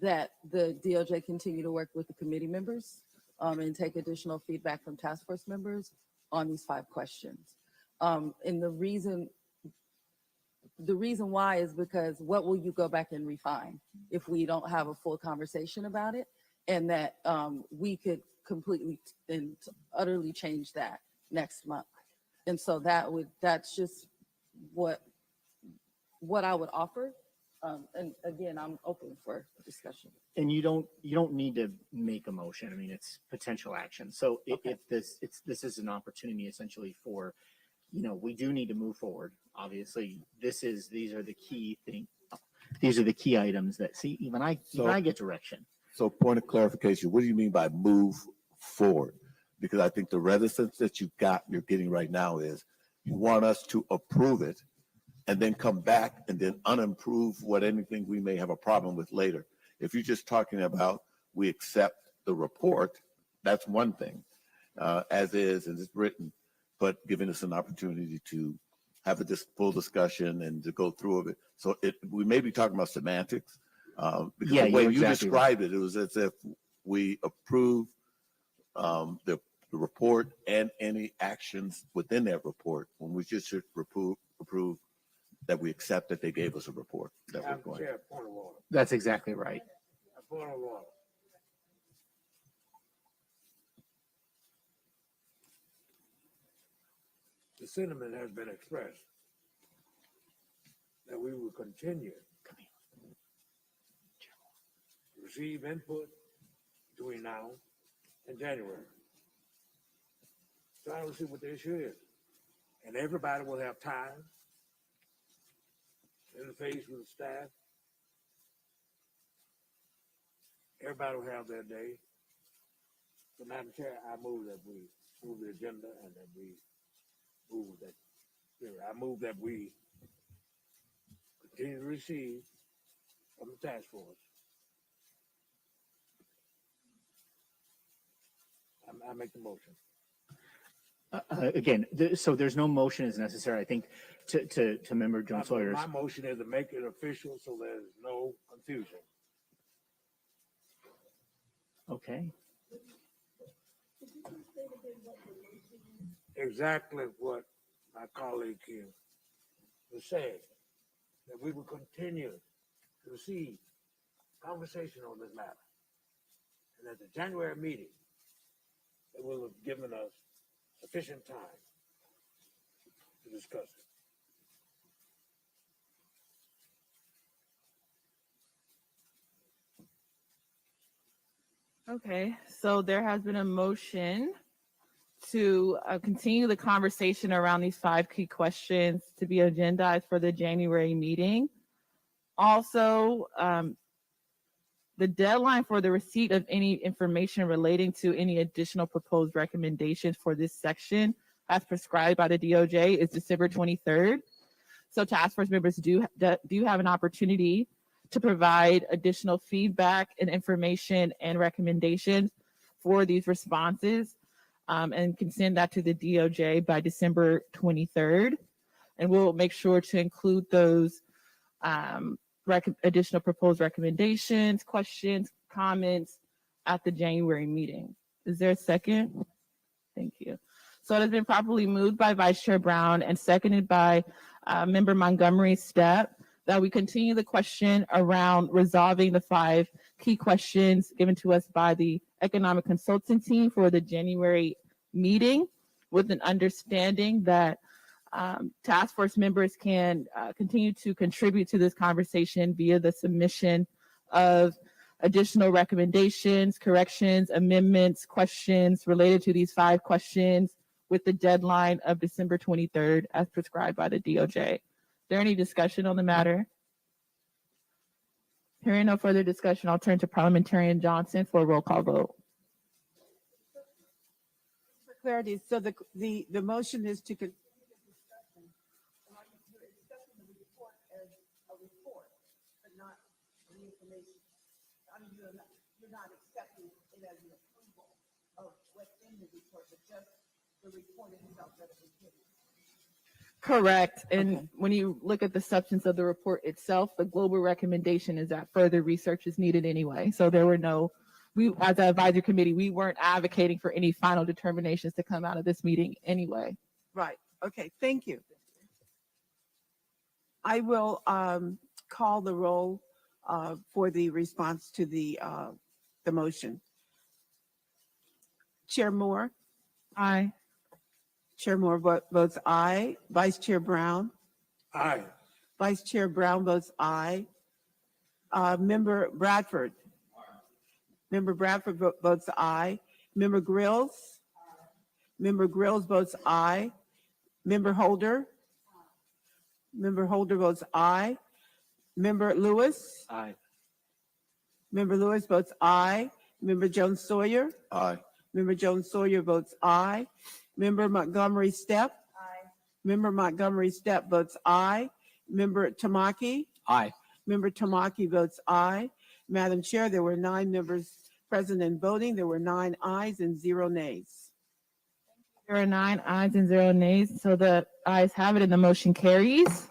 that the DOJ continue to work with the committee members and take additional feedback from task force members on these 5 questions. And the reason why is because what will you go back and refine if we don't have a full conversation about it, and that we could completely and utterly change that next month. And so that's just what I would offer. And again, I'm open for discussion. And you don't need to make a motion. I mean, it's potential action. So this is an opportunity essentially for, we do need to move forward. Obviously, these are the key things. These are the key items that even I get direction. So point of clarification, what do you mean by move forward? Because I think the reticence that you're getting right now is you want us to approve it and then come back and then unapprove anything we may have a problem with later. If you're just talking about we accept the report, that's one thing, as is and it's written, but giving us an opportunity to have a full discussion and to go through it. So we may be talking about semantics, because the way you described it, it was as if we approve the report and any actions within that report, when we just should approve that we accept that they gave us a report that we're going. Chair, point of order. That's exactly right. Point of order. The sentiment has been expressed that we will continue to receive input between now and January. So I don't see what the issue is. And everybody will have time to interface with the staff. Everybody will have their day. So, Madam Chair, I move that we move the agenda and that we move that. I move that we continue to receive from the task force. I make the motion. Again, so there's no motion is necessary. I think to Member Jones Sawyer's. My motion is to make it official so there's no confusion. Okay. Exactly what my colleague here was saying, that we will continue to receive conversation on this matter. And at the January meeting, it will have given us sufficient time to discuss it. Okay, so there has been a motion to continue the conversation around these 5 key questions to be agendized for the January meeting. Also, the deadline for the receipt of any information relating to any additional proposed recommendations for this section as prescribed by the DOJ is December 23rd. So task force members do have an opportunity to provide additional feedback and information and recommendations for these responses, and can send that to the DOJ by December 23rd. And we'll make sure to include those additional proposed recommendations, questions, comments at the January meeting. Is there a second? Thank you. So it has been properly moved by Vice Chair Brown and seconded by Member Montgomery Stepp that we continue the question around resolving the 5 key questions given to us by the Economic Consultant Team for the January meeting, with an understanding that task force members can continue to contribute to this conversation via the submission of additional recommendations, corrections, amendments, questions related to these 5 questions with the deadline of December 23rd as prescribed by the DOJ. Is there any discussion on the matter? Hearing no further discussion, I'll turn to Parliamentarian Johnson for a roll call vote. For clarity, so the motion is to you're not accepting it as an approval of what's in the report, but just the report itself that it was given. Correct. And when you look at the substance of the report itself, the global recommendation is that further research is needed anyway. So there were no, we, as an advisory committee, we weren't advocating for any final determinations to come out of this meeting anyway. Right. Okay. Thank you. I will call the roll for the response to the motion. Chair Moore? Aye. Chair Moore votes aye. Vice Chair Brown? Aye. Vice Chair Brown votes aye. Member Bradford? Member Bradford votes aye. Member Grills? Member Grills votes aye. Member Holder? Member Holder votes aye. Member Lewis? Aye. Member Lewis votes aye. Member Jones Sawyer? Aye. Member Jones Sawyer votes aye. Member Montgomery Stepp? Aye. Member Montgomery Stepp votes aye. Member Tamaki? Aye. Member Tamaki votes aye. Madam Chair, there were 9 members present and voting. There were 9 ayes and 0 nays. There are 9 ayes and 0 nays, so the ayes have it and the motion carries.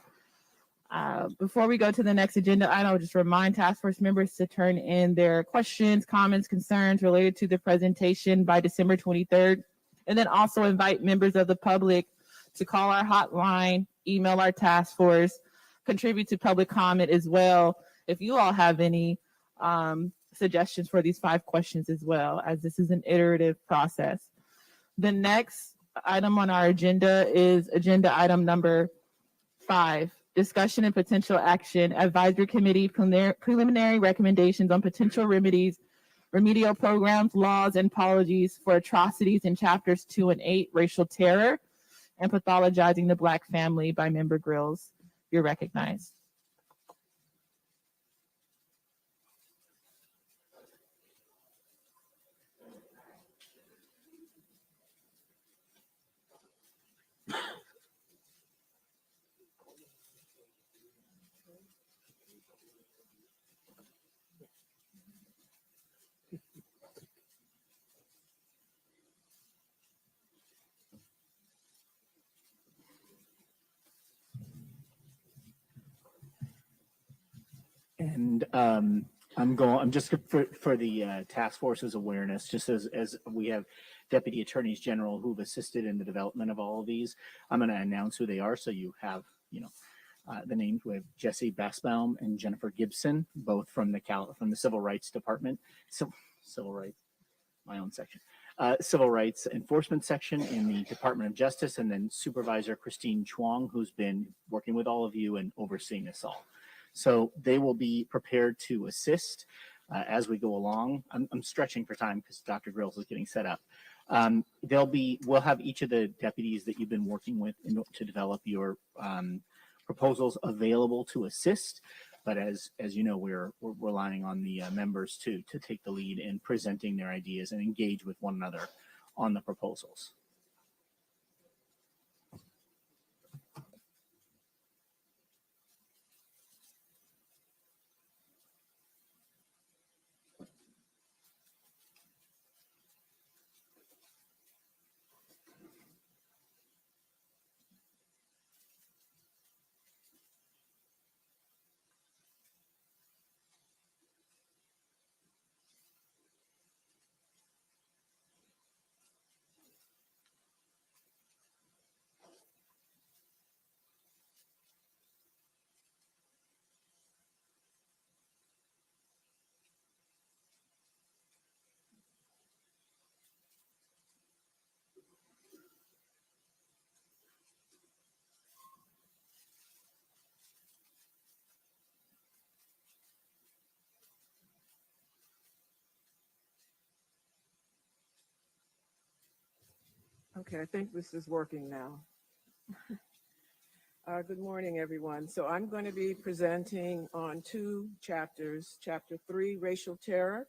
Before we go to the next agenda item, I'll just remind task force members to turn in their questions, comments, concerns related to the presentation by December 23rd. And then also invite members of the public to call our hotline, email our task force, contribute to public comment as well. If you all have any suggestions for these 5 questions as well, as this is an iterative process. The next item on our agenda is agenda item number 5, discussion and potential action, advisory committee preliminary recommendations on potential remedial programs, laws, and policies for atrocities in chapters 2 and 8, racial terror, and pathologizing the Black family by Member Grills. You're recognized. And I'm just for the task force's awareness, just as we have deputy attorneys general who've assisted in the development of all of these. I'm going to announce who they are, so you have, the names. We have Jesse Bassbaum and Jennifer Gibson, both from the Civil Rights Department, Civil Rights, my own section, Civil Rights Enforcement section in the Department of Justice, and then Supervisor Christine Chuang, who's been working with all of you and overseeing this all. So they will be prepared to assist as we go along. I'm stretching for time because Dr. Grills is getting set up. We'll have each of the deputies that you've been working with to develop your proposals available to assist. But as you know, we're relying on the members to take the lead in presenting their ideas and engage with one another on the proposals. Okay, I think this is working now. Good morning, everyone. So I'm going to be presenting on 2 chapters, Chapter 3, Racial Terror,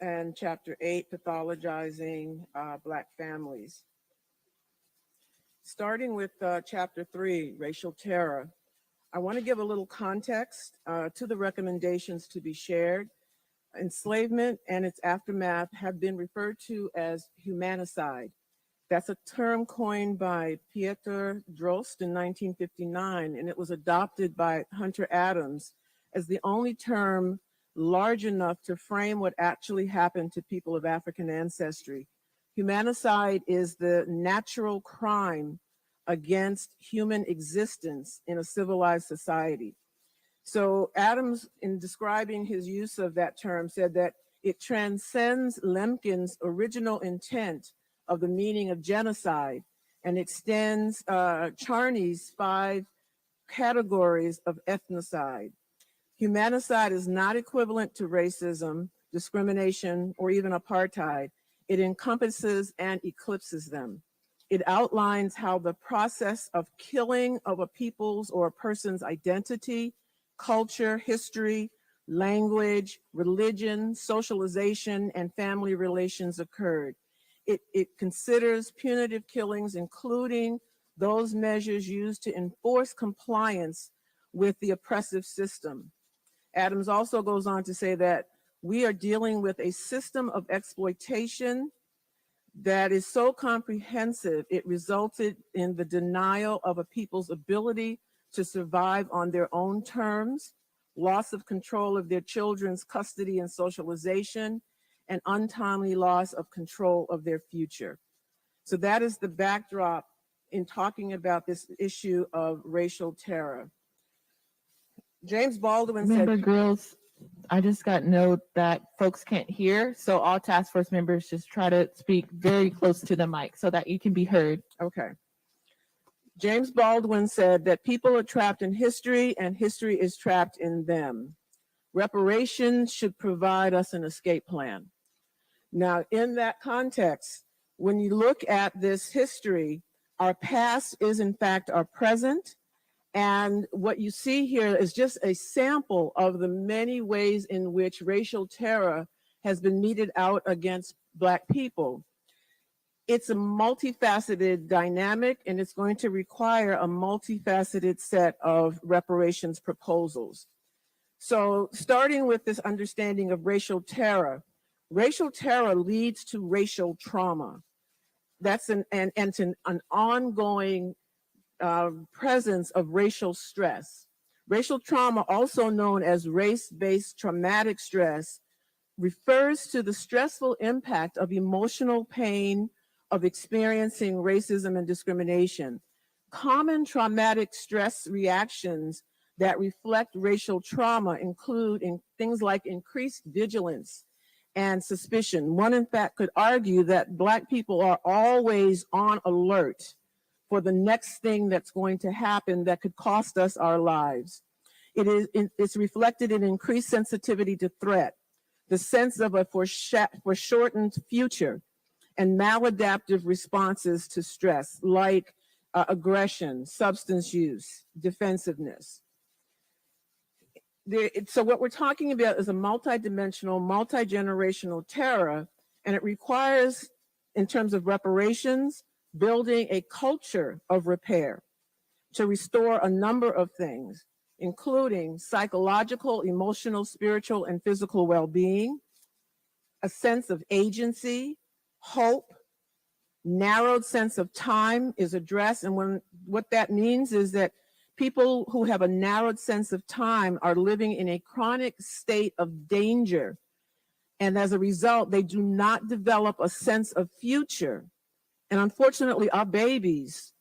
and Chapter 8, Pathologizing Black Families. Starting with Chapter 3, Racial Terror, I want to give a little context to the recommendations to be shared enslavement and its aftermath have been referred to as humanicide. That's a term coined by Pieter Drost in 1959, and it was adopted by Hunter Adams as the only term large enough to frame what actually happened to people of African ancestry. Humanicide is the natural crime against human existence in a civilized society. So Adams, in describing his use of that term, said that it transcends Lemkin's original intent of the meaning of genocide and extends Charney's 5 categories of ethnocide. Humanicide is not equivalent to racism, discrimination, or even apartheid. It encompasses and eclipses them. It outlines how the process of killing of a people's or a person's identity, culture, history, language, religion, socialization, and family relations occurred. It considers punitive killings, including those measures used to enforce compliance with the oppressive system. Adams also goes on to say that we are dealing with a system of exploitation that is so comprehensive, it resulted in the denial of a people's ability to survive on their own terms, loss of control of their children's custody and socialization, and untimely loss of control of their future. So that is the backdrop in talking about this issue of racial terror. James Baldwin Member said— Grills, I just got note that folks can't hear, so all task force members just try to speak very close to the mic so that you can be heard. Okay. James Baldwin said that people are trapped in history and history is trapped in them. Reparations should provide us an escape plan. Now, in that context, when you look at this history, our past is in fact our present. And what you see here is just a sample of the many ways in which racial terror has been meted out against Black people. It's a multifaceted dynamic, and it's going to require a multifaceted set of reparations proposals. So starting with this understanding of racial terror leads to racial trauma. That's an ongoing presence of racial stress. Racial trauma, also known as race-based traumatic stress, refers to the stressful impact of emotional pain of experiencing racism and discrimination. Common traumatic stress reactions that reflect racial trauma include things like increased vigilance and suspicion. One, in fact, could argue that Black people are always on alert for the next thing that's going to happen that could cost us our lives. It's reflected in increased sensitivity to threat, the sense of a foreshortened future, and maladaptive responses to stress, like aggression, substance use, defensiveness. So what we're talking about is a multidimensional, multi-generational terror, and it requires, in terms of reparations, building a culture of repair to restore a number of things, including psychological, emotional, spiritual, and physical well-being, a sense of agency, hope, narrowed sense of time is addressed. And what that means is that people who have a narrowed sense of time are living in a chronic state of danger. And as a result, they do not develop a sense of future. And unfortunately, our babies,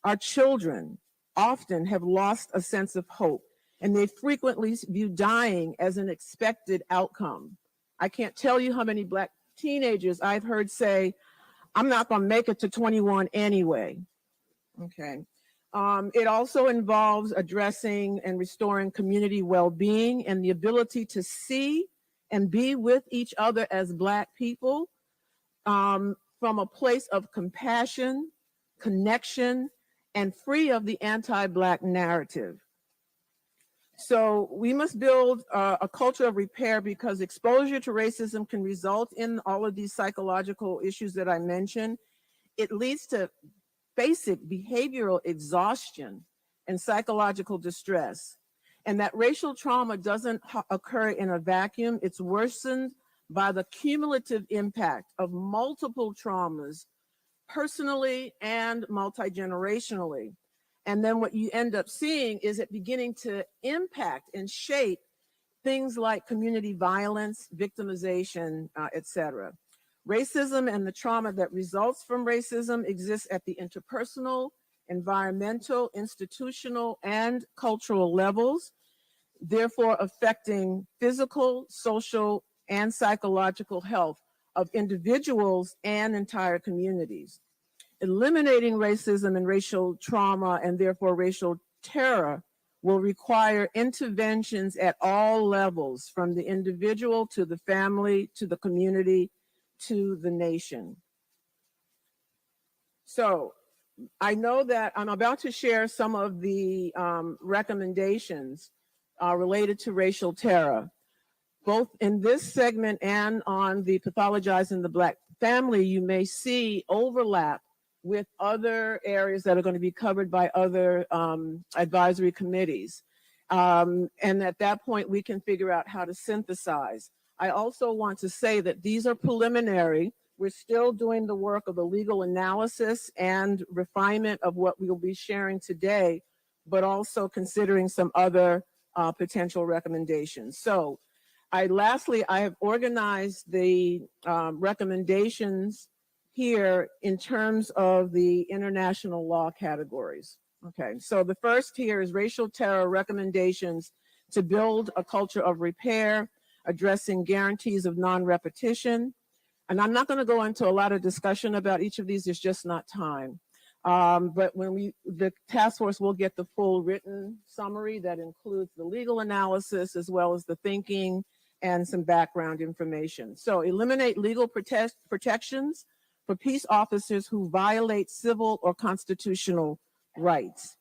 our children, often have lost a sense of hope, and they frequently view dying as an expected outcome. I can't tell you how many Black teenagers I've heard say, I'm not gonna make it to 21 anyway. Okay. It also involves addressing and restoring community well-being and the ability to see and be with each other as Black people from a place of compassion, connection, and free of the anti-Black narrative. So we must build a culture of repair, because exposure to racism can result in all of these psychological issues that I mentioned. It leads to basic behavioral exhaustion and psychological distress. and that racial trauma doesn't occur in a vacuum. It's worsened by the cumulative impact of multiple traumas, personally and multi-generationally. And then what you end up seeing is it beginning to impact and shape things like community violence, victimization, etc. Racism and the trauma that results from racism exists at the interpersonal, environmental, institutional, and cultural levels, therefore affecting physical, social, and psychological health of individuals and entire communities. Eliminating racism and racial trauma, and therefore racial terror, will require interventions at all levels, from the individual to the family, to the community, to the nation. So I know that I'm about to share some of the recommendations related to racial terror. Both in this segment and on the Pathologizing the Black Family, you may see overlap with other areas that are going to be covered by other advisory committees. And at that point, we can figure out how to synthesize. I also want to say that these are preliminary. We're still doing the work of the legal analysis and refinement of what we will be sharing today, but also considering some other potential recommendations. So lastly, I have organized the recommendations here in terms of the international law categories. Okay, so the first here is racial terror recommendations to build a culture of repair, addressing guarantees of non-repetition. And I'm not going to go into a lot of discussion about each of these, there's just not time. But when the task force will get the full written summary that includes the legal analysis as well as the thinking and some background information. So eliminate legal protections for peace officers who violate civil or constitutional rights.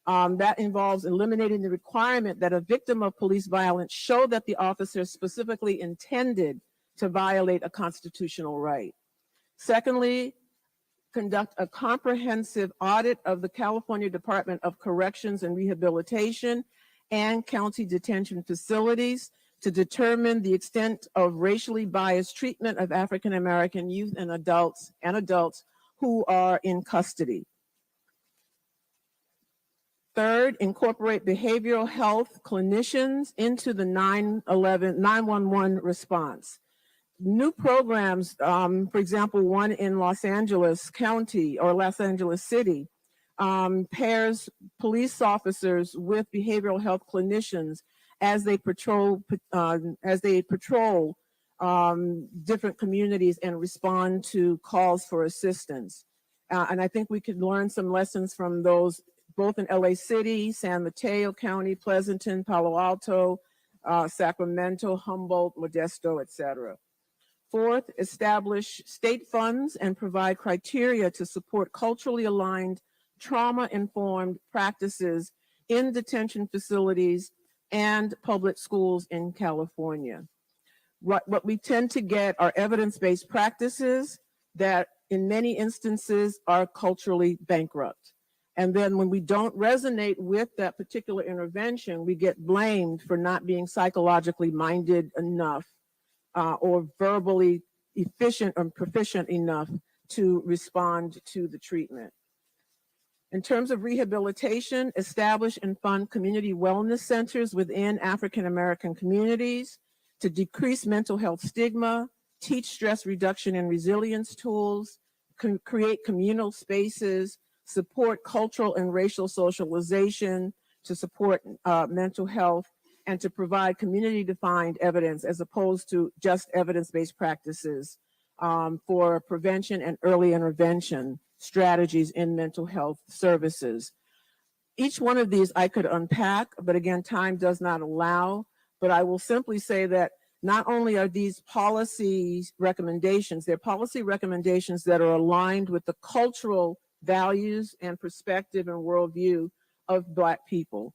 That involves eliminating the requirement that a victim of police violence show that the officer specifically intended to violate a constitutional right. Secondly, conduct a comprehensive audit of the California Department of Corrections and Rehabilitation and county detention facilities to determine the extent of racially biased treatment of African American youth and adults who are in custody. Third, incorporate behavioral health clinicians into the 911 response. New programs, for example, one in Los Angeles County or Los Angeles City, pairs police officers with behavioral health clinicians as they patrol different communities and respond to calls for assistance. And I think we could learn some lessons from those both in LA City, San Mateo County, Pleasanton, Palo Alto, Sacramento, Humboldt, Modesto, etc. Fourth, establish state funds and provide criteria to support culturally aligned, trauma-informed practices in detention facilities and public schools in California. What we tend to get are evidence-based practices that in many instances are culturally bankrupt. And then when we don't resonate with that particular intervention, we get blamed for not being psychologically minded enough or verbally efficient or proficient enough to respond to the treatment. In terms of rehabilitation, establish and fund community wellness centers within African American communities to decrease mental health stigma, teach stress reduction and resilience tools, create communal spaces, support cultural and racial socialization to support mental health, and to provide community-defined evidence as opposed to just evidence-based practices for prevention and early intervention strategies in mental health services. Each one of these I could unpack, but again, time does not allow. But I will simply say that not only are these policy recommendations, they're policy recommendations that are aligned with the cultural values and perspective and worldview of Black people.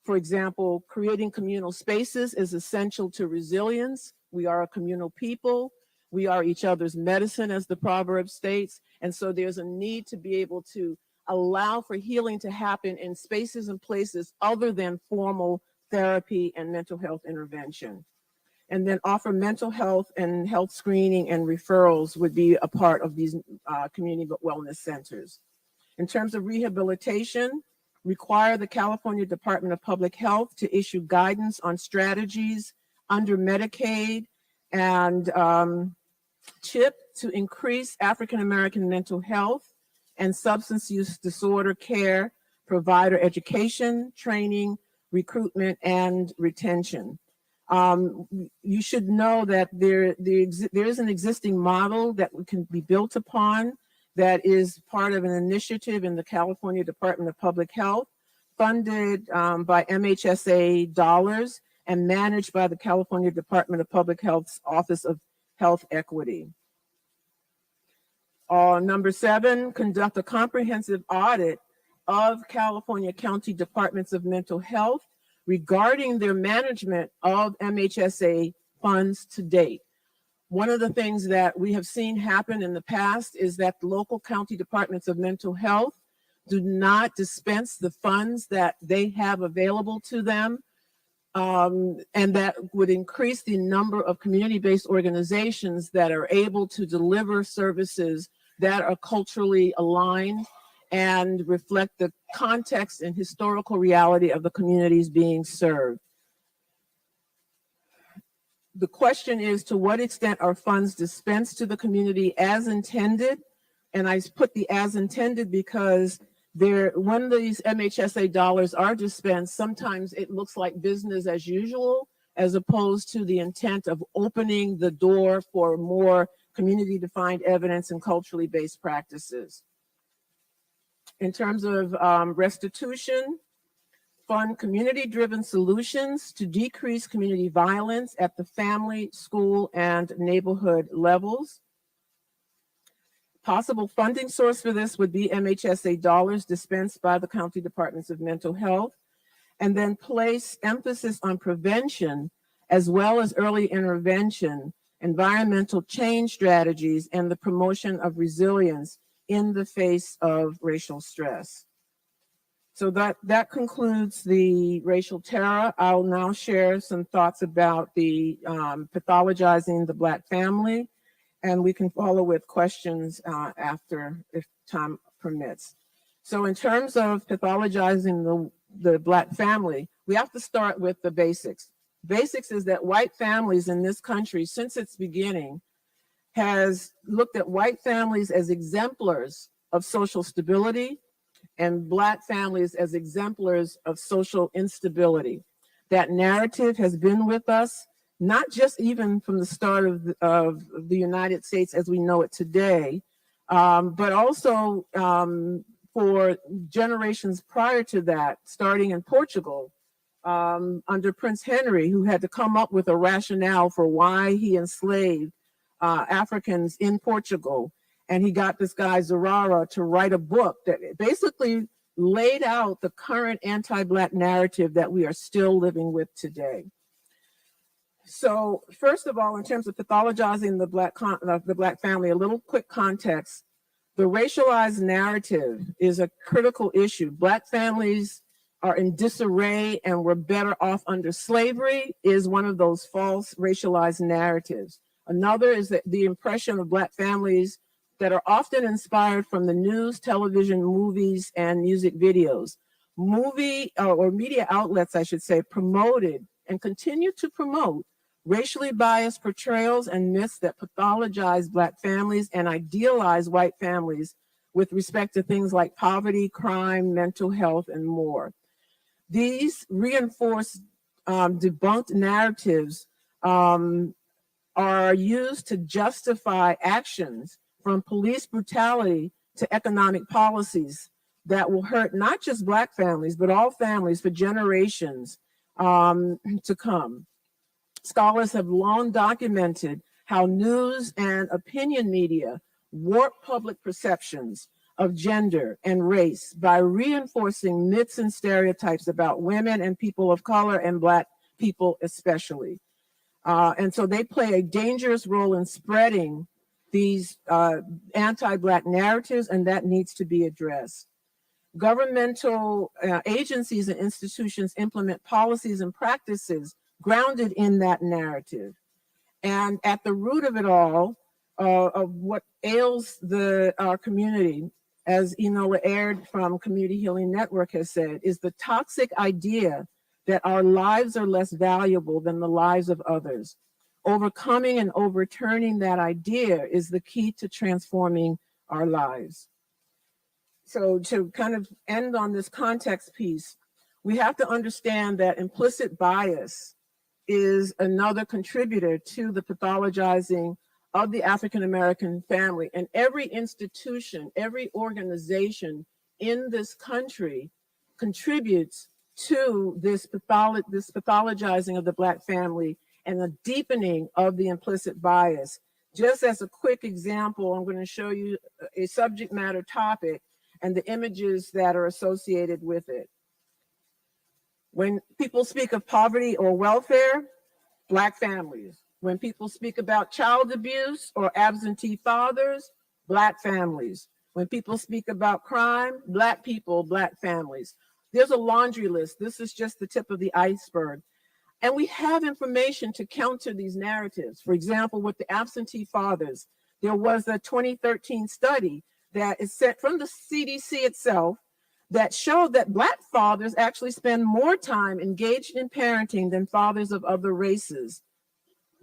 For example, creating communal spaces is essential to resilience. We are a communal people. We are each other's medicine, as the proverb states. And so there's a need to be able to allow for healing to happen in spaces and places other than formal therapy, and mental health intervention. And then offer mental health and health screening and referrals would be a part of these community wellness centers. In terms of rehabilitation, require the California Department of Public Health to issue guidance on strategies under Medicaid and CHIP to increase African American mental health and substance use disorder care, provider education, training, recruitment, and retention. You should know that there is an existing model that can be built upon that is part of an initiative in the California Department of Public Health, funded by MHSA dollars and managed by the California Department of Public Health's Office of Health Equity. Number 7, conduct a comprehensive audit of California County Departments of Mental Health regarding their management of MHSA funds to date. One of the things that we have seen happen in the past is that local county departments of mental health do not dispense the funds that they have available to them, and that would increase the number of community-based organizations that are able to deliver services that are culturally aligned and reflect the context and historical reality of the communities being served. The question is, to what extent are funds dispensed to the community as intended? And I put the as intended because when these MHSA dollars are dispensed, sometimes it looks like business as usual, as opposed to the intent of opening the door for more community-defined evidence and culturally based practices. In terms of restitution, fund community-driven solutions to decrease community violence at the family, school, and neighborhood levels. Possible funding source for this would be MHSA dollars dispensed by the county departments of mental health, and then place emphasis on prevention as well as early intervention, environmental change strategies, and the promotion of resilience in the face of racial stress. So that concludes the racial terror. I'll now share some thoughts about the pathologizing the Black family, and we can follow with questions after, if time permits. So in terms of pathologizing the Black family, we have to start with the basics. Basics is that white families in this country, since its beginning, has looked at white families as exemplars of social stability and Black families as exemplars of social instability. That narrative has been with us, not just even from the start of the United States as we know it today, but also for generations prior to that, starting in Portugal, under Prince Henry, who had to come up with a rationale for why he enslaved Africans in Portugal. And he got this guy Zurara to write a book that basically laid out the current anti-Black narrative that we are still living with today. So first of all, in terms of pathologizing the Black family, a little quick context. The racialized narrative is a critical issue. Black families are in disarray and were better off under slavery is one of those false racialized narratives. Another is that the impression of Black families that are often inspired from the news, television, movies, and music videos. Or media outlets, I should say, promoted and continue to promote racially biased portrayals and myths that pathologize Black families and idealize white families with respect to things like poverty, crime, mental health, and more. These reinforced debunked narratives are used to justify actions from police brutality to economic policies that will hurt not just Black families, but all families for generations to come. Scholars have long documented how news and opinion media warp public perceptions of gender and race by reinforcing myths and stereotypes about women and people of color and Black people especially. And so they play a dangerous role in spreading these anti-Black narratives, and that needs to be addressed. Governmental agencies and institutions implement policies and practices grounded in that narrative. And at the root of it all, of what ails our community, as Enola Aird from Community Healing Network has said, is the toxic idea that our lives are less valuable than the lives of others. Overcoming and overturning that idea is the key to transforming our lives. So to kind of end on this context piece, we have to understand that implicit bias is another contributor to the pathologizing of the African-American family. And every institution, every organization in this country contributes to this pathologizing of the Black family and the deepening of the implicit bias. Just as a quick example, I'm going to show you a subject matter topic and the images that are associated with it. When people speak of poverty or welfare, Black families. When people speak about child abuse or absentee fathers, Black families. When people speak about crime, Black people, Black families. There's a laundry list. This is just the tip of the iceberg. And we have information to counter these narratives. For example, with the absentee fathers, there was a 2013 study that is sent from the CDC itself that showed that Black fathers actually spend more time engaged in parenting than fathers of other races,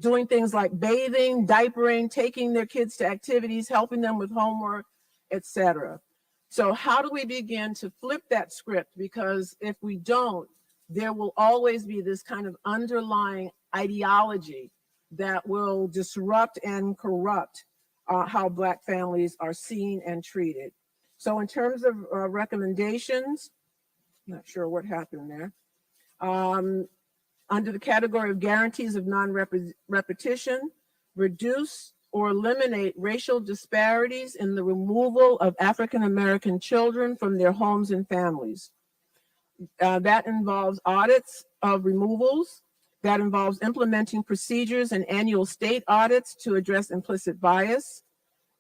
doing things like bathing, diapering, taking their kids to activities, helping them with homework, etc. So how do we begin to flip that script? Because if we don't, there will always be this kind of underlying ideology that will disrupt and corrupt how Black families are seen and treated. So in terms of recommendations, not sure what happened there. Under the category of guarantees of non-repetition, reduce or eliminate racial disparities in the removal of African-American children from their homes and families. That involves audits of removals. That involves implementing procedures and annual state audits to address implicit bias.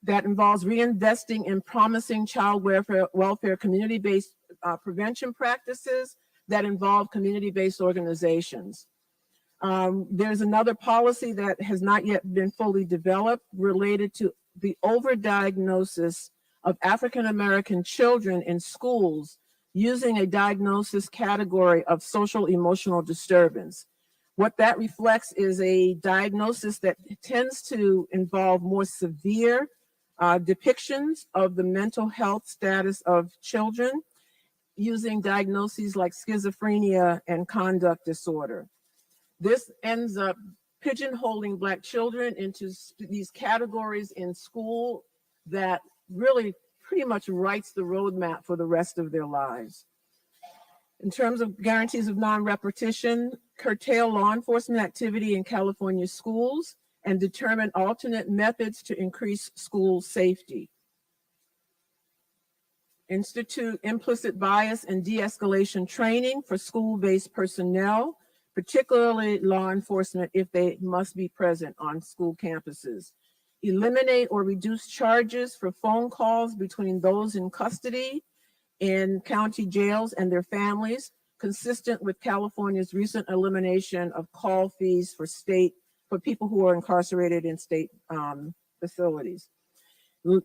That involves reinvesting in promising child welfare community-based prevention practices that involve community-based organizations. There's another policy that has not yet been fully developed related to the overdiagnosis of African-American children in schools using a diagnosis category of social emotional disturbance. What that reflects is a diagnosis that tends to involve more severe depictions of the mental health status of children using diagnoses like schizophrenia and conduct disorder. This ends up pigeonholing Black children into these categories in school that really pretty much writes the roadmap for the rest of their lives. In terms of guarantees of non-repetition, curtail law enforcement activity in California schools and determine alternate methods to increase school safety. Institute implicit bias and de-escalation training for school-based personnel, particularly law enforcement if they must be present on school campuses. Eliminate or reduce charges for phone calls between those in custody in county jails and their families, consistent with California's recent elimination of call fees for people who are incarcerated in state facilities.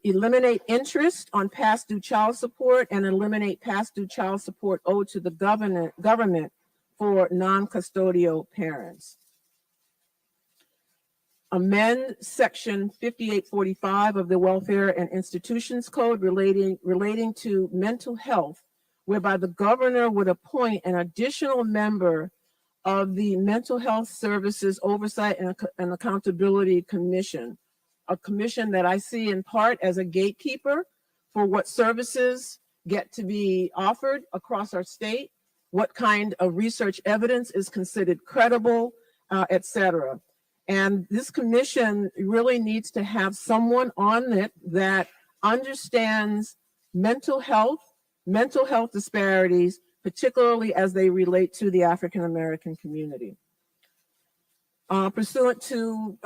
Eliminate interest on past due child support and eliminate past due child support owed to the government for non-custodial parents. Amend section 5845 of the Welfare and Institutions Code relating to mental health, whereby the governor would appoint an additional member of the Mental Health Services Oversight and Accountability Commission, a commission that I see in part as a gatekeeper for what services get to be offered across our state, what kind of research evidence is considered credible, et cetera. And this commission really needs to have someone on it that understands mental health disparities, particularly as they relate to the African-American community. Pursuant to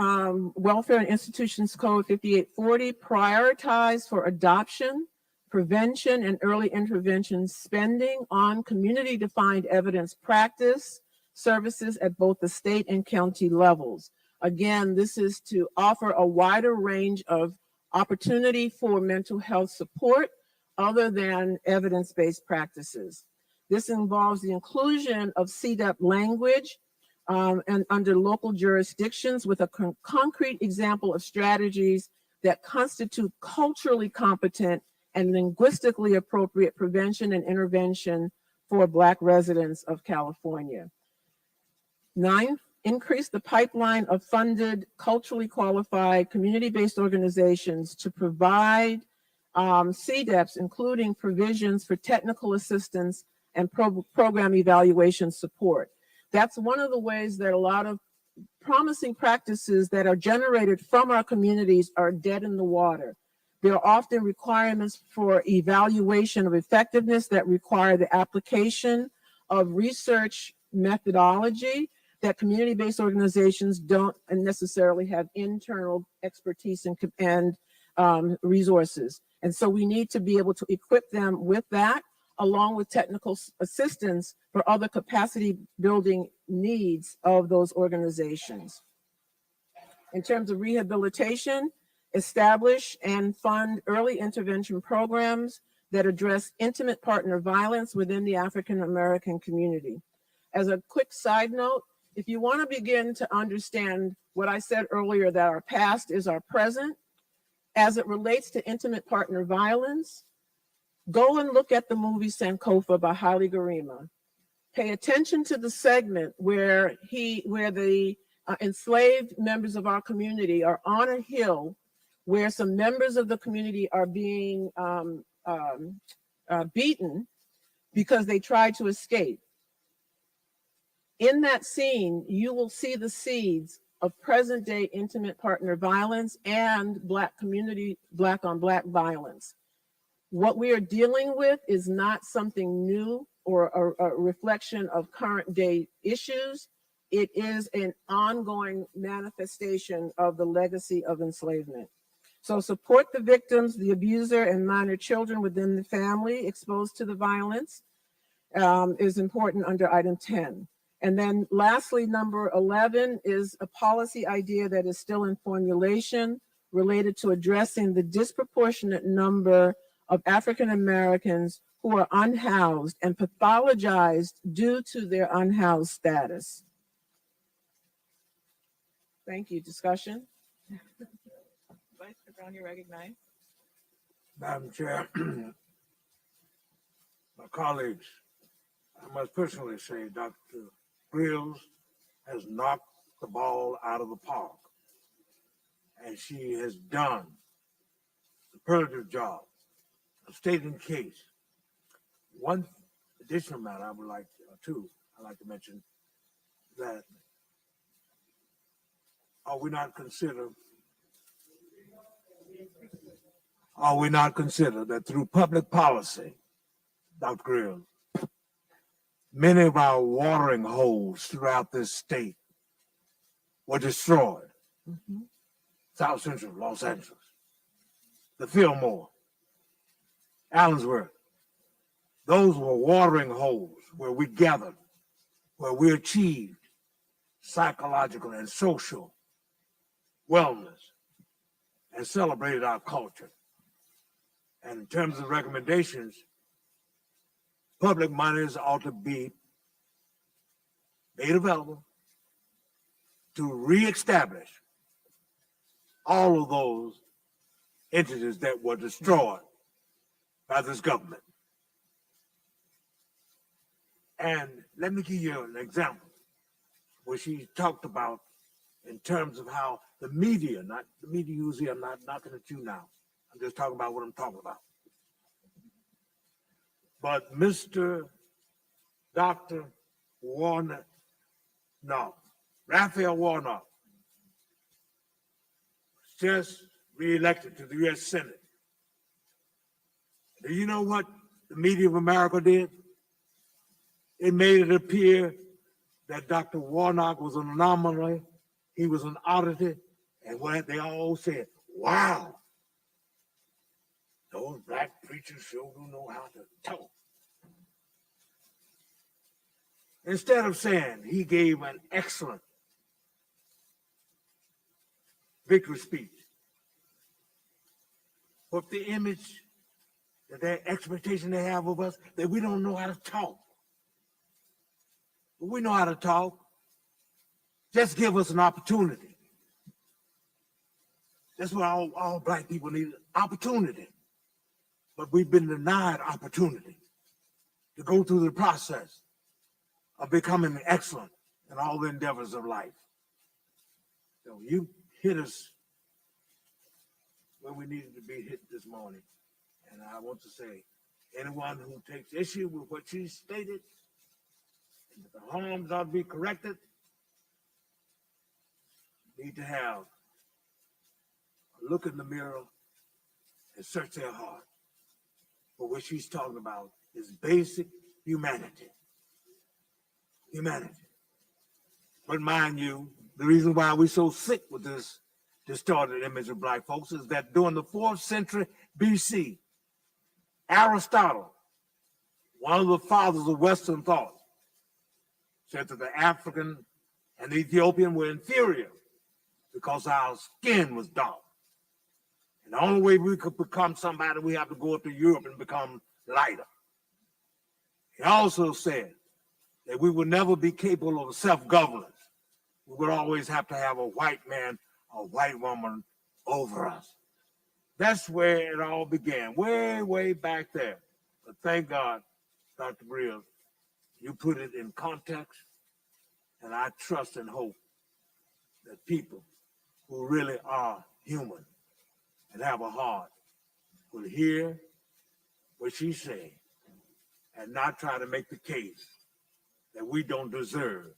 Welfare and Institutions Code 5840, prioritize for adoption prevention and early intervention spending on community-defined evidence practice services at both the state and county levels. Again, this is to offer a wider range of opportunity for mental health support other than evidence-based practices. This involves the inclusion of CDEP language and under local jurisdictions with a concrete example of strategies that constitute culturally competent and linguistically appropriate prevention and intervention for Black residents of California. 9, increase the pipeline of funded, culturally qualified, community-based organizations to provide CDEPs, including provisions for technical assistance and program evaluation support. That's one of the ways that a lot of promising practices that are generated from our communities are dead in the water. There are often requirements for evaluation of effectiveness that require the application of research methodology that community-based organizations don't necessarily have internal expertise and resources. And so we need to be able to equip them with that, along with technical assistance for other capacity building needs of those organizations. In terms of rehabilitation, establish and fund early intervention programs that address intimate partner violence within the African American community. As a quick side note, if you want to begin to understand what I said earlier, that our past is our present, as it relates to intimate partner violence, go and look at the movie Sankofa by Haile Gerima. Pay attention to the segment where the enslaved members of our community are on a hill where some members of the community are being beaten because they tried to escape. In that scene, you will see the seeds of present day intimate partner violence and Black on Black violence. What we are dealing with is not something new or a reflection of current day issues. It is an ongoing manifestation of the legacy of enslavement. So support the victims, the abuser, and minor children within the family exposed to the violence is important under item 10. And then lastly, number 11 is a policy idea that is still in formulation related to addressing the disproportionate number of African Americans who are unhoused and pathologized due to their unhoused status. Thank you. Discussion? Vice Chair Brown, you're recognized. Madam Chair, my colleagues, I must personally say Dr. Grisel has knocked the ball out of the park, and she has done a superlative job of stating the case. One additional matter I would like to mention that are we not consider that through public policy, Dr. Grisel, many of our watering holes throughout this state were destroyed. South Central Los Angeles, the Fillmore, Allensworth. Those were watering holes where we gathered, where we achieved psychological and social wellness and celebrated our culture. And in terms of recommendations, public monies ought to be made available to reestablish all of those entities that were destroyed by this government. And let me give you an example where she talked about in terms of how the media, not the media usually, I'm not knocking at you now. I'm just talking about what I'm talking about. But Dr. Warnock, Raphael Warnock, just reelected to the U.S. Senate. Do you know what the media of America did? It made it appear that Dr. Warnock was an anomaly, he was an oddity, and what they all said, wow, those Black preachers sure do know how to talk. Instead of saying he gave an excellent victory speech, but the image that their expectation they have of us, that we don't know how to talk. But we know how to talk. Just give us an opportunity. That's what all black people need, opportunity. But we've been denied opportunity to go through the process of becoming excellent in all the endeavors of life. So you hit us where we needed to be hit this morning. And I want to say, anyone who takes issue with what she stated, and that the harms ought to be corrected, need to have a look in the mirror and search their heart. But what she's talking about is basic humanity. Humanity. But mind you, the reason why we're so sick with this distorted image of black folks is that during the 4th century BC, Aristotle, one of the fathers of Western thought, said that the African and the Ethiopian were inferior because our skin was dark. And the only way we could become somebody, we have to go up to Europe and become lighter. He also said that we would never be capable of self-governance. We would always have to have a white man or white woman over us. That's where it all began, way, way back there. But thank God, Dr. Grisel, you put it in context, and I trust and hope that people who really are human and have a heart will hear what she's saying and not try to make the case that we don't deserve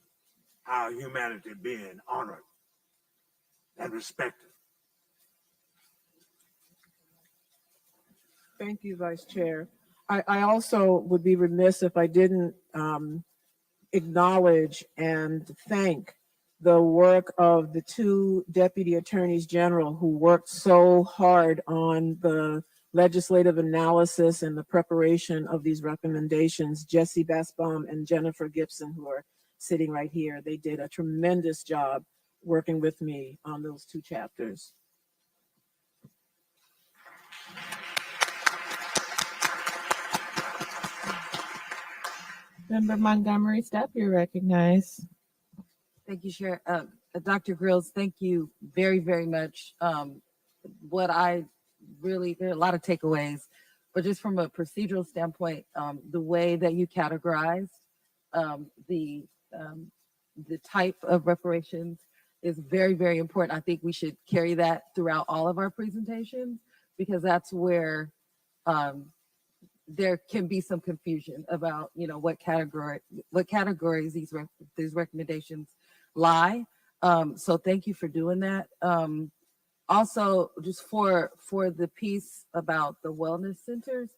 our humanity being honored and respected. Thank you, Vice Chair. I also would be remiss if I didn't acknowledge and thank the work of the 2 Deputy Attorneys General who worked so hard on the legislative analysis and the preparation of these recommendations, Jesse Basbaum and Jennifer Gibson, who are sitting right here. They did a tremendous job working with me on those 2 chapters. Member Montgomery Stepp, you're recognized. Thank you, Chair. Dr. Grisel, thank you very, very much. What I really, there are a lot of takeaways, but just from a procedural standpoint, the way that you categorized the type of reparations is very, very important. I think we should carry that throughout all of our presentations because that's where there can be some confusion about, what categories these recommendations lie. So thank you for doing that. Also, just for the piece about the wellness centers,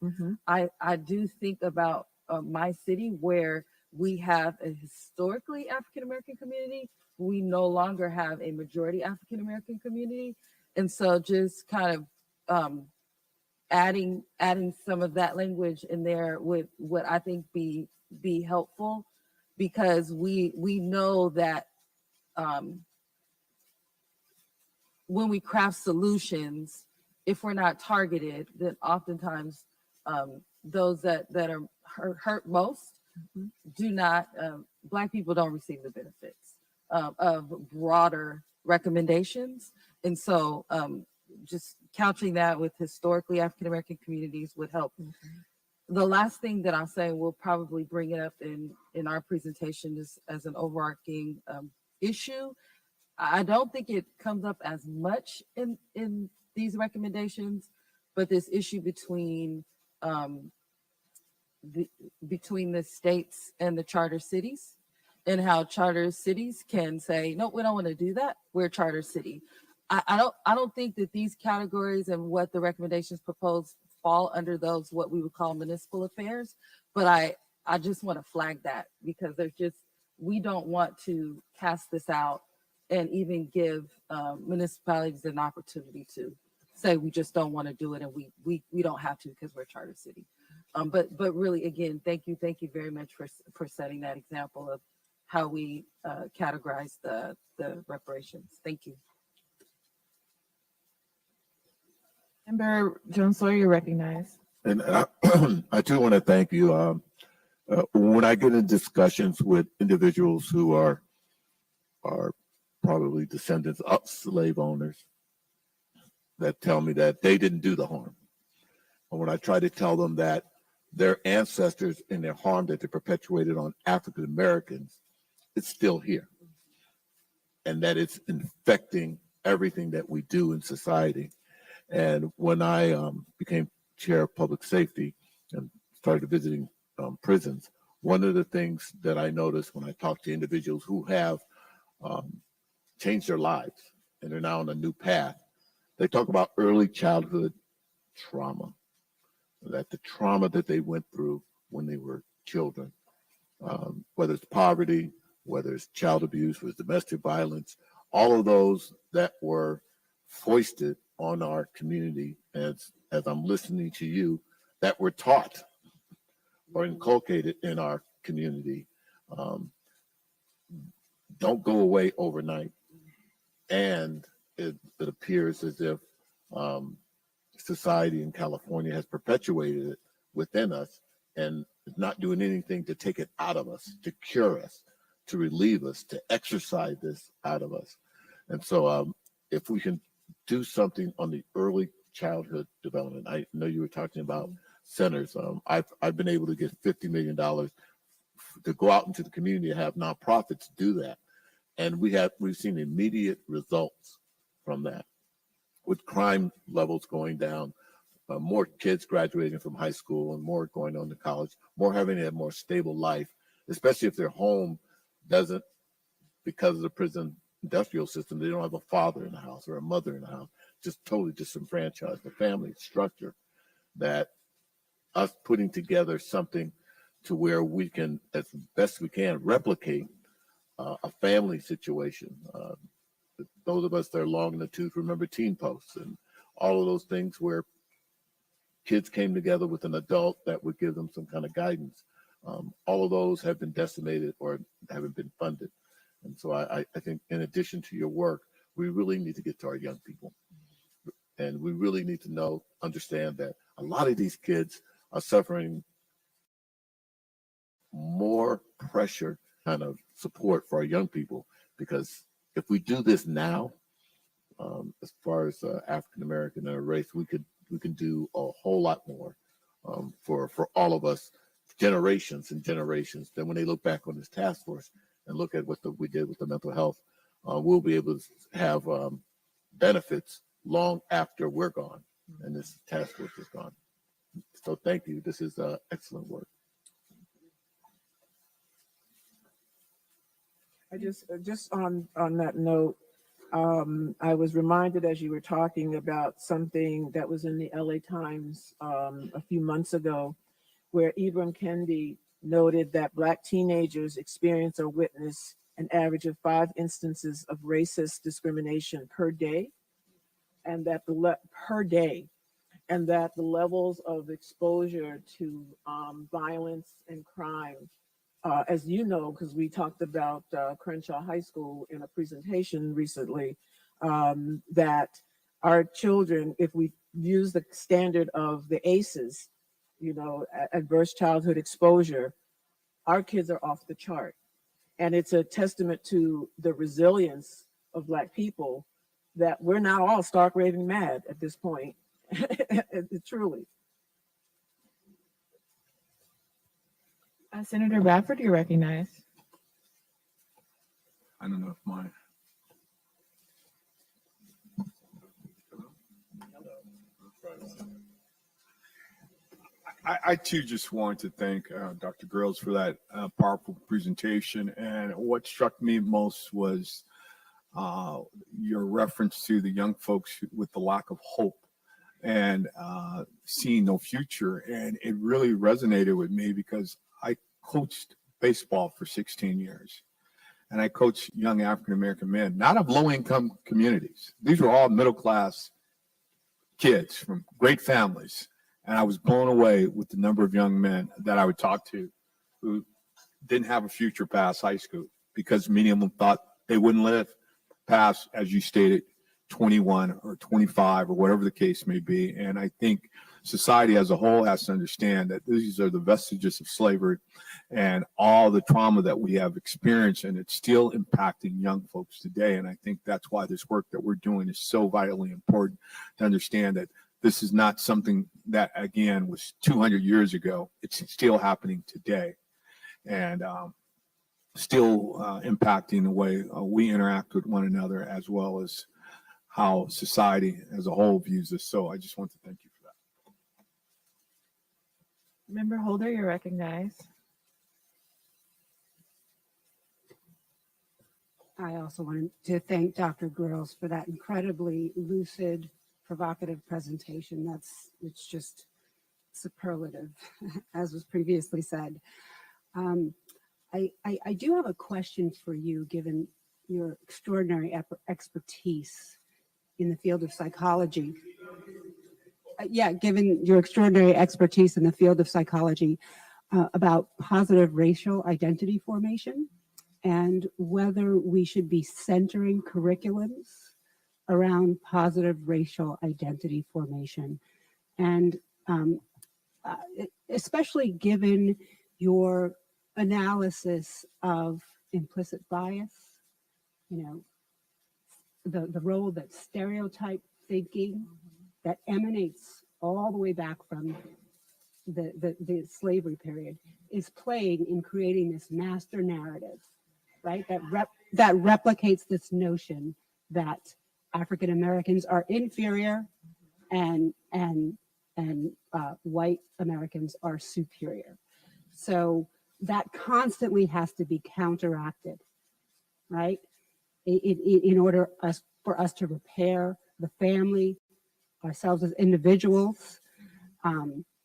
I do think about my city where we have a historically African-American community. We no longer have a majority African-American community. And so just kind of adding some of that language in there would I think be helpful because we know that when we craft solutions, if we're not targeted, then oftentimes those that are hurt most do not, Black people don't receive the benefits of broader recommendations. And so just couching that with historically African-American communities would help. The last thing that I'll say, we'll probably bring it up in our presentation as an overarching issue. I don't think it comes up as much in these recommendations, but this issue between the states and the charter cities, and how charter cities can say, no, we don't want to do that. We're a charter city. I don't think that these categories and what the recommendations propose fall under those what we would call municipal affairs, but I just want to flag that because we don't want to cast this out and even give municipalities an opportunity to say we just don't want to do it and we don't have to because we're a charter city. But really, again, thank you very much for setting that example of how we categorize the reparations. Thank you. Member Jones Sawyer, you're recognized. And I too want to thank you. When I get in discussions with individuals who are probably descendants of slave owners that tell me that they didn't do the harm, and when I try to tell them that their ancestors and their harm that they perpetuated on African Americans, it's still here, and that it's infecting everything that we do in society. And when I became chair of public safety and started visiting prisons, one of the things that I noticed when I talk to individuals who have changed their lives and they're now on a new path, they talk about early childhood trauma, that the trauma that they went through when they were children, whether it's poverty, whether it's child abuse, whether it's domestic violence, all of those that were foisted on our community as I'm listening to you, that were taught or inculcated in our community, don't go away overnight. And it appears as if society in California has perpetuated it within us and is not doing anything to take it out of us, to cure us, to relieve us, to exercise this out of us. And so if we can do something on the early childhood development, I know you were talking about centers. I've been able to get $50 million to go out into the community and have nonprofits do that. And we've seen immediate results from that, with crime levels going down, more kids graduating from high school and more going on to college, more having a more stable life, especially if their home doesn't, because of the prison industrial system, they don't have a father in the house or a mother in the house, just totally disenfranchised, the family structure, that us putting together something to where we can, as best we can, replicate a family situation. Those of us that are long in the tooth remember Teen Posts and all of those things where kids came together with an adult that would give them some kind of guidance. All of those have been decimated or haven't been funded. And so I think in addition to your work, we really need to get to our young people. And we really need to understand that a lot of these kids are suffering more pressure kind of support for our young people, because if we do this now, as far as African American and race, we can do a whole lot more for all of us, generations and generations. Then when they look back on this task force and look at what we did with the mental health, we'll be able to have benefits long after we're gone and this task force is gone. So thank you. This is excellent work. I just on that note, I was reminded as you were talking about something that was in the LA Times a few months ago, where Ibram Kendi noted that Black teenagers experience or witness an average of 5 instances of racist discrimination per day, and that the levels of exposure to violence and crime, as you know, because we talked about Crenshaw High School in a presentation recently, that our children, if we use the standard of the ACEs, adverse childhood exposure, our kids are off the chart. And it's a testament to the resilience of Black people that we're now all stark raving mad at this point. Truly. Senator Bradford, you're recognized. I don't know if my I too just want to thank Dr. Girls for that powerful presentation. And what struck me most was your reference to the young folks with the lack of hope and seeing no future. And it really resonated with me because I coached baseball for 16 years. And I coached young African-American men, not of low-income communities. These were all middle-class kids from great families. And I was blown away with the number of young men that I would talk to who didn't have a future past high school because many of them thought they wouldn't live past, as you stated, 21 or 25 or whatever the case may be. And I think society as a whole has to understand that these are the vestiges of slavery and all the trauma that we have experienced, and it's still impacting young folks today. And I think that's why this work that we're doing is so vitally important, to understand that this is not something that, again, was 200 years ago. It's still happening today, and still impacting the way we interact with one another, as well as how society as a whole views us. So I just want to thank you for that. Member Holder, you're recognized. I also wanted to thank Dr. Grisel for that incredibly lucid, provocative presentation. It's just superlative, as was previously said. I do have a question for you, given your extraordinary expertise in the field of psychology. Given your extraordinary expertise in the field of psychology, about positive racial identity formation and whether we should be centering curriculums around positive racial identity formation. And especially given your analysis of implicit bias, the role that stereotype thinking that emanates all the way back from the slavery period is playing in creating this master narrative, right? That replicates this notion that African Americans are inferior and white Americans are superior. So that constantly has to be counteracted, right? In order for us to repair the family, ourselves as individuals,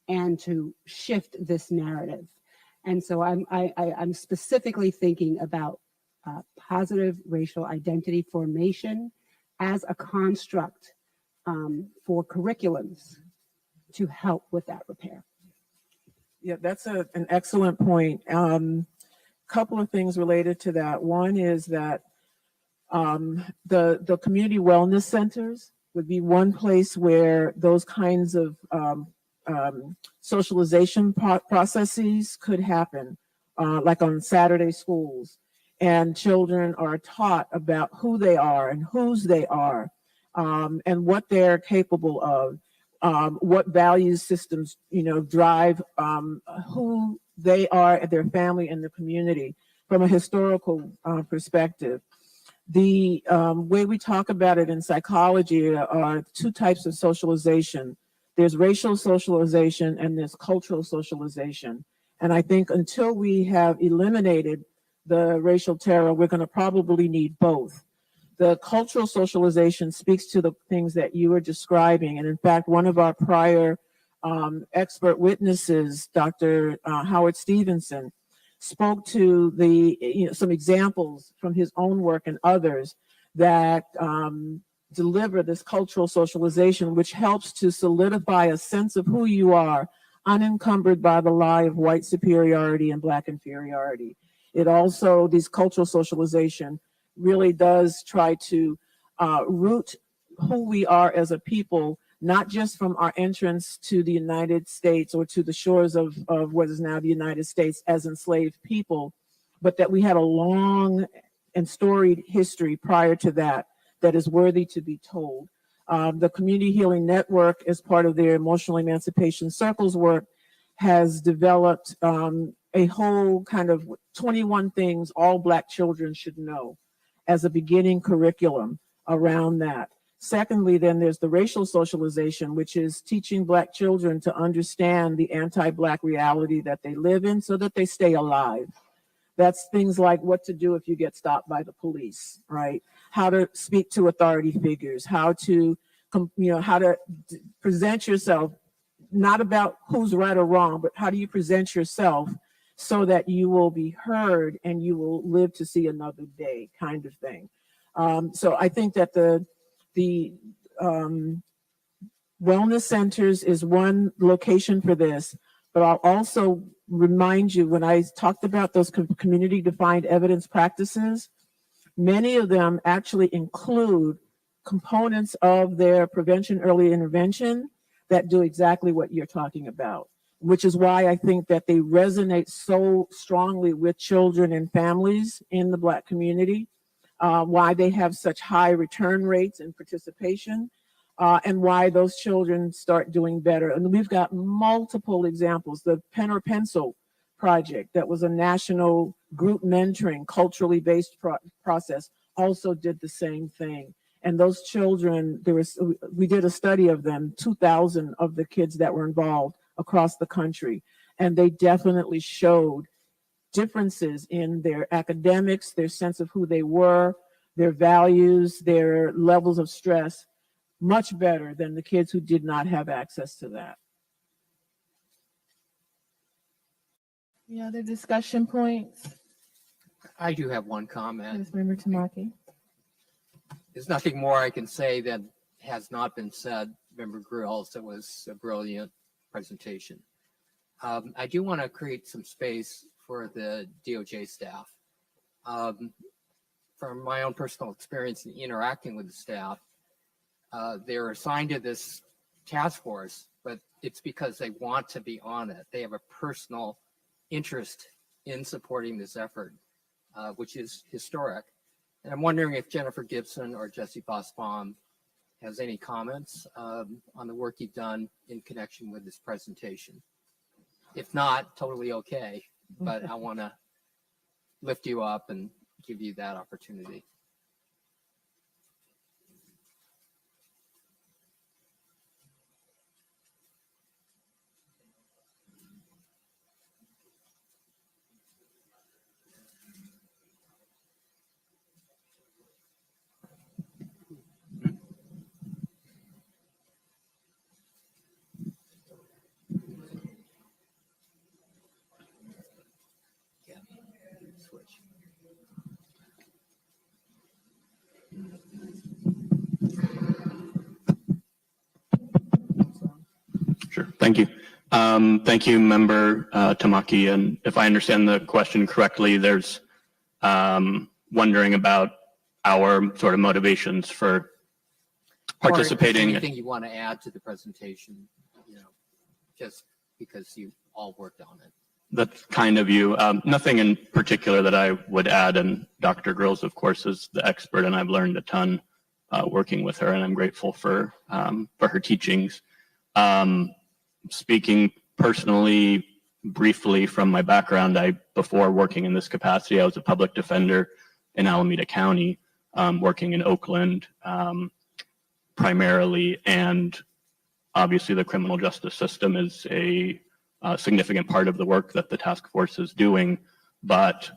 and to shift this narrative. And so I'm specifically thinking about positive racial identity formation as a construct for curriculums to help with that repair. Yeah, that's an excellent point. Couple of things related to that. One is that the community wellness centers would be one place where those kinds of socialization processes could happen, like on Saturday schools. And children are taught about who they are and whose they are, and what they're capable of, what value systems, drive who they are, their family, and the community from a historical perspective. The way we talk about it in psychology are two types of socialization. There's racial socialization and there's cultural socialization. And I think until we have eliminated the racial terror, we're going to probably need both. The cultural socialization speaks to the things that you were describing. And in fact, one of our prior expert witnesses, Dr. Howard Stevenson, spoke to some examples from his own work and others that deliver this cultural socialization, which helps to solidify a sense of who you are, unencumbered by the lie of white superiority and Black inferiority. It also, this cultural socialization really does try to root who we are as a people, not just from our entrance to the United States or to the shores of what is now the United States as enslaved people, but that we had a long and storied history prior to that that is worthy to be told. The Community Healing Network, as part of their Emotional Emancipation Circles work, has developed a whole kind of 21 things all Black children should know as a beginning curriculum around that. Secondly, then there's the racial socialization, which is teaching Black children to understand the anti-Black reality that they live in so that they stay alive. That's things like what to do if you get stopped by the police, right? How to speak to authority figures, how to present yourself, not about who's right or wrong, but how do you present yourself so that you will be heard and you will live to see another day, kind of thing. So I think that the Wellness centers is one location for this, but I'll also remind you, when I talked about those community defined evidence practices, many of them actually include components of their prevention early intervention that do exactly what you're talking about, which is why I think that they resonate so strongly with children and families in the Black community, why they have such high return rates and participation, and why those children start doing better. And we've got multiple examples. The Pen or Pencil project, that was a national group mentoring, culturally based process, also did the same thing. And those children, we did a study of them, 2,000 of the kids that were involved across the country. And they definitely showed differences in their academics, their sense of who they were, their values, their levels of stress, much better than the kids who did not have access to that. Any other discussion points? I do have one comment. Yes, Member Tamaki. There's nothing more I can say that has not been said. Member Grills, it was a brilliant presentation. I do want to create some space for the DOJ staff. From my own personal experience in interacting with the staff, they're assigned to this task force, but it's because they want to be on it. They have a personal interest in supporting this effort, which is historic. And I'm wondering if Jennifer Gibson or Jesse Bosbaum has any comments on the work you've done in connection with this presentation. If not, totally okay, but I want to lift you up and give you that opportunity. Sure. Thank you. Thank you, Member Tamaki. And if I understand the question correctly, there's wondering about our sort of motivations for participating. Or anything you want to add to the presentation, just because you all worked on it. That's kind of you. Nothing in particular that I would add. And Dr. Grills, of course, is the expert, and I've learned a ton working with her, and I'm grateful for her teachings. Speaking personally, briefly from my background, before working in this capacity, I was a public defender in Alameda County, working in Oakland primarily, and obviously the criminal justice system is a significant part of the work that the task force is doing. But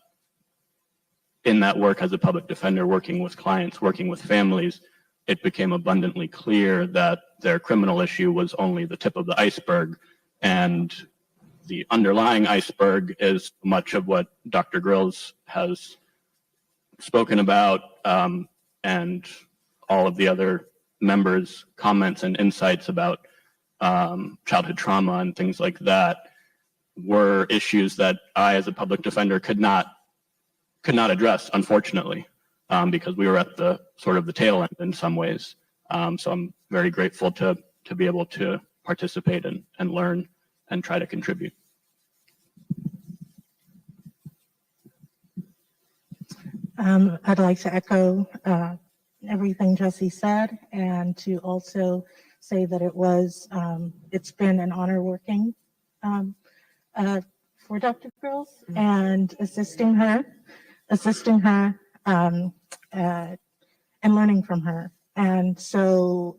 in that work as a public defender, working with clients, working with families, it became abundantly clear that their criminal issue was only the tip of the iceberg, and the underlying iceberg is much of what Dr. Grills has spoken about, and all of the other members' comments and insights about childhood trauma and things like that were issues that I, as a public defender, could not address, unfortunately, because we were at the sort of the tail end in some ways. So I'm very grateful to be able to participate and learn and try to contribute. I'd like to echo everything Jesse said, and to also say that it's been an honor working for Dr. Grills and assisting her and learning from her. And so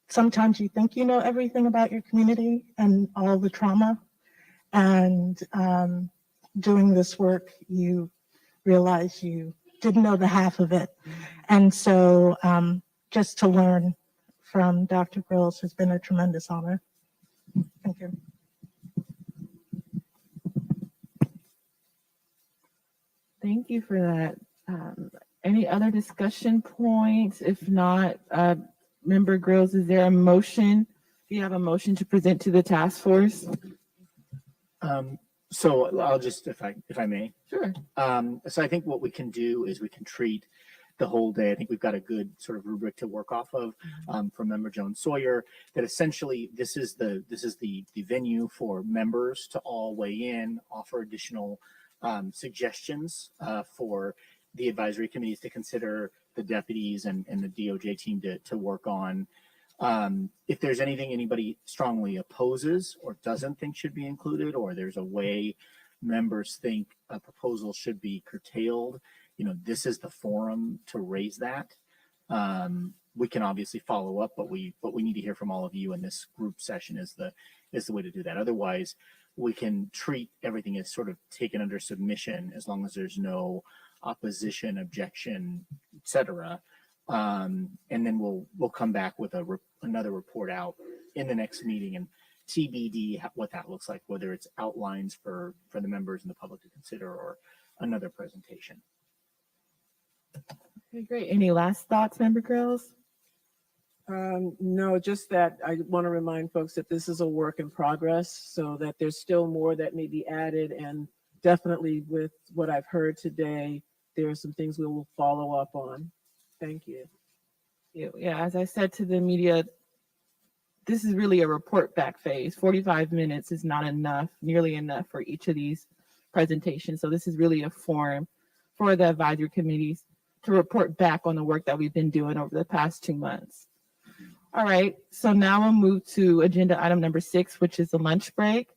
sometimes you think you know everything about your community and all the trauma, and doing this work, you realize you didn't know the half of it. And so just to learn from Dr. Grills has been a tremendous honor. Thank you. Thank you for that. Any other discussion points? If not, Member Grills, is there a motion? Do you have a motion to present to the task force? So I'll just, if I may. Sure. So I think what we can do is we can treat the whole day. I think we've got a good sort of rubric to work off of from Member Jones Sawyer, that essentially this is the venue for members to all weigh in, offer additional suggestions for the advisory committees to consider, the deputies and the DOJ team to work on. If there's anything anybody strongly opposes or doesn't think should be included, or there's a way members think a proposal should be curtailed, this is the forum to raise that. We can obviously follow up, but we need to hear from all of you, and this group session is the way to do that. Otherwise, we can treat everything as sort of taken under submission as long as there's no opposition, objection, etc. And then we'll come back with another report out in the next meeting, and TBD what that looks like, whether it's outlines for the members and the public to consider or another presentation. Okay, great. Any last thoughts, Member Grills? No, just that I want to remind folks that this is a work in progress, so that there's still more that may be added, and definitely with what I've heard today, there are some things we will follow up on. Thank you. Yeah, as I said to the media, this is really a report back phase. 45 minutes is not enough, nearly enough for each of these presentations. So this is really a forum for the advisory committees to report back on the work that we've been doing over the past 2 months. All right, so now we'll move to agenda item number 6, which is the lunch break.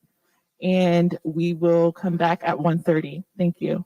And we will come back at 1:30. Thank you.